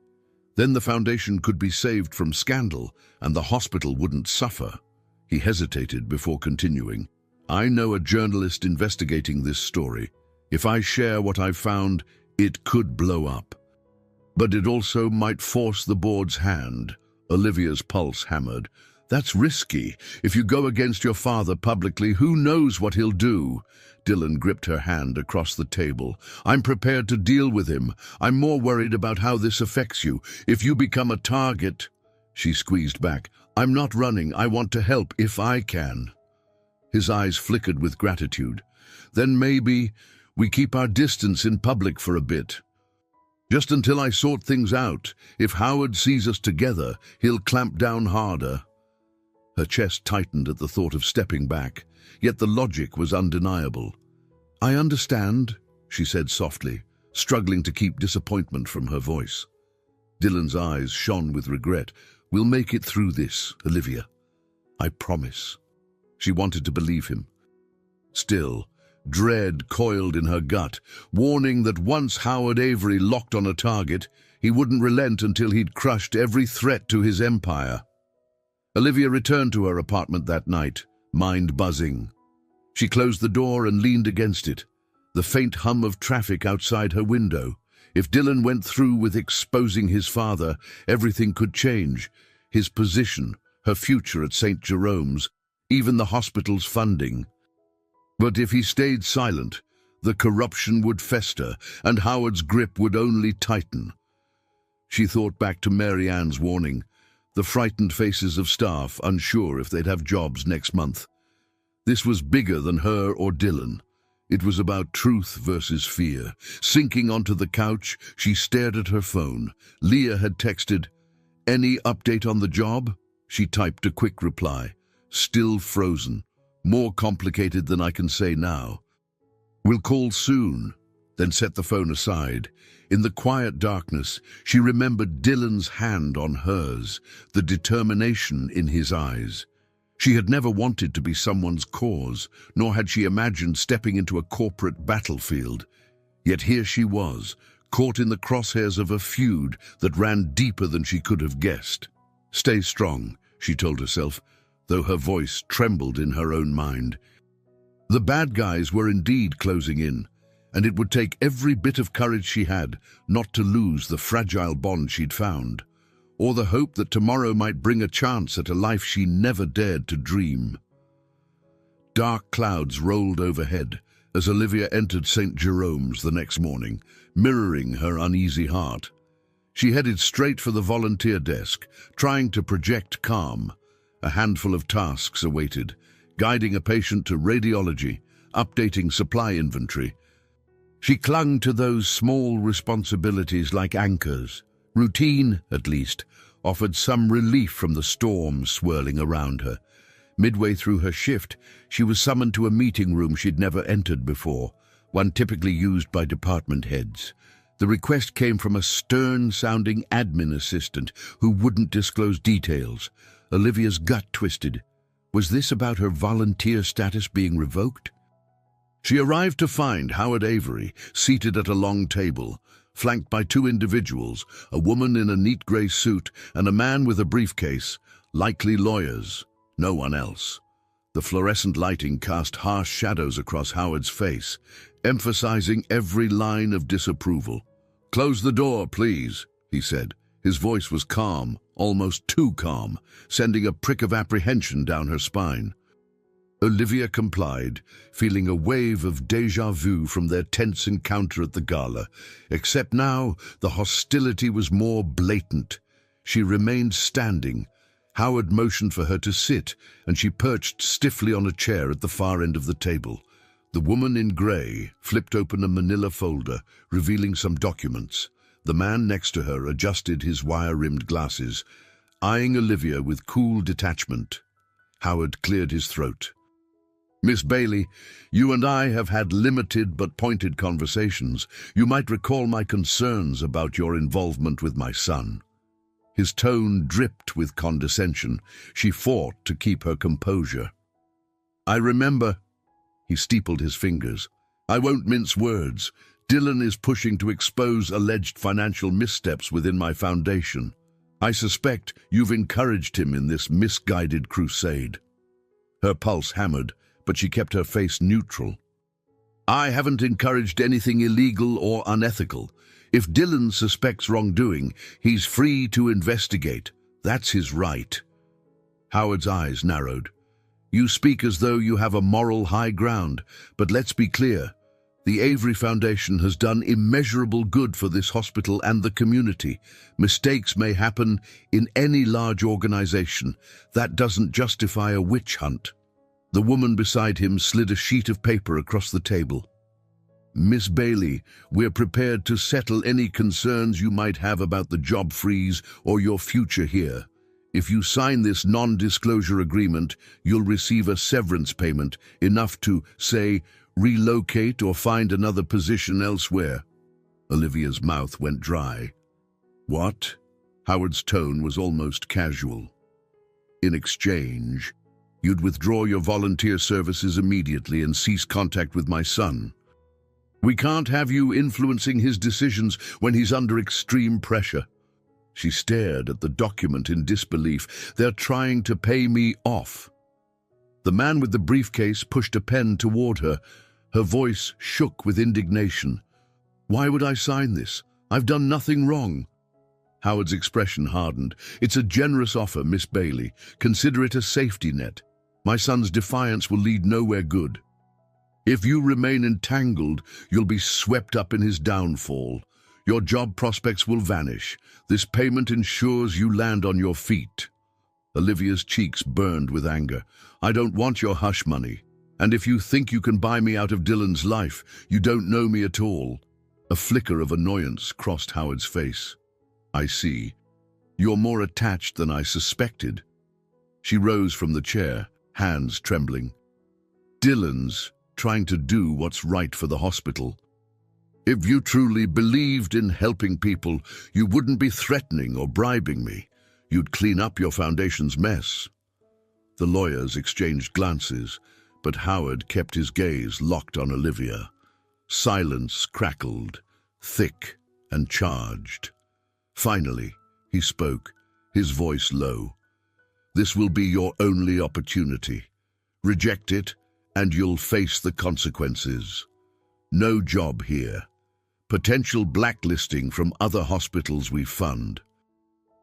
Then the Foundation could be saved from scandal, and the hospital wouldn't suffer. He hesitated before continuing. I know a journalist investigating this story. If I share what I've found, it could blow up. But it also might force the board's hand. Olivia's pulse hammered. That's risky. If you go against your father publicly, who knows what he'll do? Dylan gripped her hand across the table. I'm prepared to deal with him. I'm more worried about how this affects you. If you become a target... She squeezed back. I'm not running. I want to help if I can. His eyes flickered with gratitude. Then maybe we keep our distance in public for a bit. Just until I sort things out. If Howard sees us together, he'll clamp down harder. Her chest tightened at the thought of stepping back, yet the logic was undeniable. I understand, she said softly, struggling to keep disappointment from her voice. Dylan's eyes shone with regret. We'll make it through this, Olivia. I promise. She wanted to believe him. Still, dread coiled in her gut, warning that once Howard Avery locked on a target, he wouldn't relent until he'd crushed every threat to his empire. Olivia returned to her apartment that night, mind buzzing. She closed the door and leaned against it, the faint hum of traffic outside her window. If Dylan went through with exposing his father, everything could change. His position, her future at St. Jerome's, even the hospital's funding. But if he stayed silent, the corruption would fester, and Howard's grip would only tighten. She thought back to Mary Ann's warning, the frightened faces of staff unsure if they'd have jobs next month. This was bigger than her or Dylan. It was about truth versus fear. Sinking onto the couch, she stared at her phone. Leah had texted, "Any update on the job?" She typed a quick reply. Still frozen. More complicated than I can say now. We'll call soon. Then set the phone aside. In the quiet darkness, she remembered Dylan's hand on hers, the determination in his eyes. She had never wanted to be someone's cause, nor had she imagined stepping into a corporate battlefield. Yet here she was, caught in the crosshairs of a feud that ran deeper than she could have guessed. Stay strong, she told herself, though her voice trembled in her own mind. The bad guys were indeed closing in, and it would take every bit of courage she had not to lose the fragile bond she'd found, or the hope that tomorrow might bring a chance at a life she never dared to dream. Dark clouds rolled overhead, as Olivia entered St. Jerome's the next morning, mirroring her uneasy heart. She headed straight for the volunteer desk, trying to project calm. A handful of tasks awaited, guiding a patient to radiology, updating supply inventory. She clung to those small responsibilities like anchors. Routine, at least, offered some relief from the storm swirling around her. Midway through her shift, she was summoned to a meeting room she'd never entered before, one typically used by department heads. The request came from a stern-sounding admin assistant who wouldn't disclose details. Olivia's gut twisted. Was this about her volunteer status being revoked? She arrived to find Howard Avery seated at a long table, flanked by two individuals, a woman in a neat grey suit and a man with a briefcase, likely lawyers, no one else. The fluorescent lighting cast harsh shadows across Howard's face, emphasizing every line of disapproval. "Close the door, please," he said. His voice was calm, almost too calm, sending a prick of apprehension down her spine. Olivia complied, feeling a wave of déjà vu from their tense encounter at the gala, except now the hostility was more blatant. She remained standing. Howard motioned for her to sit, and she perched stiffly on a chair at the far end of the table. The woman in grey flipped open a manila folder, revealing some documents. The man next to her adjusted his wire-rimmed glasses, eyeing Olivia with cool detachment. Howard cleared his throat. "Miss Bailey, you and I have had limited but pointed conversations. You might recall my concerns about your involvement with my son." His tone dripped with condescension. She fought to keep her composure. "I remember." He steepled his fingers. "I won't mince words. Dylan is pushing to expose alleged financial missteps within my foundation. I suspect you've encouraged him in this misguided crusade." Her pulse hammered, but she kept her face neutral. "I haven't encouraged anything illegal or unethical. If Dylan suspects wrongdoing, he's free to investigate. That's his right." Howard's eyes narrowed. "You speak as though you have a moral high ground, but let's be clear. The Avery Foundation has done immeasurable good for this hospital and the community. Mistakes may happen in any large organization. That doesn't justify a witch hunt." The woman beside him slid a sheet of paper across the table. "Miss Bailey, we're prepared to settle any concerns you might have about the job freeze or your future here. If you sign this non-disclosure agreement, you'll receive a severance payment, enough to, say, relocate or find another position elsewhere." Olivia's mouth went dry. "What?" Howard's tone was almost casual. "In exchange, you'd withdraw your volunteer services immediately and cease contact with my son. We can't have you influencing his decisions when he's under extreme pressure." She stared at the document in disbelief. "They're trying to pay me off." The man with the briefcase pushed a pen toward her. Her voice shook with indignation. "Why would I sign this? I've done nothing wrong." Howard's expression hardened. "It's a generous offer, Miss Bailey. Consider it a safety net. My son's defiance will lead nowhere good. If you remain entangled, you'll be swept up in his downfall. Your job prospects will vanish. This payment ensures you land on your feet." Olivia's cheeks burned with anger. "I don't want your hush money. And if you think you can buy me out of Dylan's life, you don't know me at all." A flicker of annoyance crossed Howard's face. "I see. You're more attached than I suspected." She rose from the chair, hands trembling. "Dylan's trying to do what's right for the hospital. If you truly believed in helping people, you wouldn't be threatening or bribing me. You'd clean up your foundation's mess." The lawyers exchanged glances, but Howard kept his gaze locked on Olivia. Silence crackled, thick and charged. Finally, he spoke, his voice low. "This will be your only opportunity. Reject it, and you'll face the consequences. No job here. Potential blacklisting from other hospitals we fund."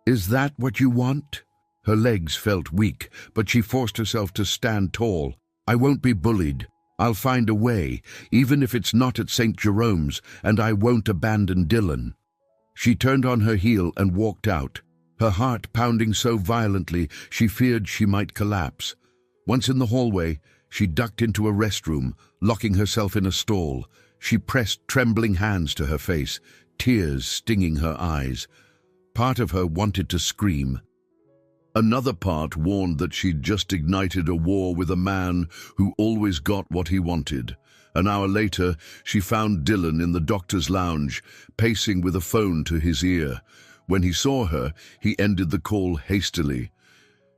"Is that what you want?" Her legs felt weak, but she forced herself to stand tall. "I won't be bullied. I'll find a way, even if it's not at St. Jerome's, and I won't abandon Dylan." She turned on her heel and walked out, her heart pounding so violently she feared she might collapse. Once in the hallway, she ducked into a restroom, locking herself in a stall. She pressed trembling hands to her face, tears stinging her eyes. Part of her wanted to scream. Another part warned that she'd just ignited a war with a man who always got what he wanted. An hour later, she found Dylan in the doctor's lounge, pacing with a phone to his ear. When he saw her, he ended the call hastily.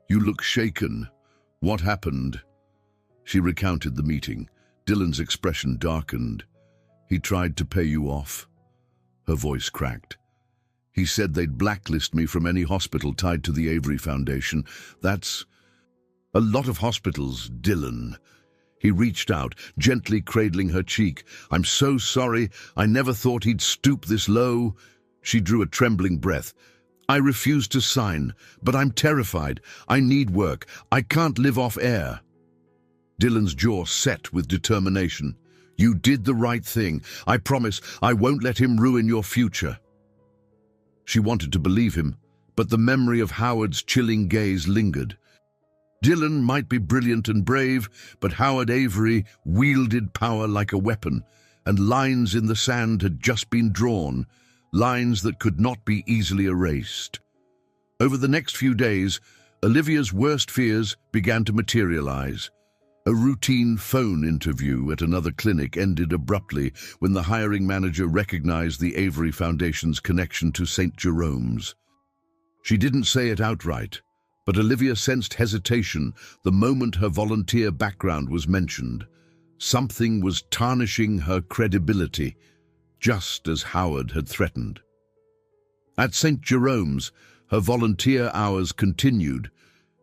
"You look shaken. What happened?" She recounted the meeting. Dylan's expression darkened. "He tried to pay you off." Her voice cracked. "He said they'd blacklist me from any hospital tied to the Avery Foundation. That's a lot of hospitals, Dylan." He reached out, gently cradling her cheek. "I'm so sorry. I never thought he'd stoop this low." She drew a trembling breath. "I refuse to sign, but I'm terrified. I need work. I can't live off air." Dylan's jaw set with determination. "You did the right thing. I promise I won't let him ruin your future." She wanted to believe him, but the memory of Howard's chilling gaze lingered. Dylan might be brilliant and brave, but Howard Avery wielded power like a weapon, and lines in the sand had just been drawn, lines that could not be easily erased. Over the next few days, Olivia's worst fears began to materialize. A routine phone interview at another clinic ended abruptly when the hiring manager recognized the Avery Foundation's connection to St. Jerome's. She didn't say it outright, but Olivia sensed hesitation the moment her volunteer background was mentioned. Something was tarnishing her credibility, just as Howard had threatened. At St. Jerome's, her volunteer hours continued,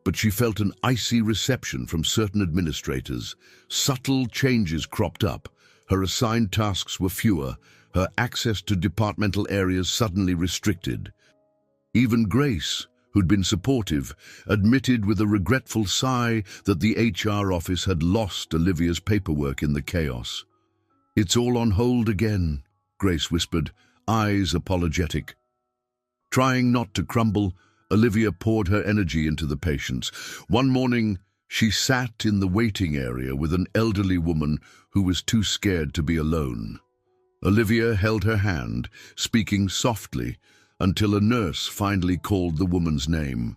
but she felt an icy reception from certain administrators. Subtle changes cropped up. Her assigned tasks were fewer, her access to departmental areas suddenly restricted. Even Grace, who'd been supportive, admitted with a regretful sigh that the HR office had lost Olivia's paperwork in the chaos. "It's all on hold again," Grace whispered, eyes apologetic. Trying not to crumble, Olivia poured her energy into the patients. One morning, she sat in the waiting area with an elderly woman who was too scared to be alone. Olivia held her hand, speaking softly, until a nurse finally called the woman's name.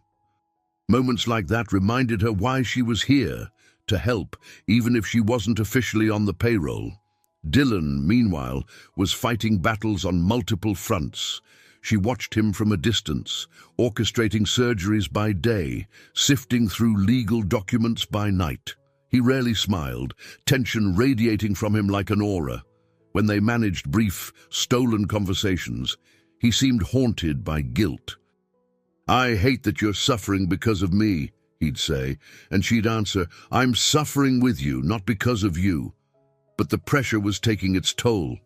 Moments like that reminded her why she was here, to help, even if she wasn't officially on the payroll. Dylan, meanwhile, was fighting battles on multiple fronts. She watched him from a distance, orchestrating surgeries by day, sifting through legal documents by night. He rarely smiled, tension radiating from him like an aura. When they managed brief, stolen conversations, he seemed haunted by guilt. "I hate that you're suffering because of me," he'd say, and she'd answer, "I'm suffering with you, not because of you." But the pressure was taking its toll.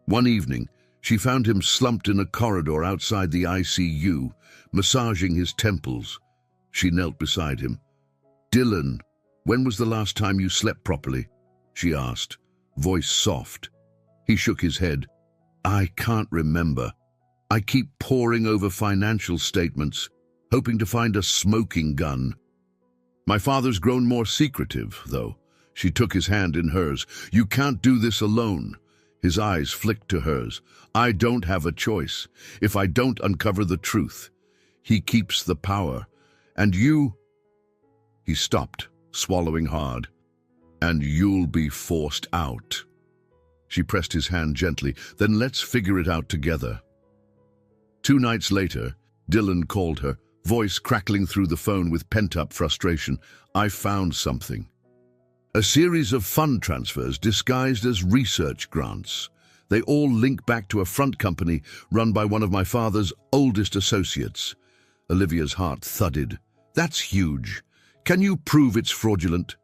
One evening, she found him slumped in a corridor outside the ICU, massaging his temples. She knelt beside him. "Dylan, when was the last time you slept properly?" she asked, voice soft. He shook his head. "I can't remember. I keep poring over financial statements, hoping to find a smoking gun. My father's grown more secretive, though." She took his hand in hers. "You can't do this alone." His eyes flicked to hers. "I don't have a choice. If I don't uncover the truth, he keeps the power. And you—" He stopped, swallowing hard. "And you'll be forced out." She pressed his hand gently. "Then let's figure it out together." 2 nights later, Dylan called her, voice crackling through the phone with pent-up frustration. "I found something. A series of fund transfers disguised as research grants. They all link back to a front company run by one of my father's oldest associates." Olivia's heart thudded. "That's huge. Can you prove it's fraudulent?"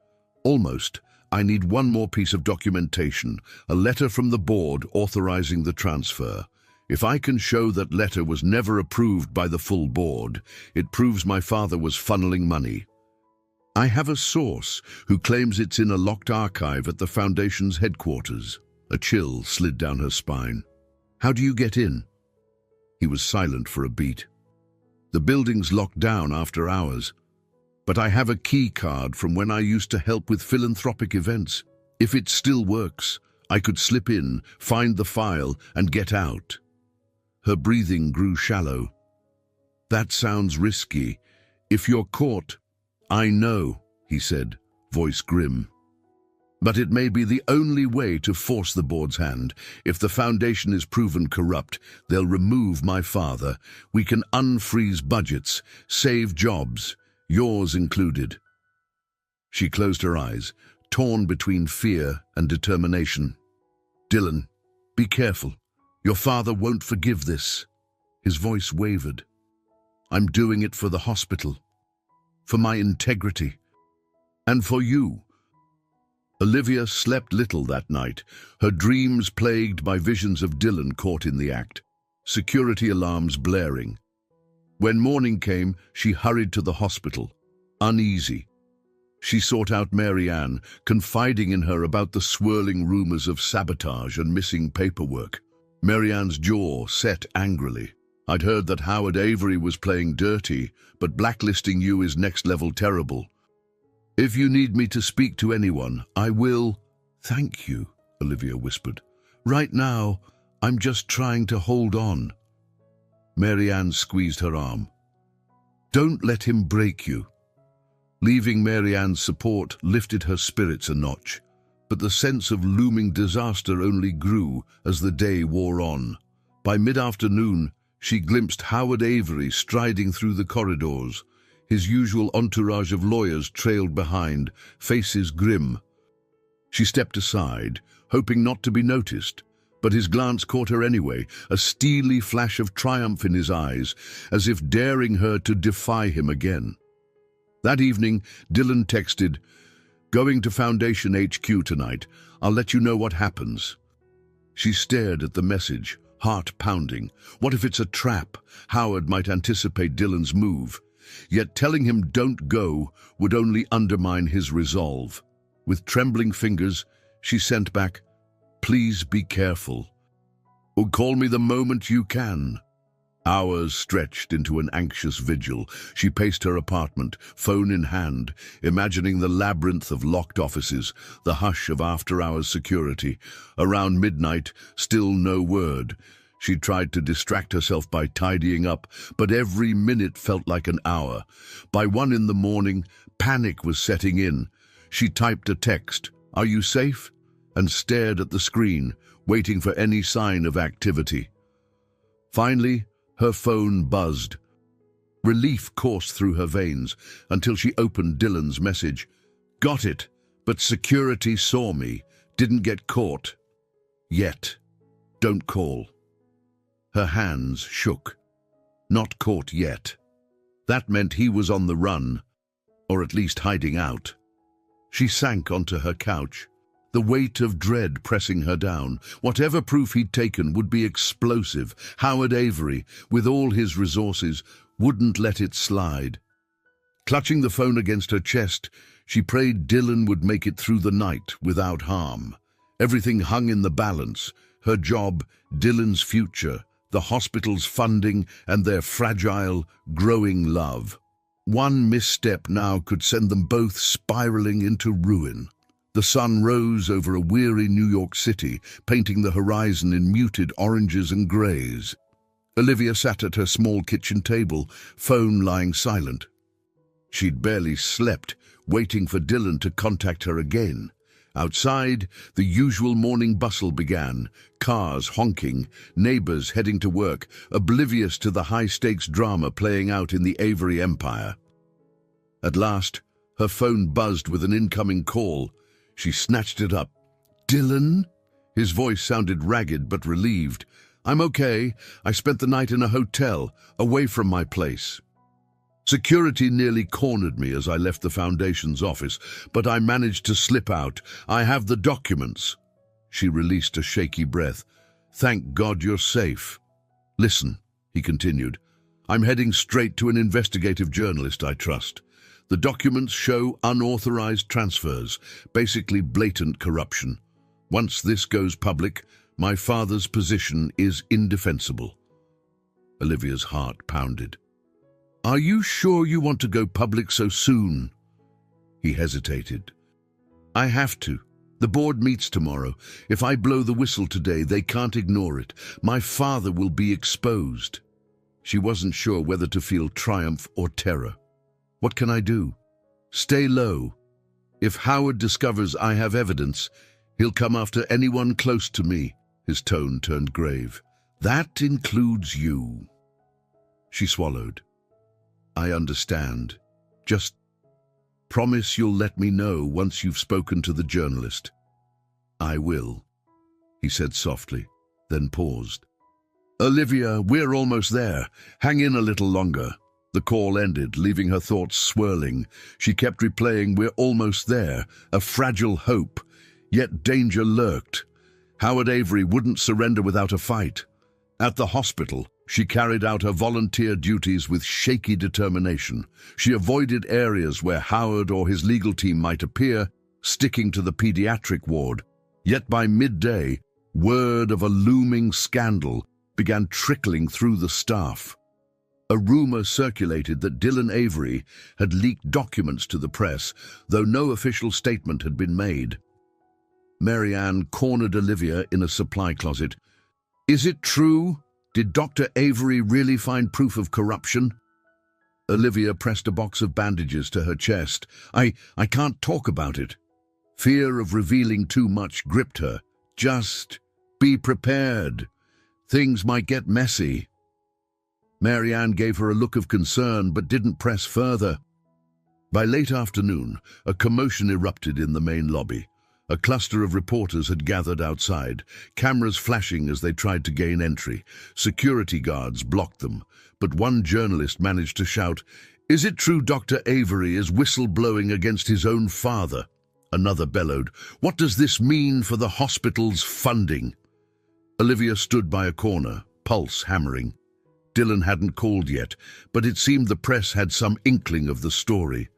"Almost. I need one more piece of documentation, a letter from the board authorizing the transfer. If I can show that letter was never approved by the full board, it proves my father was funneling money." I have a source who claims it's in a locked archive at the Foundation's headquarters. A chill slid down her spine. How do you get in? He was silent for a beat. The building's locked down after hours. But I have a key card from when I used to help with philanthropic events. If it still works, I could slip in, find the file, and get out. Her breathing grew shallow. That sounds risky. If you're caught, I know, he said, voice grim. But it may be the only way to force the board's hand. If the Foundation is proven corrupt, they'll remove my father. We can unfreeze budgets, save jobs, yours included. She closed her eyes, torn between fear and determination. Dylan, be careful. Your father won't forgive this. His voice wavered. I'm doing it for the hospital, for my integrity, and for you. Olivia slept little that night, her dreams plagued by visions of Dylan caught in the act, security alarms blaring. When morning came, she hurried to the hospital, uneasy. She sought out Mary Ann, confiding in her about the swirling rumors of sabotage and missing paperwork. Mary Ann's jaw set angrily. I'd heard that Howard Avery was playing dirty, but blacklisting you is next-level terrible. If you need me to speak to anyone, I will. Thank you, Olivia whispered. Right now, I'm just trying to hold on. Mary Ann squeezed her arm. Don't let him break you. Leaving Mary Ann's support lifted her spirits a notch, but the sense of looming disaster only grew as the day wore on. By mid-afternoon, she glimpsed Howard Avery striding through the corridors. His usual entourage of lawyers trailed behind, faces grim. She stepped aside, hoping not to be noticed, but his glance caught her anyway, a steely flash of triumph in his eyes, as if daring her to defy him again. That evening, Dylan texted, "Going to Foundation HQ tonight. I'll let you know what happens." She stared at the message, heart pounding. What if it's a trap? Howard might anticipate Dylan's move. Yet telling him don't go would only undermine his resolve. With trembling fingers, she sent back, "Please be careful. Or call me the moment you can." Hours stretched into an anxious vigil. She paced her apartment, phone in hand, imagining the labyrinth of locked offices, the hush of after-hours security. Around midnight, still no word. She tried to distract herself by tidying up, but every minute felt like an hour. By 1 in the morning, panic was setting in. She typed a text, "Are you safe?" and stared at the screen, waiting for any sign of activity. Finally, her phone buzzed. Relief coursed through her veins until she opened Dylan's message. "Got it, but security saw me. Didn't get caught. Yet. Don't call." Her hands shook. Not caught yet. That meant he was on the run, or at least hiding out. She sank onto her couch, the weight of dread pressing her down. Whatever proof he'd taken would be explosive. Howard Avery, with all his resources, wouldn't let it slide. Clutching the phone against her chest, she prayed Dylan would make it through the night without harm. Everything hung in the balance: her job, Dylan's future, the hospital's funding, and their fragile, growing love. One misstep now could send them both spiraling into ruin. The sun rose over a weary New York City, painting the horizon in muted oranges and grays. Olivia sat at her small kitchen table, phone lying silent. She'd barely slept, waiting for Dylan to contact her again. Outside, the usual morning bustle began, cars honking, neighbors heading to work, oblivious to the high-stakes drama playing out in the Avery empire. At last, her phone buzzed with an incoming call. She snatched it up. "Dylan?" His voice sounded ragged but relieved. "I'm okay. I spent the night in a hotel, away from my place. Security nearly cornered me as I left the Foundation's office, but I managed to slip out. I have the documents." She released a shaky breath. "Thank God you're safe." "Listen," he continued, "I'm heading straight to an investigative journalist I trust. The documents show unauthorized transfers, basically blatant corruption. Once this goes public, my father's position is indefensible." Olivia's heart pounded. "Are you sure you want to go public so soon?" He hesitated. "I have to. The board meets tomorrow. If I blow the whistle today, they can't ignore it. My father will be exposed." She wasn't sure whether to feel triumph or terror. "What can I do?" "Stay low. If Howard discovers I have evidence, he'll come after anyone close to me." His tone turned grave. "That includes you." She swallowed. "I understand. Just promise you'll let me know once you've spoken to the journalist." "I will," he said softly, then paused. "Olivia, we're almost there. Hang in a little longer." The call ended, leaving her thoughts swirling. She kept replaying, "We're almost there," a fragile hope. Yet danger lurked. Howard Avery wouldn't surrender without a fight. At the hospital, she carried out her volunteer duties with shaky determination. She avoided areas where Howard or his legal team might appear, sticking to the pediatric ward. Yet by midday, word of a looming scandal began trickling through the staff. A rumor circulated that Dylan Avery had leaked documents to the press, though no official statement had been made. Mary Ann cornered Olivia in a supply closet. "Is it true? Did Dr. Avery really find proof of corruption?" Olivia pressed a box of bandages to her chest. I can't talk about it." Fear of revealing too much gripped her. "Just be prepared. Things might get messy." Mary Ann gave her a look of concern but didn't press further. By late afternoon, a commotion erupted in the main lobby. A cluster of reporters had gathered outside, cameras flashing as they tried to gain entry. Security guards blocked them, but one journalist managed to shout, "Is it true Dr. Avery is whistleblowing against his own father?" Another bellowed, "What does this mean for the hospital's funding?" Olivia stood by a corner, pulse hammering. Dylan hadn't called yet, but it seemed the press had some inkling of the story.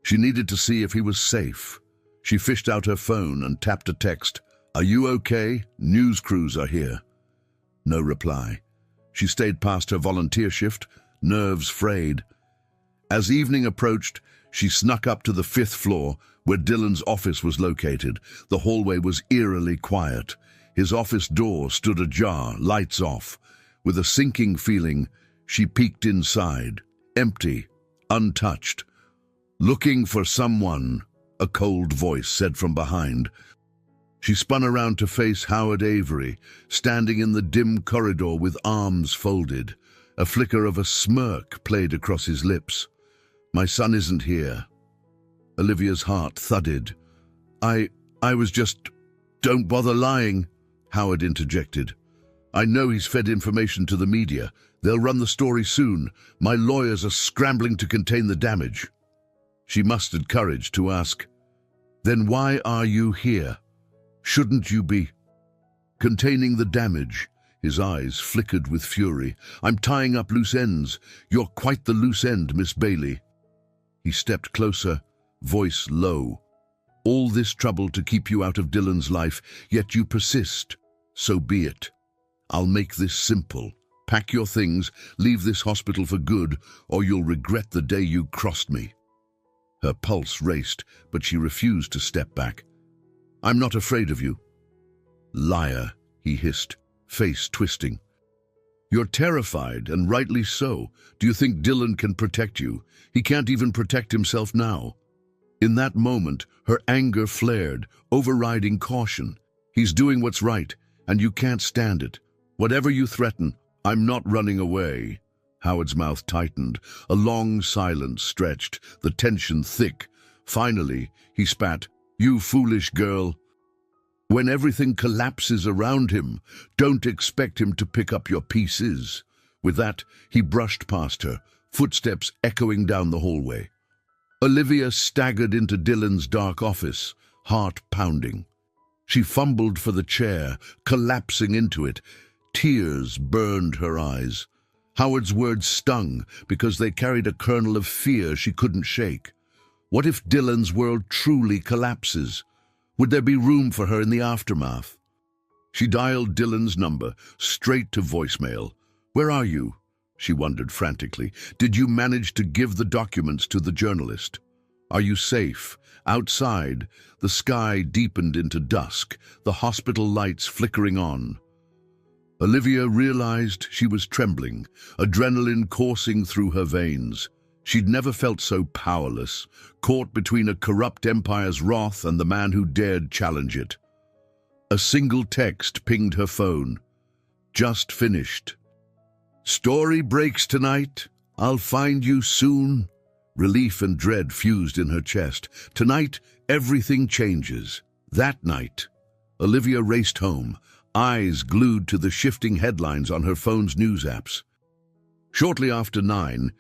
She needed to see if he was safe. She fished out her phone and tapped a text. "Are you okay? News crews are here." No reply. She stayed past her volunteer shift, nerves frayed. As evening approached, she snuck up to the 5th floor, where Dylan's office was located. The hallway was eerily quiet. His office door stood ajar, lights off. With a sinking feeling, she peeked inside, empty, untouched. "Looking for someone," a cold voice said from behind. She spun around to face Howard Avery, standing in the dim corridor with arms folded. A flicker of a smirk played across his lips. "My son isn't here." Olivia's heart thudded. I was just..." "Don't bother lying," Howard interjected. "I know he's fed information to the media. They'll run the story soon. My lawyers are scrambling to contain the damage." She mustered courage to ask, "Then why are you here? Shouldn't you be—" "Containing the damage." His eyes flickered with fury. "I'm tying up loose ends. You're quite the loose end, Miss Bailey." He stepped closer, voice low. "All this trouble to keep you out of Dylan's life, yet you persist. So be it. I'll make this simple. Pack your things, leave this hospital for good, or you'll regret the day you crossed me." Her pulse raced, but she refused to step back. "I'm not afraid of you." "Liar," he hissed, face twisting. "You're terrified, and rightly so. Do you think Dylan can protect you? He can't even protect himself now." In that moment, her anger flared, overriding caution. "He's doing what's right, and you can't stand it. Whatever you threaten, I'm not running away." Howard's mouth tightened. A long silence stretched, the tension thick. Finally, he spat, "You foolish girl. When everything collapses around him, don't expect him to pick up your pieces." With that, he brushed past her, footsteps echoing down the hallway. Olivia staggered into Dylan's dark office, heart pounding. She fumbled for the chair, collapsing into it. Tears burned her eyes. Howard's words stung because they carried a kernel of fear she couldn't shake. What if Dylan's world truly collapses? Would there be room for her in the aftermath? She dialed Dylan's number, straight to voicemail. "Where are you?" she wondered frantically. "Did you manage to give the documents to the journalist? Are you safe?" Outside, the sky deepened into dusk, the hospital lights flickering on. Olivia realized she was trembling, adrenaline coursing through her veins. She'd never felt so powerless, caught between a corrupt empire's wrath and the man who dared challenge it. A single text pinged her phone. "Just finished. Story breaks tonight. I'll find you soon." Relief and dread fused in her chest. Tonight, everything changes. That night, Olivia raced home, eyes glued to the shifting headlines on her phone's news apps. Shortly after 9,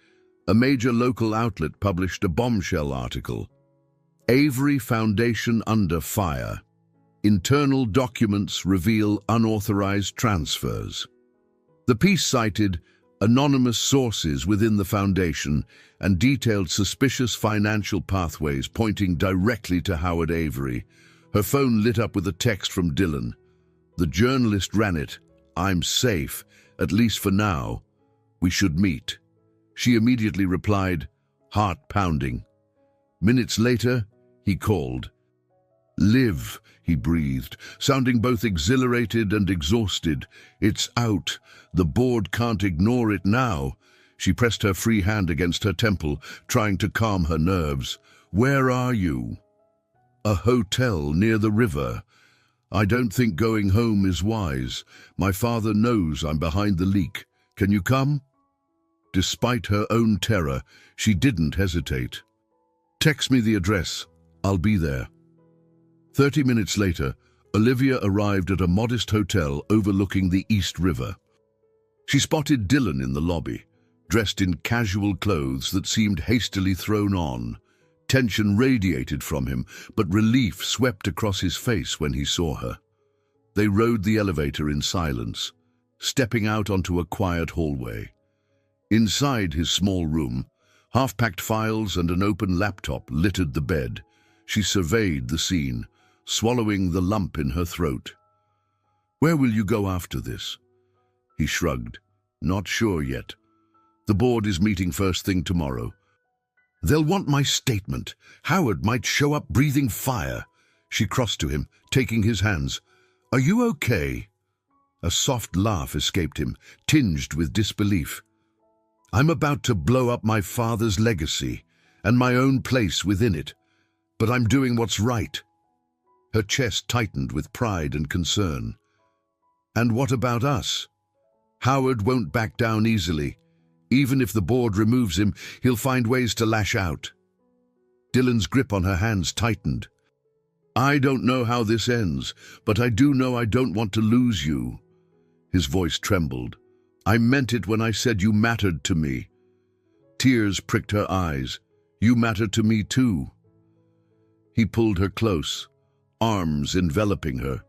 a major local outlet published a bombshell article. Avery Foundation under fire. Internal documents reveal unauthorized transfers. The piece cited anonymous sources within the foundation and detailed suspicious financial pathways pointing directly to Howard Avery. Her phone lit up with a text from Dylan. The journalist ran it. "I'm safe, at least for now. We should meet." She immediately replied, heart pounding. Minutes later, he called. "Liv," he breathed, sounding both exhilarated and exhausted. "It's out. The board can't ignore it now." She pressed her free hand against her temple, trying to calm her nerves. "Where are you?" "A hotel near the river. I don't think going home is wise. My father knows I'm behind the leak. Can you come?" Despite her own terror, she didn't hesitate. "Text me the address. I'll be there." 30 minutes later, Olivia arrived at a modest hotel overlooking the East River. She spotted Dylan in the lobby, dressed in casual clothes that seemed hastily thrown on. Tension radiated from him, but relief swept across his face when he saw her. They rode the elevator in silence, stepping out onto a quiet hallway. Inside his small room, half-packed files and an open laptop littered the bed. She surveyed the scene, swallowing the lump in her throat. "Where will you go after this?" He shrugged. "Not sure yet. The board is meeting first thing tomorrow. They'll want my statement. Howard might show up breathing fire." She crossed to him, taking his hands. "Are you okay?" A soft laugh escaped him, tinged with disbelief. "I'm about to blow up my father's legacy and my own place within it, but I'm doing what's right." Her chest tightened with pride and concern. "And what about us? Howard won't back down easily. Even if the board removes him, he'll find ways to lash out." Dylan's grip on her hands tightened. "I don't know how this ends, but I do know I don't want to lose you." His voice trembled. "I meant it when I said you mattered to me." Tears pricked her eyes. "You matter to me too." He pulled her close, arms enveloping her.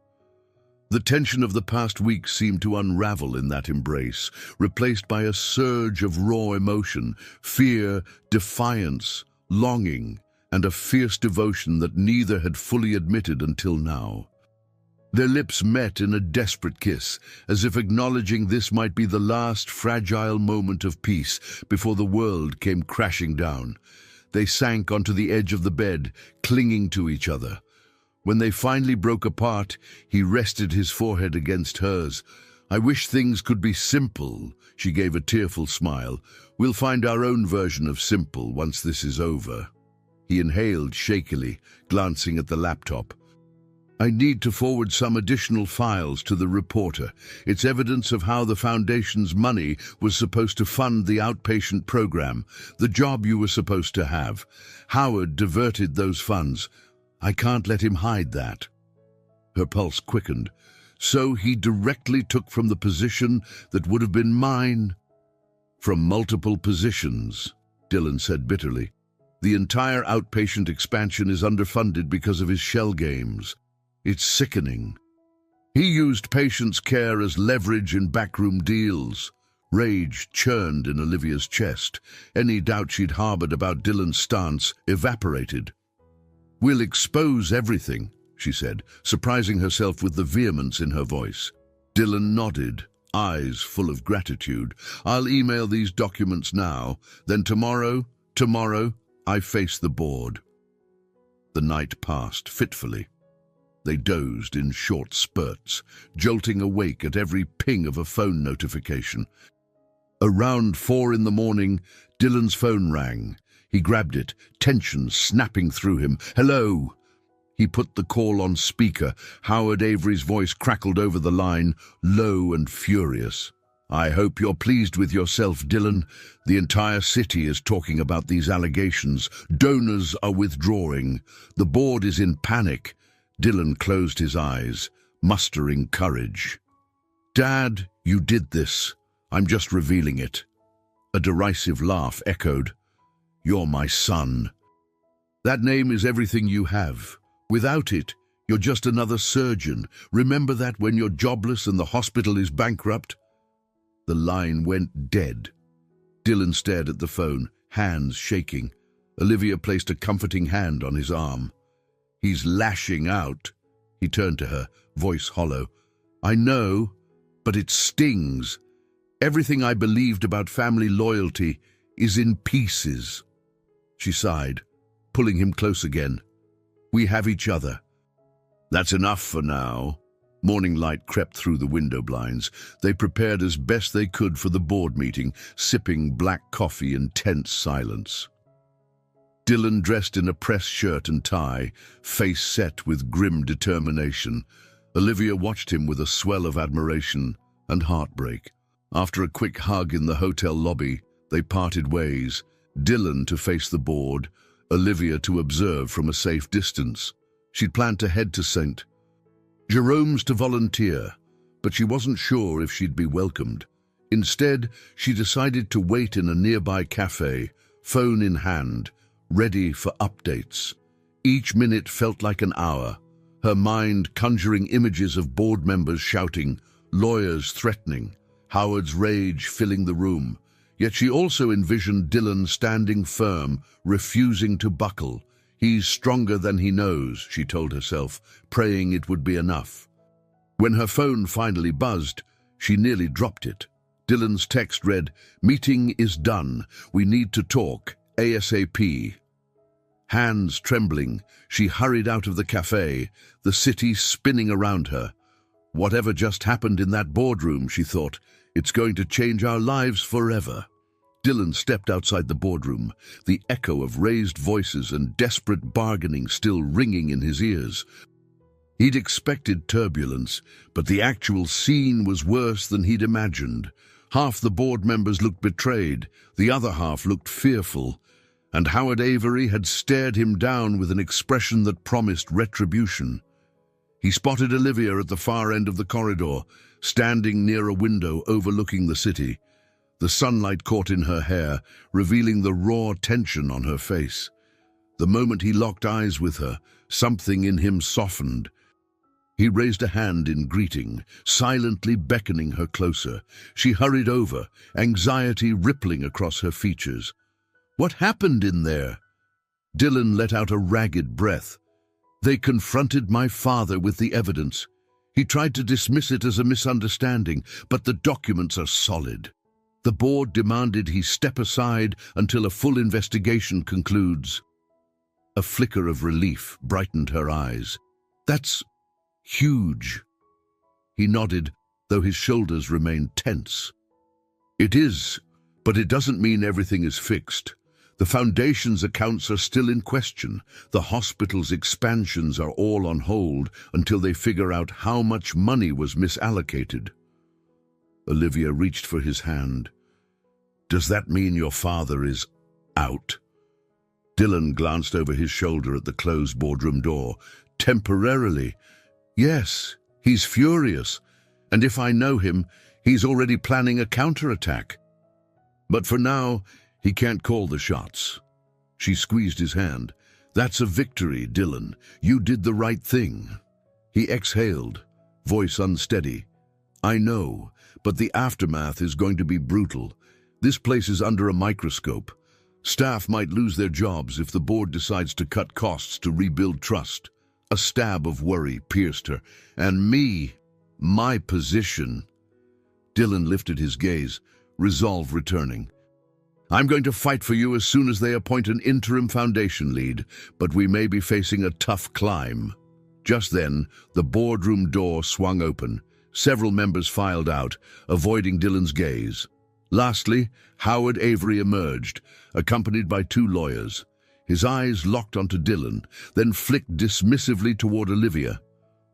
The tension of the past week seemed to unravel in that embrace, replaced by a surge of raw emotion, fear, defiance, longing, and a fierce devotion that neither had fully admitted until now. Their lips met in a desperate kiss, as if acknowledging this might be the last fragile moment of peace before the world came crashing down. They sank onto the edge of the bed, clinging to each other. When they finally broke apart, he rested his forehead against hers. "I wish things could be simple," she gave a tearful smile. "We'll find our own version of simple once this is over." He inhaled shakily, glancing at the laptop. "I need to forward some additional files to the reporter. It's evidence of how the foundation's money was supposed to fund the outpatient program, the job you were supposed to have. Howard diverted those funds. I can't let him hide that." Her pulse quickened. "So he directly took from the position that would have been mine?" "From multiple positions," Dylan said bitterly. "The entire outpatient expansion is underfunded because of his shell games. It's sickening. He used patients' care as leverage in backroom deals. Rage churned in Olivia's chest. Any doubt she'd harbored about Dylan's stance evaporated. "We'll expose everything," she said, surprising herself with the vehemence in her voice. Dylan nodded, eyes full of gratitude. "I'll email these documents now. Then tomorrow, I face the board." The night passed fitfully. They dozed in short spurts, jolting awake at every ping of a phone notification. Around 4 in the morning, Dylan's phone rang. He grabbed it, tension snapping through him. "Hello?" He put the call on speaker. Howard Avery's voice crackled over the line, low and furious. "I hope you're pleased with yourself, Dylan. The entire city is talking about these allegations. Donors are withdrawing. The board is in panic." Dylan closed his eyes, mustering courage. "Dad, you did this. I'm just revealing it." A derisive laugh echoed. "You're my son. That name is everything you have. Without it, you're just another surgeon. Remember that when you're jobless and the hospital is bankrupt?" The line went dead. Dylan stared at the phone, hands shaking. Olivia placed a comforting hand on his arm. "He's lashing out." He turned to her, voice hollow. "I know, but it stings. Everything I believed about family loyalty is in pieces." She sighed, pulling him close again. "We have each other." "That's enough for now." Morning light crept through the window blinds. They prepared as best they could for the board meeting, sipping black coffee in tense silence. Dylan dressed in a press shirt and tie, face set with grim determination. Olivia watched him with a swell of admiration and heartbreak. After a quick hug in the hotel lobby, they parted ways, Dylan to face the board, Olivia to observe from a safe distance. She'd planned to head to St. Jerome's to volunteer, but she wasn't sure if she'd be welcomed. Instead, she decided to wait in a nearby cafe, phone in hand, ready for updates. Each minute felt like an hour, her mind conjuring images of board members shouting, lawyers threatening, Howard's rage filling the room. Yet she also envisioned Dylan standing firm, refusing to buckle. "He's stronger than he knows," she told herself, praying it would be enough. When her phone finally buzzed, she nearly dropped it. Dylan's text read, "Meeting is done. We need to talk, ASAP." Hands trembling, she hurried out of the cafe, the city spinning around her. Whatever just happened in that boardroom, she thought, it's going to change our lives forever. Dylan stepped outside the boardroom, the echo of raised voices and desperate bargaining still ringing in his ears. He'd expected turbulence, but the actual scene was worse than he'd imagined. Half the board members looked betrayed, the other half looked fearful, and Howard Avery had stared him down with an expression that promised retribution. He spotted Olivia at the far end of the corridor, standing near a window overlooking the city. The sunlight caught in her hair, revealing the raw tension on her face. The moment he locked eyes with her, something in him softened. He raised a hand in greeting, silently beckoning her closer. She hurried over, anxiety rippling across her features. "What happened in there?" Dylan let out a ragged breath. "They confronted my father with the evidence. He tried to dismiss it as a misunderstanding, but the documents are solid. The board demanded he step aside until a full investigation concludes." A flicker of relief brightened her eyes. "That's huge." He nodded, though his shoulders remained tense. "It is, but it doesn't mean everything is fixed. The Foundation's accounts are still in question. The hospital's expansions are all on hold until they figure out how much money was misallocated." Olivia reached for his hand. "Does that mean your father is out?" Dylan glanced over his shoulder at the closed boardroom door. "Temporarily. Yes, he's furious. And if I know him, he's already planning a counterattack. But for now, he can't call the shots." She squeezed his hand. "That's a victory, Dylan. You did the right thing." He exhaled, voice unsteady. I know, but the aftermath is going to be brutal. This place is under a microscope. Staff might lose their jobs if the board decides to cut costs to rebuild trust. A stab of worry pierced her. And me, my position. Dylan lifted his gaze, resolve returning. I'm going to fight for you as soon as they appoint an interim foundation lead, but we may be facing a tough climb. Just then, the boardroom door swung open. Several members filed out, avoiding Dylan's gaze. Lastly, Howard Avery emerged, accompanied by two lawyers. His eyes locked onto Dylan, then flicked dismissively toward Olivia.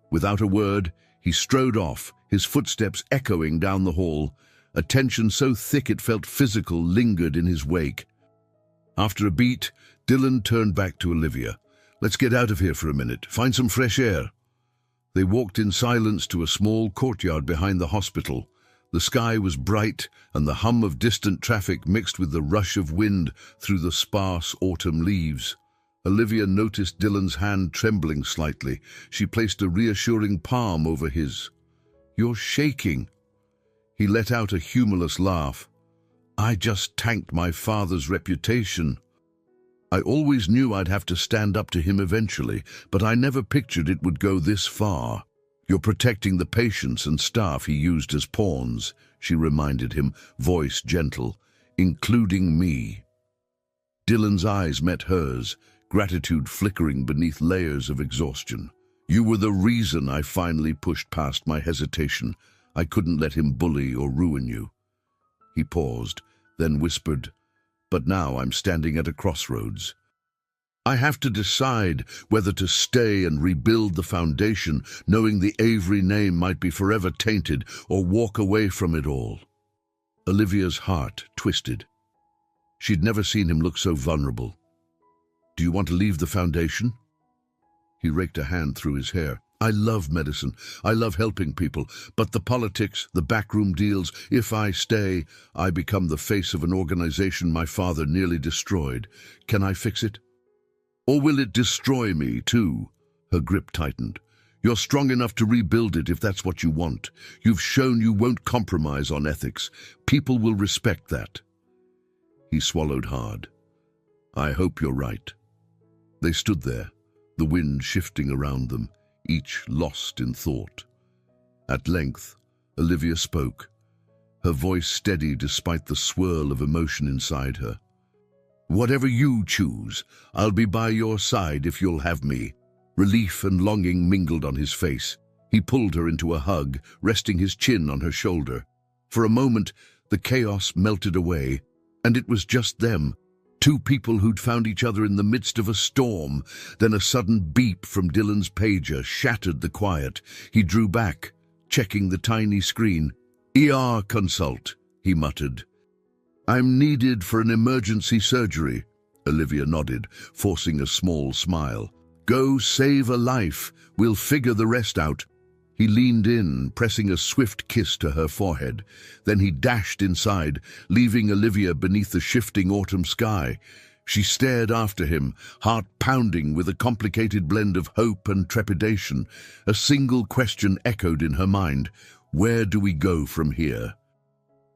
Without a word, he strode off, his footsteps echoing down the hall. A tension so thick it felt physical lingered in his wake. After a beat, Dylan turned back to Olivia. Let's get out of here for a minute, find some fresh air. They walked in silence to a small courtyard behind the hospital. The sky was bright, and the hum of distant traffic mixed with the rush of wind through the sparse autumn leaves. Olivia noticed Dylan's hand trembling slightly. She placed a reassuring palm over his. You're shaking. He let out a humorless laugh. I just tanked my father's reputation. I always knew I'd have to stand up to him eventually, but I never pictured it would go this far. You're protecting the patients and staff he used as pawns, she reminded him, voice gentle, including me. Dylan's eyes met hers, gratitude flickering beneath layers of exhaustion. You were the reason I finally pushed past my hesitation. I couldn't let him bully or ruin you. He paused, then whispered, but now I'm standing at a crossroads. I have to decide whether to stay and rebuild the foundation, knowing the Avery name might be forever tainted, or walk away from it all. Olivia's heart twisted. She'd never seen him look so vulnerable. Do you want to leave the foundation? He raked a hand through his hair. I love medicine. I love helping people. But the politics, the backroom deals, if I stay, I become the face of an organization my father nearly destroyed. Can I fix it? Or will it destroy me, too? Her grip tightened. You're strong enough to rebuild it if that's what you want. You've shown you won't compromise on ethics. People will respect that. He swallowed hard. I hope you're right. They stood there, the wind shifting around them, each lost in thought. At length, Olivia spoke, her voice steady despite the swirl of emotion inside her. Whatever you choose, I'll be by your side if you'll have me. Relief and longing mingled on his face. He pulled her into a hug, resting his chin on her shoulder. For a moment, the chaos melted away, and it was just them, two people who'd found each other in the midst of a storm. Then a sudden beep from Dylan's pager shattered the quiet. He drew back, checking the tiny screen. ER consult, he muttered. I'm needed for an emergency surgery. Olivia nodded, forcing a small smile. Go save a life. We'll figure the rest out. He leaned in, pressing a swift kiss to her forehead. Then he dashed inside, leaving Olivia beneath the shifting autumn sky. She stared after him, heart pounding with a complicated blend of hope and trepidation. A single question echoed in her mind. Where do we go from here?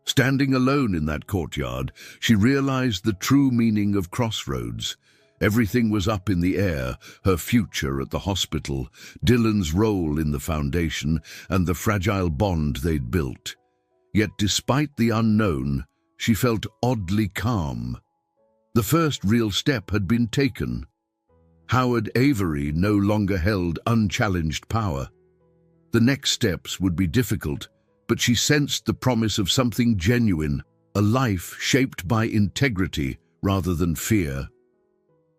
Standing alone in that courtyard, she realized the true meaning of crossroads. Everything was up in the air, her future at the hospital, Dylan's role in the foundation, and the fragile bond they'd built. Yet despite the unknown, she felt oddly calm. The first real step had been taken. Howard Avery no longer held unchallenged power. The next steps would be difficult, but she sensed the promise of something genuine, a life shaped by integrity rather than fear.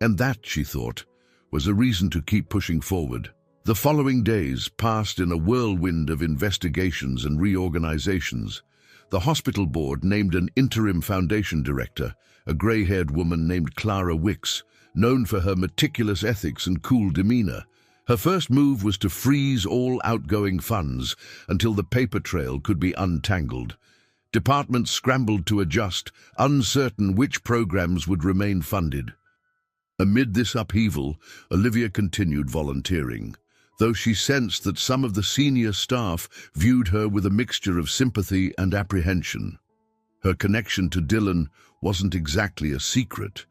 And that, she thought, was a reason to keep pushing forward. The following days passed in a whirlwind of investigations and reorganizations. The hospital board named an interim foundation director, a gray-haired woman named Clara Wicks, known for her meticulous ethics and cool demeanor. Her first move was to freeze all outgoing funds until the paper trail could be untangled. Departments scrambled to adjust, uncertain which programs would remain funded. Amid this upheaval, Olivia continued volunteering. though she sensed that some of the senior staff viewed her with a mixture of sympathy and apprehension. Her connection to Dylan wasn't exactly a secret,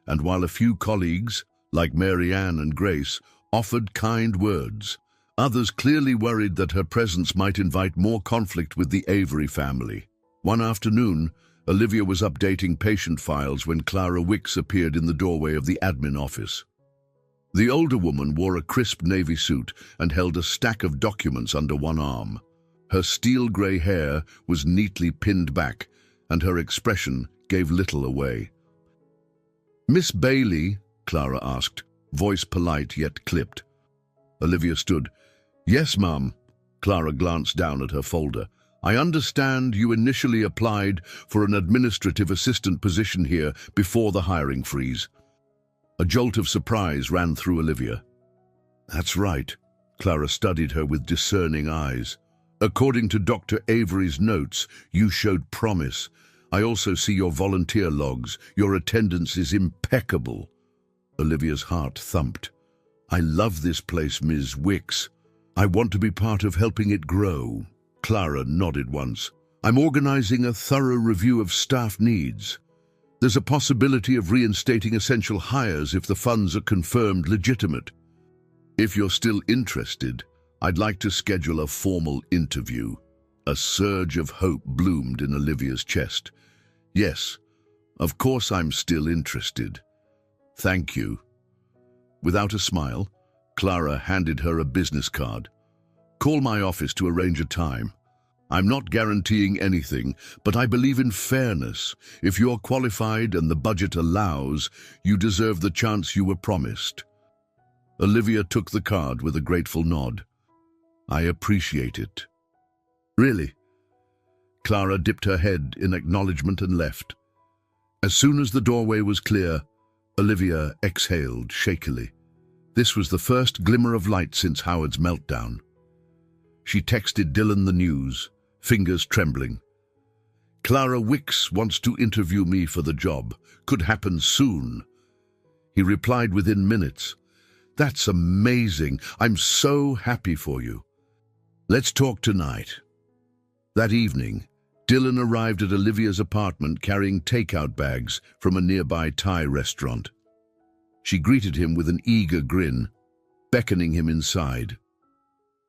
and while a few colleagues, like Mary Ann and Grace, offered kind words, others clearly worried that her presence might invite more conflict with the Avery family. One afternoon, Olivia was updating patient files when Clara Wicks appeared in the doorway of the admin office. The older woman wore a crisp navy suit and held a stack of documents under one arm. Her steel-grey hair was neatly pinned back, and her expression gave little away. "Miss Bailey?" Clara asked, voice polite yet clipped. Olivia stood. "Yes, ma'am." Clara glanced down at her folder. "I understand you initially applied for an administrative assistant position here before the hiring freeze." A jolt of surprise ran through Olivia. "That's right." Clara studied her with discerning eyes. "According to Dr. Avery's notes, you showed promise. I also see your volunteer logs. Your attendance is impeccable." Olivia's heart thumped. "I love this place, Ms. Wicks. I want to be part of helping it grow." Clara nodded once. "I'm organizing a thorough review of staff needs. There's a possibility of reinstating essential hires if the funds are confirmed legitimate. If you're still interested, I'd like to schedule a formal interview." A surge of hope bloomed in Olivia's chest. "Yes, of course I'm still interested. Thank you." Without a smile, Clara handed her a business card. "Call my office to arrange a time. I'm not guaranteeing anything, but I believe in fairness. If you're qualified and the budget allows, you deserve the chance you were promised." Olivia took the card with a grateful nod. "I appreciate it." "Really?" Clara dipped her head in acknowledgement and left. As soon as the doorway was clear, Olivia exhaled shakily. This was the first glimmer of light since Howard's meltdown. She texted Dylan the news, fingers trembling. "Clara Wicks wants to interview me for the job. Could happen soon." He replied within minutes. "That's amazing. I'm so happy for you. Let's talk tonight." That evening, Dylan arrived at Olivia's apartment carrying takeout bags from a nearby Thai restaurant. She greeted him with an eager grin, beckoning him inside.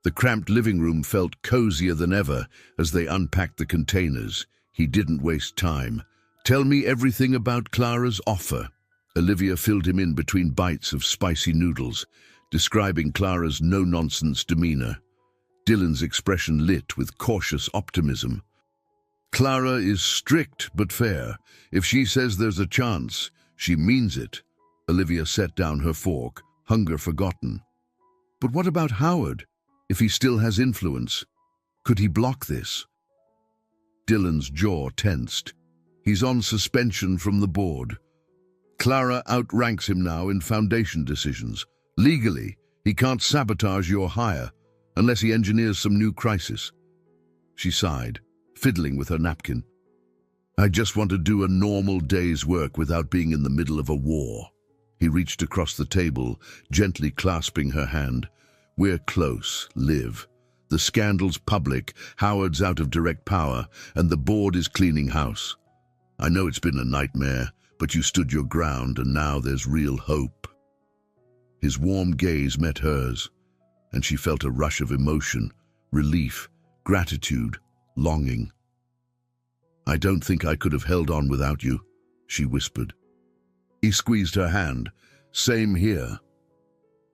The cramped living room felt cozier than ever as they unpacked the containers. He didn't waste time. "Tell me everything about Clara's offer." Olivia filled him in between bites of spicy noodles, describing Clara's no-nonsense demeanor. Dylan's expression lit with cautious optimism. "Clara is strict but fair. If she says there's a chance, she means it." Olivia set down her fork, hunger forgotten. "But what about Howard? If he still has influence, could he block this?" Dylan's jaw tensed. "He's on suspension from the board. Clara outranks him now in foundation decisions. Legally, he can't sabotage your hire unless he engineers some new crisis." She sighed, fiddling with her napkin. "I just want to do a normal day's work without being in the middle of a war." He reached across the table, gently clasping her hand. "We're close, Liv. The scandal's public, Howard's out of direct power, and the board is cleaning house. I know it's been a nightmare, but you stood your ground, and now there's real hope." His warm gaze met hers, and she felt a rush of emotion, relief, gratitude, longing. "I don't think I could have held on without you," she whispered. He squeezed her hand. "Same here."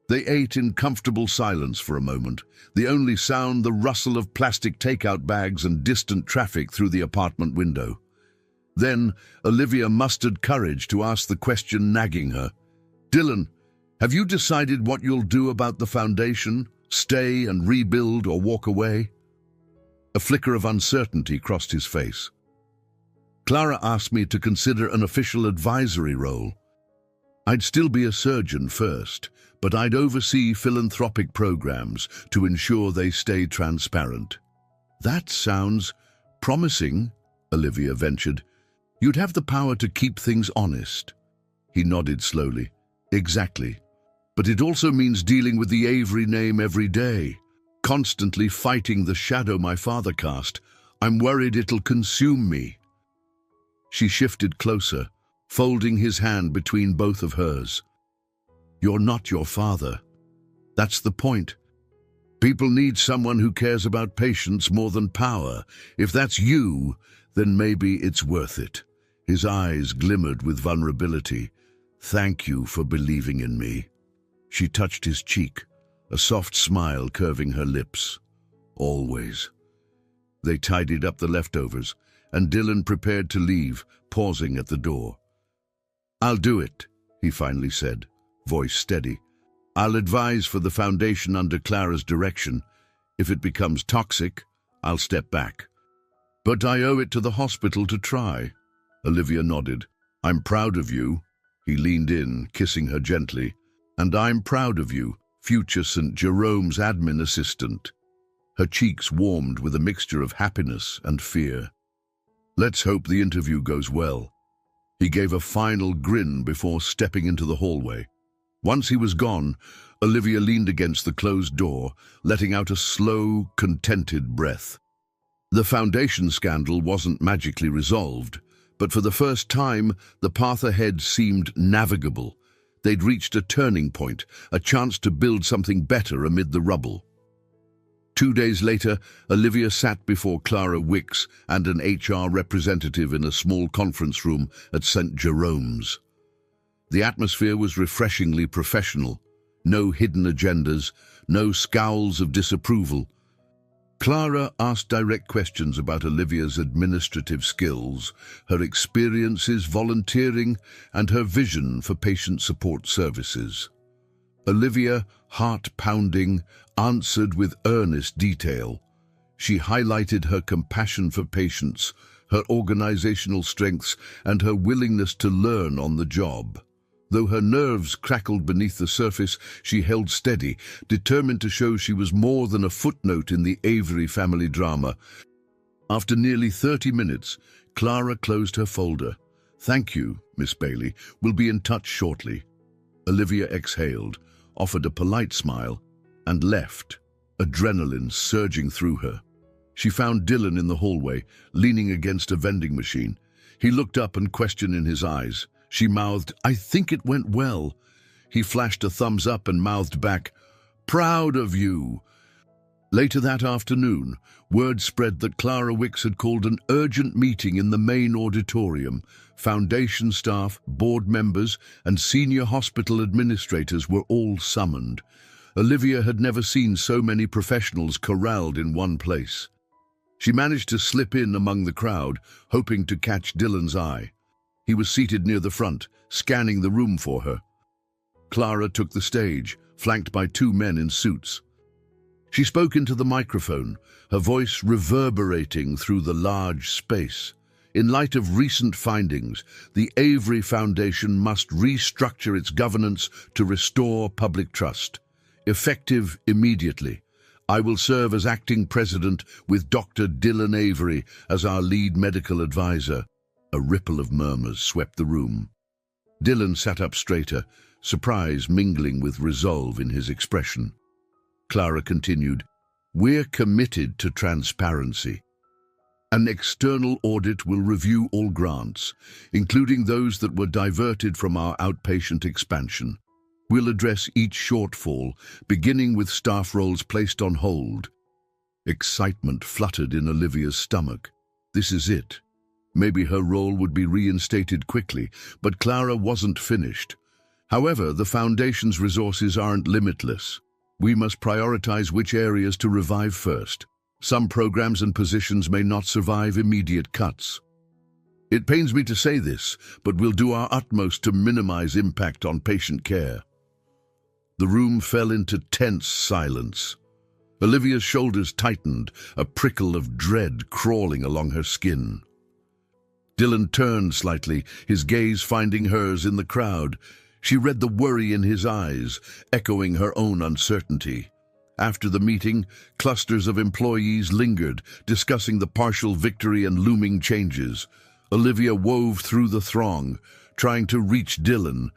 They ate in comfortable silence for a moment, the only sound the rustle of plastic takeout bags and distant traffic through the apartment window. Then Olivia mustered courage to ask the question nagging her. "Dylan, have you decided what you'll do about the foundation? Stay and rebuild or walk away?" A flicker of uncertainty crossed his face. "Clara asked me to consider an official advisory role. I'd still be a surgeon first, but I'd oversee philanthropic programs to ensure they stay transparent." "That sounds promising," Olivia ventured. "You'd have the power to keep things honest." He nodded slowly. "Exactly. But it also means dealing with the Avery name every day, constantly fighting the shadow my father cast. I'm worried it'll consume me." She shifted closer, folding his hand between both of hers. "You're not your father. That's the point. People need someone who cares about patients more than power. If that's you, then maybe it's worth it." His eyes glimmered with vulnerability. "Thank you for believing in me." She touched his cheek, a soft smile curving her lips. "Always." They tidied up the leftovers, and Dylan prepared to leave, pausing at the door. "I'll do it," he finally said, voice steady. "I'll advise for the foundation under Clara's direction. If it becomes toxic, I'll step back. But I owe it to the hospital to try." Olivia nodded. "I'm proud of you." He leaned in, kissing her gently. "And I'm proud of you, future St. Jerome's admin assistant." Her cheeks warmed with a mixture of happiness and fear. "Let's hope the interview goes well." He gave a final grin before stepping into the hallway. Once he was gone, Olivia leaned against the closed door, letting out a slow, contented breath. The foundation scandal wasn't magically resolved, but for the first time, the path ahead seemed navigable. They'd reached a turning point, a chance to build something better amid the rubble. 2 days later, Olivia sat before Clara Wicks and an HR representative in a small conference room at St. Jerome's. The atmosphere was refreshingly professional. No hidden agendas, no scowls of disapproval. Clara asked direct questions about Olivia's administrative skills, her experiences volunteering, and her vision for patient support services. Olivia, heart-pounding, answered with earnest detail. She highlighted her compassion for patients, her organizational strengths, and her willingness to learn on the job. Though her nerves crackled beneath the surface, she held steady, determined to show she was more than a footnote in the Avery family drama. After nearly 30 minutes, Clara closed her folder. "Thank you, Miss Bailey. We'll be in touch shortly." Olivia exhaled, offered a polite smile, and left, adrenaline surging through her. She found Dylan in the hallway, leaning against a vending machine. He looked up and question in his eyes. She mouthed, "I think it went well." He flashed a thumbs up and mouthed back, "Proud of you." Later that afternoon, word spread that Clara Wicks had called an urgent meeting in the main auditorium. Foundation staff, board members, and senior hospital administrators were all summoned. Olivia had never seen so many professionals corralled in one place. She managed to slip in among the crowd, hoping to catch Dylan's eye. He was seated near the front, scanning the room for her. Clara took the stage, flanked by 2 men in suits. She spoke into the microphone, her voice reverberating through the large space. In light of recent findings, the Avery Foundation must restructure its governance to restore public trust. Effective immediately. I will serve as acting president with Dr. Dylan Avery as our lead medical advisor. A ripple of murmurs swept the room. Dylan sat up straighter, surprise mingling with resolve in his expression. Clara continued, "We're committed to transparency. An external audit will review all grants, including those that were diverted from our outpatient expansion. We'll address each shortfall, beginning with staff roles placed on hold." Excitement fluttered in Olivia's stomach. This is it. Maybe her role would be reinstated quickly, but Clara wasn't finished. However, the Foundation's resources aren't limitless. We must prioritize which areas to revive first. Some programs and positions may not survive immediate cuts. It pains me to say this, but we'll do our utmost to minimize impact on patient care. The room fell into tense silence. Olivia's shoulders tightened, a prickle of dread crawling along her skin. Dylan turned slightly, his gaze finding hers in the crowd. She read the worry in his eyes, echoing her own uncertainty. After the meeting, clusters of employees lingered, discussing the partial victory and looming changes. Olivia wove through the throng, trying to reach Dylan.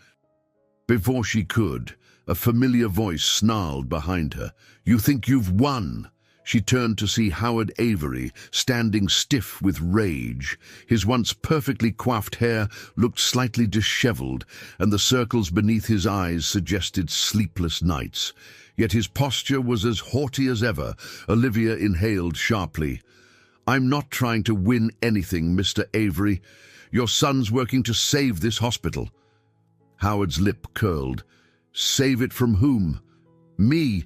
Before she could, A familiar voice snarled behind her. "You think you've won?" She turned to see Howard Avery, standing stiff with rage. His once perfectly coiffed hair looked slightly disheveled, and the circles beneath his eyes suggested sleepless nights. Yet his posture was as haughty as ever. Olivia inhaled sharply. "I'm not trying to win anything, Mr. Avery. Your son's working to save this hospital." Howard's lip curled. "Save it from whom?" "Me.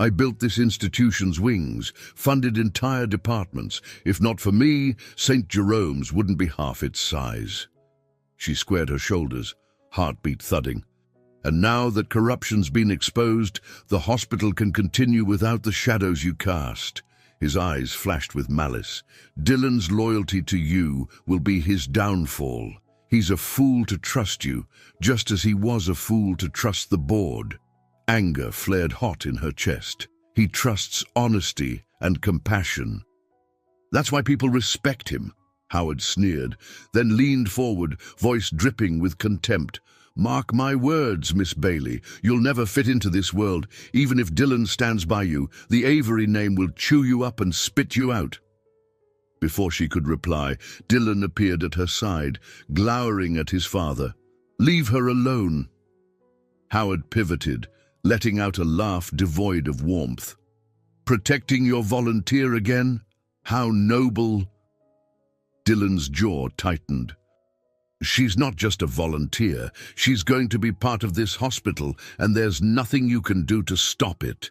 I built this institution's wings, funded entire departments. If not for me, St. Jerome's wouldn't be half its size." She squared her shoulders, heartbeat thudding. "And now that corruption's been exposed, the hospital can continue without the shadows you cast." His eyes flashed with malice. "Dylan's loyalty to you will be his downfall. He's a fool to trust you, just as he was a fool to trust the board." Anger flared hot in her chest. "He trusts honesty and compassion. That's why people respect him," Howard sneered, then leaned forward, voice dripping with contempt. "Mark my words, Miss Bailey, you'll never fit into this world. Even if Dylan stands by you, the Avery name will chew you up and spit you out." Before she could reply, Dylan appeared at her side, glowering at his father. "Leave her alone." Howard pivoted, letting out a laugh devoid of warmth. "Protecting your volunteer again? How noble." Dylan's jaw tightened. "She's not just a volunteer. She's going to be part of this hospital, and there's nothing you can do to stop it."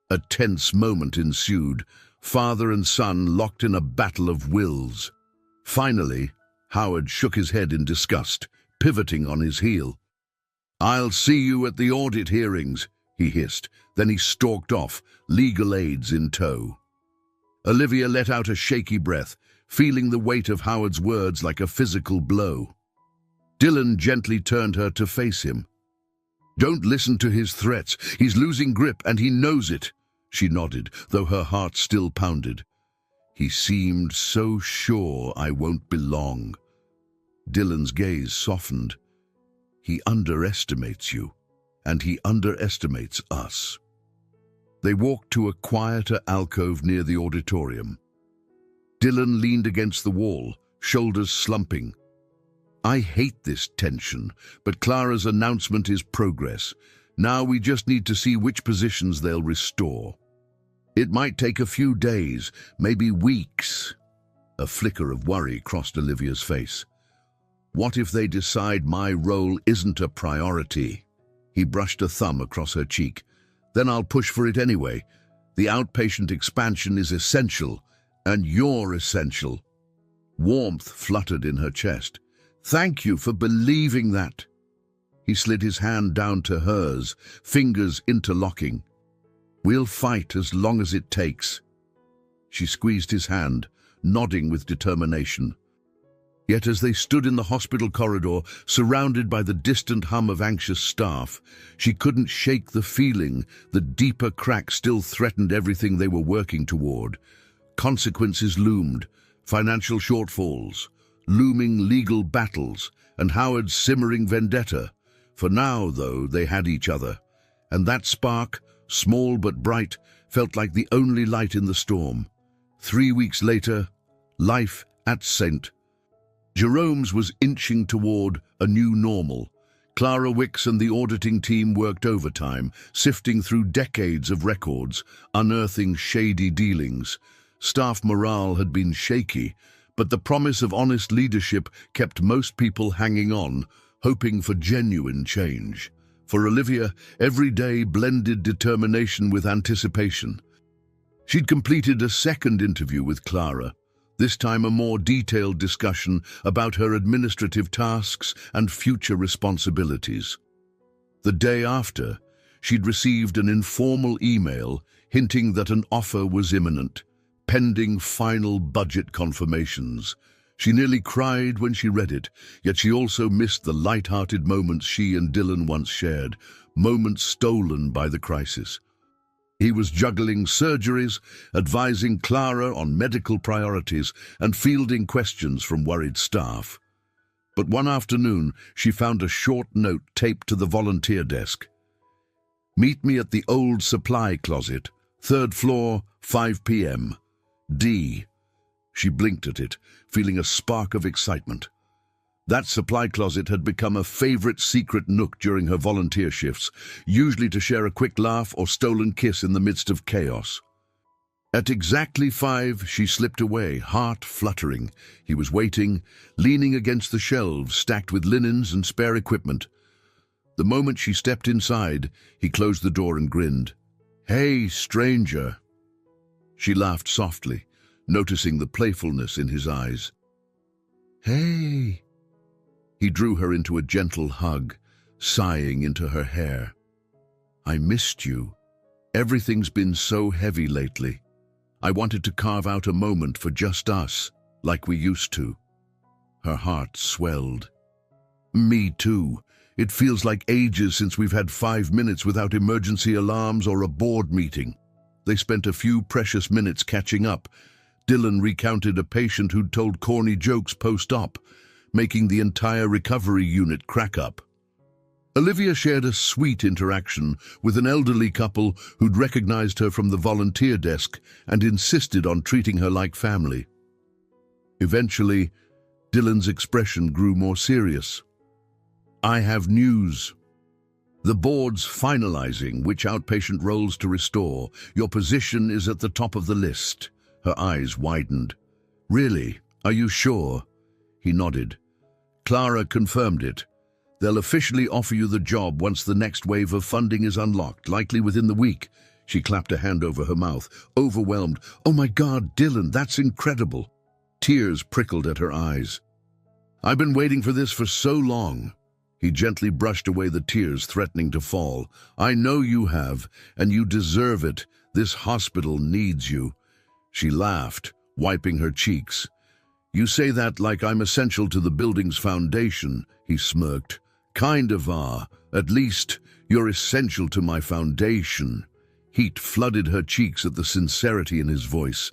A tense moment ensued, father and son locked in a battle of wills. Finally, Howard shook his head in disgust, pivoting on his heel. "I'll see you at the audit hearings," he hissed. Then he stalked off, legal aids in tow. Olivia let out a shaky breath, feeling the weight of Howard's words like a physical blow. Dylan gently turned her to face him. "Don't listen to his threats. He's losing grip, and he knows it." She nodded, though her heart still pounded. "He seemed so sure I won't belong." Dylan's gaze softened. "He underestimates you, and he underestimates us." They walked to a quieter alcove near the auditorium. Dylan leaned against the wall, shoulders slumping. "I hate this tension, but Clara's announcement is progress. Now we just need to see which positions they'll restore. It might take a few days, maybe weeks." A flicker of worry crossed Olivia's face. "What if they decide my role isn't a priority?" He brushed a thumb across her cheek. "Then I'll push for it anyway. The outpatient expansion is essential, and you're essential." Warmth fluttered in her chest. "Thank you for believing that." He slid his hand down to hers, fingers interlocking. "We'll fight as long as it takes." She squeezed his hand, nodding with determination. Yet as they stood in the hospital corridor, surrounded by the distant hum of anxious staff, she couldn't shake the feeling that deeper cracks still threatened everything they were working toward. Consequences loomed, financial shortfalls, looming legal battles, and Howard's simmering vendetta. For now, though, they had each other, and that spark, small but bright, felt like the only light in the storm. 3 weeks later, life at St. Jerome's was inching toward a new normal. Clara Wicks and the auditing team worked overtime, sifting through decades of records, unearthing shady dealings. Staff morale had been shaky, but the promise of honest leadership kept most people hanging on, hoping for genuine change. For Olivia, every day blended determination with anticipation. She'd completed a second interview with Clara, this time a more detailed discussion about her administrative tasks and future responsibilities. The day after, she'd received an informal email hinting that an offer was imminent, pending final budget confirmations. She nearly cried when she read it, yet she also missed the light-hearted moments she and Dylan once shared, moments stolen by the crisis. He was juggling surgeries, advising Clara on medical priorities, and fielding questions from worried staff. But one afternoon, she found a short note taped to the volunteer desk. Meet me at the old supply closet, 3rd floor, 5 p.m. D. She blinked at it, feeling a spark of excitement. That supply closet had become a favorite secret nook during her volunteer shifts, usually to share a quick laugh or stolen kiss in the midst of chaos. At exactly 5, she slipped away, heart fluttering. He was waiting, leaning against the shelves stacked with linens and spare equipment. The moment she stepped inside, he closed the door and grinned. "Hey, stranger." She laughed softly, noticing the playfulness in his eyes. "Hey." He drew her into a gentle hug, sighing into her hair. "I missed you. Everything's been so heavy lately. I wanted to carve out a moment for just us, like we used to." Her heart swelled. "Me too. It feels like ages since we've had 5 minutes without emergency alarms or a board meeting." They spent a few precious minutes catching up. Dylan recounted a patient who'd told corny jokes post-op, making the entire recovery unit crack up. Olivia shared a sweet interaction with an elderly couple who'd recognized her from the volunteer desk and insisted on treating her like family. Eventually, Dylan's expression grew more serious. "I have news. The board's finalizing which outpatient roles to restore. Your position is at the top of the list." Her eyes widened. "Really? Are you sure?" He nodded. "Clara confirmed it. They'll officially offer you the job once the next wave of funding is unlocked, likely within the week." She clapped a hand over her mouth, overwhelmed. "Oh my God, Dylan, that's incredible." Tears prickled at her eyes. "I've been waiting for this for so long." He gently brushed away the tears threatening to fall. "I know you have, and you deserve it. This hospital needs you." She laughed, wiping her cheeks. "You say that like I'm essential to the building's foundation," he smirked. "Kind of are. At least, you're essential to my foundation." Heat flooded her cheeks at the sincerity in his voice.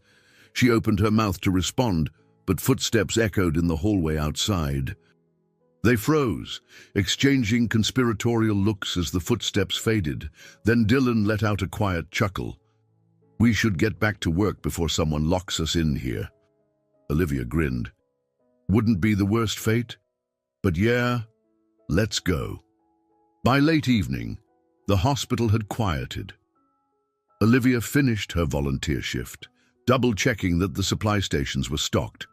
She opened her mouth to respond, but footsteps echoed in the hallway outside. They froze, exchanging conspiratorial looks as the footsteps faded. Then Dylan let out a quiet chuckle. "We should get back to work before someone locks us in here." Olivia grinned. "Wouldn't be the worst fate? But yeah, let's go." By late evening, the hospital had quieted. Olivia finished her volunteer shift, double-checking that the supply stations were stocked.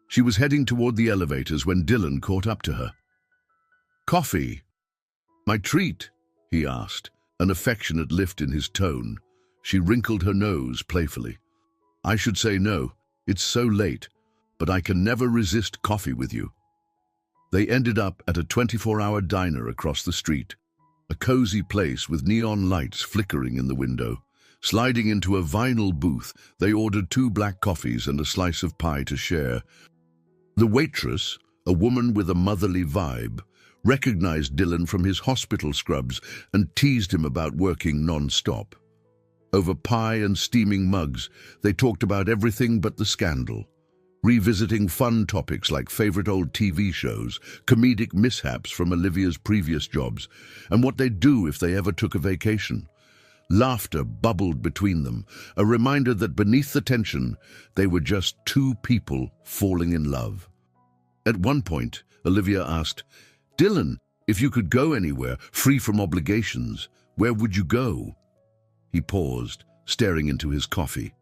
She was heading toward the elevators when Dylan caught up to her. "Coffee? My treat?" he asked, an affectionate lift in his tone. She wrinkled her nose playfully. "I should say no. It's so late, but I can never resist coffee with you." They ended up at a 24-hour diner across the street, a cozy place with neon lights flickering in the window. Sliding into a vinyl booth, they ordered 2 black coffees and a slice of pie to share. The waitress, a woman with a motherly vibe, recognized Dylan from his hospital scrubs and teased him about working non-stop. Over pie and steaming mugs, they talked about everything but the scandal, revisiting fun topics like favorite old TV shows, comedic mishaps from Olivia's previous jobs, and what they'd do if they ever took a vacation. Laughter bubbled between them, a reminder that beneath the tension, they were just 2 people falling in love. At one point, Olivia asked, "Dylan, if you could go anywhere, free from obligations, where would you go?" He paused, staring into his coffee.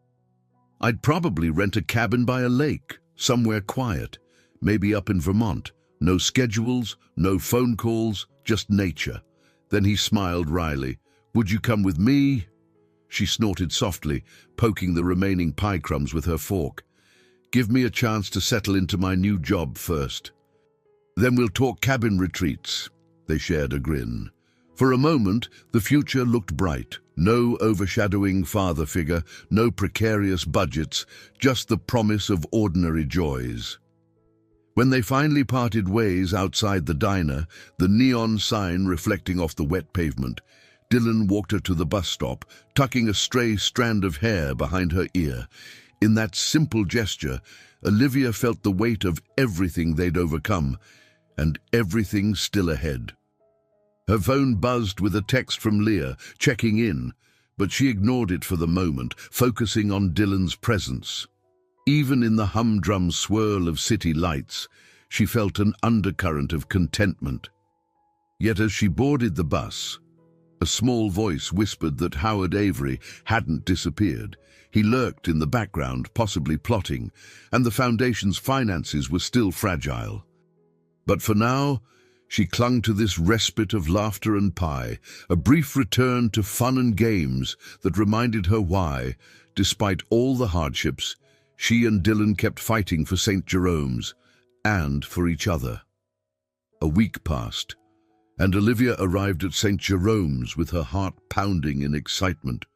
"I'd probably rent a cabin by a lake, somewhere quiet, maybe up in Vermont. No schedules, no phone calls, just nature." Then he smiled wryly. "Would you come with me?" She snorted softly, poking the remaining pie crumbs with her fork. "Give me a chance to settle into my new job first. Then we'll talk cabin retreats." They shared a grin. For a moment, the future looked bright. No overshadowing father figure, no precarious budgets, just the promise of ordinary joys. When they finally parted ways outside the diner, the neon sign reflecting off the wet pavement, Dylan walked her to the bus stop, tucking a stray strand of hair behind her ear. In that simple gesture, Olivia felt the weight of everything they'd overcome, and everything still ahead. Her phone buzzed with a text from Leah, checking in, but she ignored it for the moment, focusing on Dylan's presence. Even in the humdrum swirl of city lights, she felt an undercurrent of contentment. Yet as she boarded the bus, a small voice whispered that Howard Avery hadn't disappeared. He lurked in the background, possibly plotting, and the Foundation's finances were still fragile. But for now, she clung to this respite of laughter and pie, a brief return to fun and games that reminded her why, despite all the hardships, she and Dylan kept fighting for St. Jerome's and for each other. A week passed, and Olivia arrived at St. Jerome's with her heart pounding in excitement.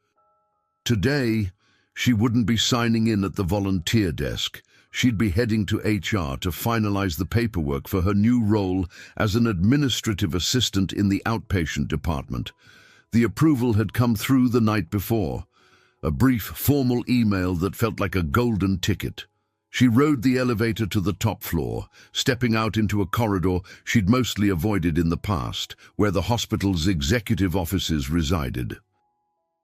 Today, she wouldn't be signing in at the volunteer desk. She'd be heading to HR to finalize the paperwork for her new role as an administrative assistant in the outpatient department. The approval had come through the night before, a brief, formal email that felt like a golden ticket. She rode the elevator to the top floor, stepping out into a corridor she'd mostly avoided in the past, where the hospital's executive offices resided.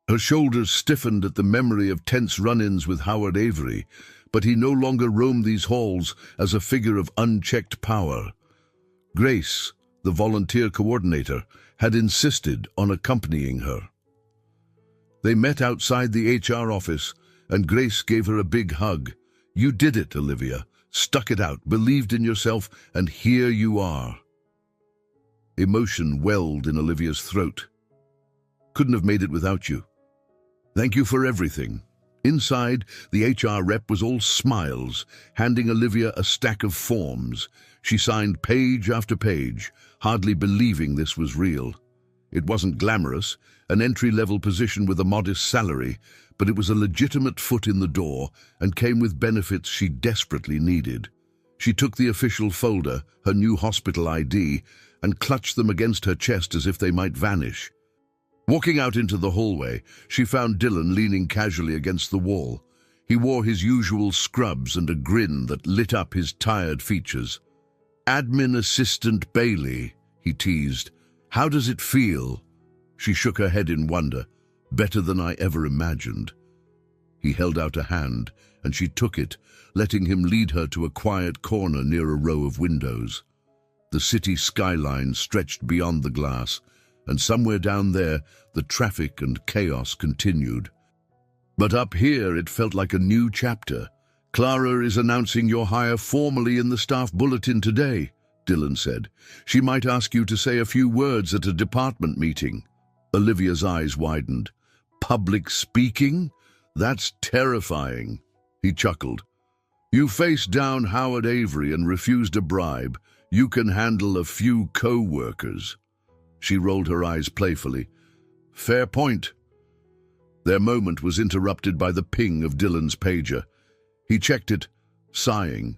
Her shoulders stiffened at the memory of tense run-ins with Howard Avery, but he no longer roamed these halls as a figure of unchecked power. Grace, the volunteer coordinator, had insisted on accompanying her. They met outside the HR office, and Grace gave her a big hug. "You did it, Olivia. Stuck it out, believed in yourself, and here you are." Emotion welled in Olivia's throat. "Couldn't have made it without you. Thank you for everything." Inside, the HR rep was all smiles, handing Olivia a stack of forms. She signed page after page, hardly believing this was real. It wasn't glamorous, an entry-level position with a modest salary, but it was a legitimate foot in the door and came with benefits she desperately needed. She took the official folder, her new hospital ID, and clutched them against her chest as if they might vanish. Walking out into the hallway, she found Dylan leaning casually against the wall. He wore his usual scrubs and a grin that lit up his tired features. "Admin Assistant Bailey," he teased. "How does it feel?" She shook her head in wonder. "Better than I ever imagined." He held out a hand, and she took it, letting him lead her to a quiet corner near a row of windows. The city skyline stretched beyond the glass, and somewhere down there, the traffic and chaos continued. But up here, it felt like a new chapter. "Clara is announcing your hire formally in the staff bulletin today," Dylan said. "She might ask you to say a few words at a department meeting." Olivia's eyes widened. "Public speaking? That's terrifying." He chuckled. "You faced down Howard Avery and refused a bribe. You can handle a few co-workers." She rolled her eyes playfully. "Fair point." Their moment was interrupted by the ping of Dylan's pager. He checked it, sighing.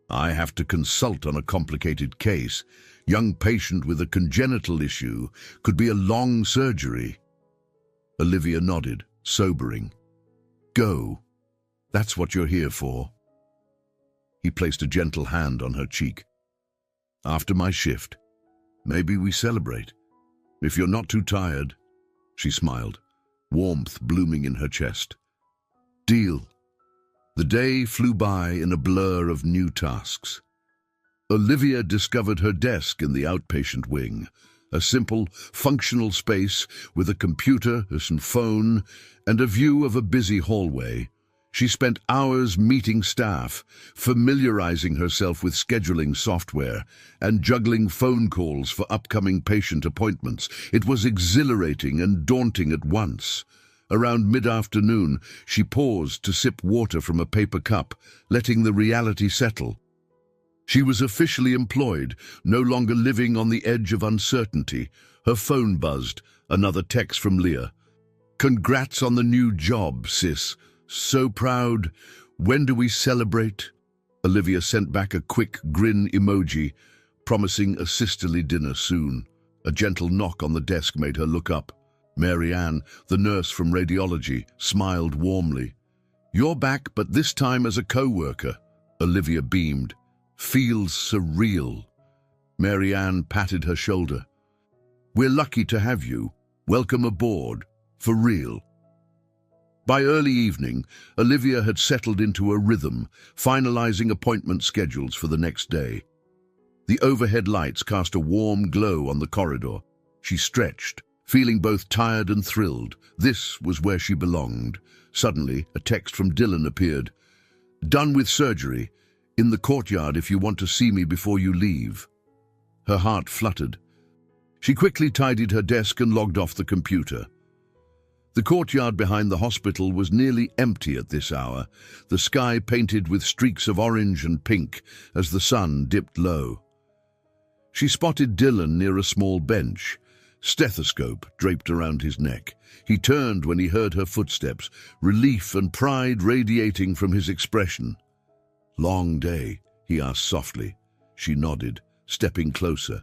"I have to consult on a complicated case. Young patient with a congenital issue. Could be a long surgery." Olivia nodded, sobering. "Go. That's what you're here for." He placed a gentle hand on her cheek. "After my shift, maybe we celebrate. If you're not too tired." She smiled, warmth blooming in her chest. "Deal." The day flew by in a blur of new tasks. Olivia discovered her desk in the outpatient wing, a simple, functional space with a computer, a phone, and a view of a busy hallway. She spent hours meeting staff, familiarizing herself with scheduling software, and juggling phone calls for upcoming patient appointments. It was exhilarating and daunting at once. Around mid-afternoon, she paused to sip water from a paper cup, letting the reality settle. She was officially employed, no longer living on the edge of uncertainty. Her phone buzzed, another text from Leah. "Congrats on the new job, sis. So proud. When do we celebrate?" Olivia sent back a quick grin emoji, promising a sisterly dinner soon. A gentle knock on the desk made her look up. Mary Ann, the nurse from radiology, smiled warmly. "You're back, but this time as a co-worker." Olivia beamed. "Feels surreal." Mary Ann patted her shoulder. We're lucky to have you. Welcome aboard. For real." By early evening, Olivia had settled into a rhythm, finalizing appointment schedules for the next day. The overhead lights cast a warm glow on the corridor. She stretched, feeling both tired and thrilled. This was where she belonged. Suddenly, a text from Dylan appeared. "Done with surgery. In the courtyard if you want to see me before you leave." Her heart fluttered. She quickly tidied her desk and logged off the computer. The courtyard behind the hospital was nearly empty at this hour, the sky painted with streaks of orange and pink as the sun dipped low. She spotted Dylan near a small bench, stethoscope draped around his neck. He turned when he heard her footsteps, relief and pride radiating from his expression. "Long day?" he asked softly. She nodded, stepping closer.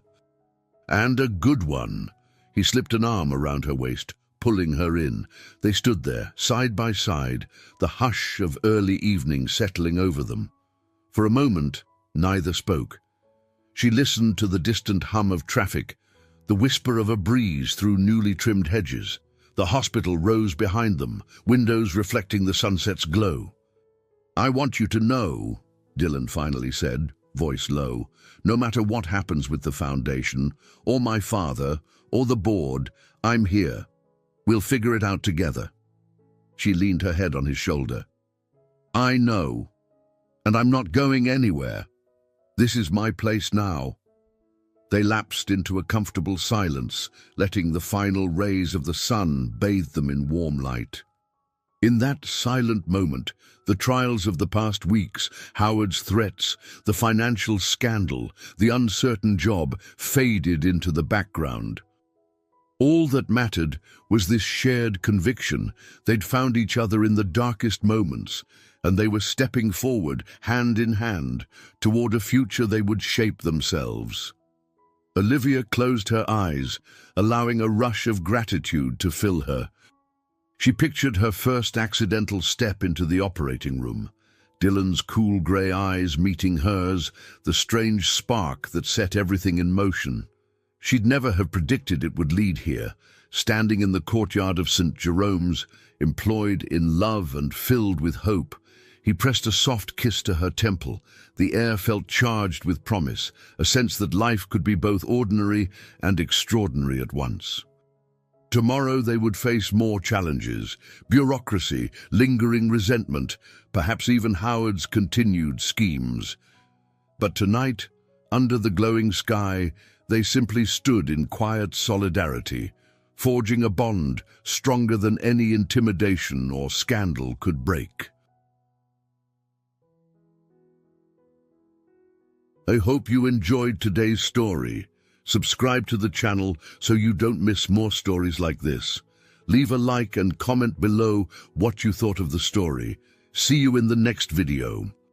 "And a good one." He slipped an arm around her waist, pulling her in. They stood there, side by side, the hush of early evening settling over them. For a moment, neither spoke. She listened to the distant hum of traffic, the whisper of a breeze through newly trimmed hedges. The hospital rose behind them, windows reflecting the sunset's glow. "I want you to know," Dylan finally said, voice low, "no matter what happens with the foundation, or my father, or the board, I'm here. We'll figure it out together." She leaned her head on his shoulder. "I know, and I'm not going anywhere. This is my place now." They lapsed into a comfortable silence, letting the final rays of the sun bathe them in warm light. In that silent moment, the trials of the past weeks, Howard's threats, the financial scandal, the uncertain job faded into the background. All that mattered was this shared conviction. They'd found each other in the darkest moments, and they were stepping forward, hand in hand, toward a future they would shape themselves. Olivia closed her eyes, allowing a rush of gratitude to fill her. She pictured her first accidental step into the operating room, Dylan's cool grey eyes meeting hers, the strange spark that set everything in motion. She'd never have predicted it would lead here, standing in the courtyard of St. Jerome's, employed in love and filled with hope. He pressed a soft kiss to her temple. The air felt charged with promise, a sense that life could be both ordinary and extraordinary at once. Tomorrow they would face more challenges, bureaucracy, lingering resentment, perhaps even Howard's continued schemes. But tonight, under the glowing sky, they simply stood in quiet solidarity, forging a bond stronger than any intimidation or scandal could break. I hope you enjoyed today's story. Subscribe to the channel so you don't miss more stories like this. Leave a like and comment below what you thought of the story. See you in the next video.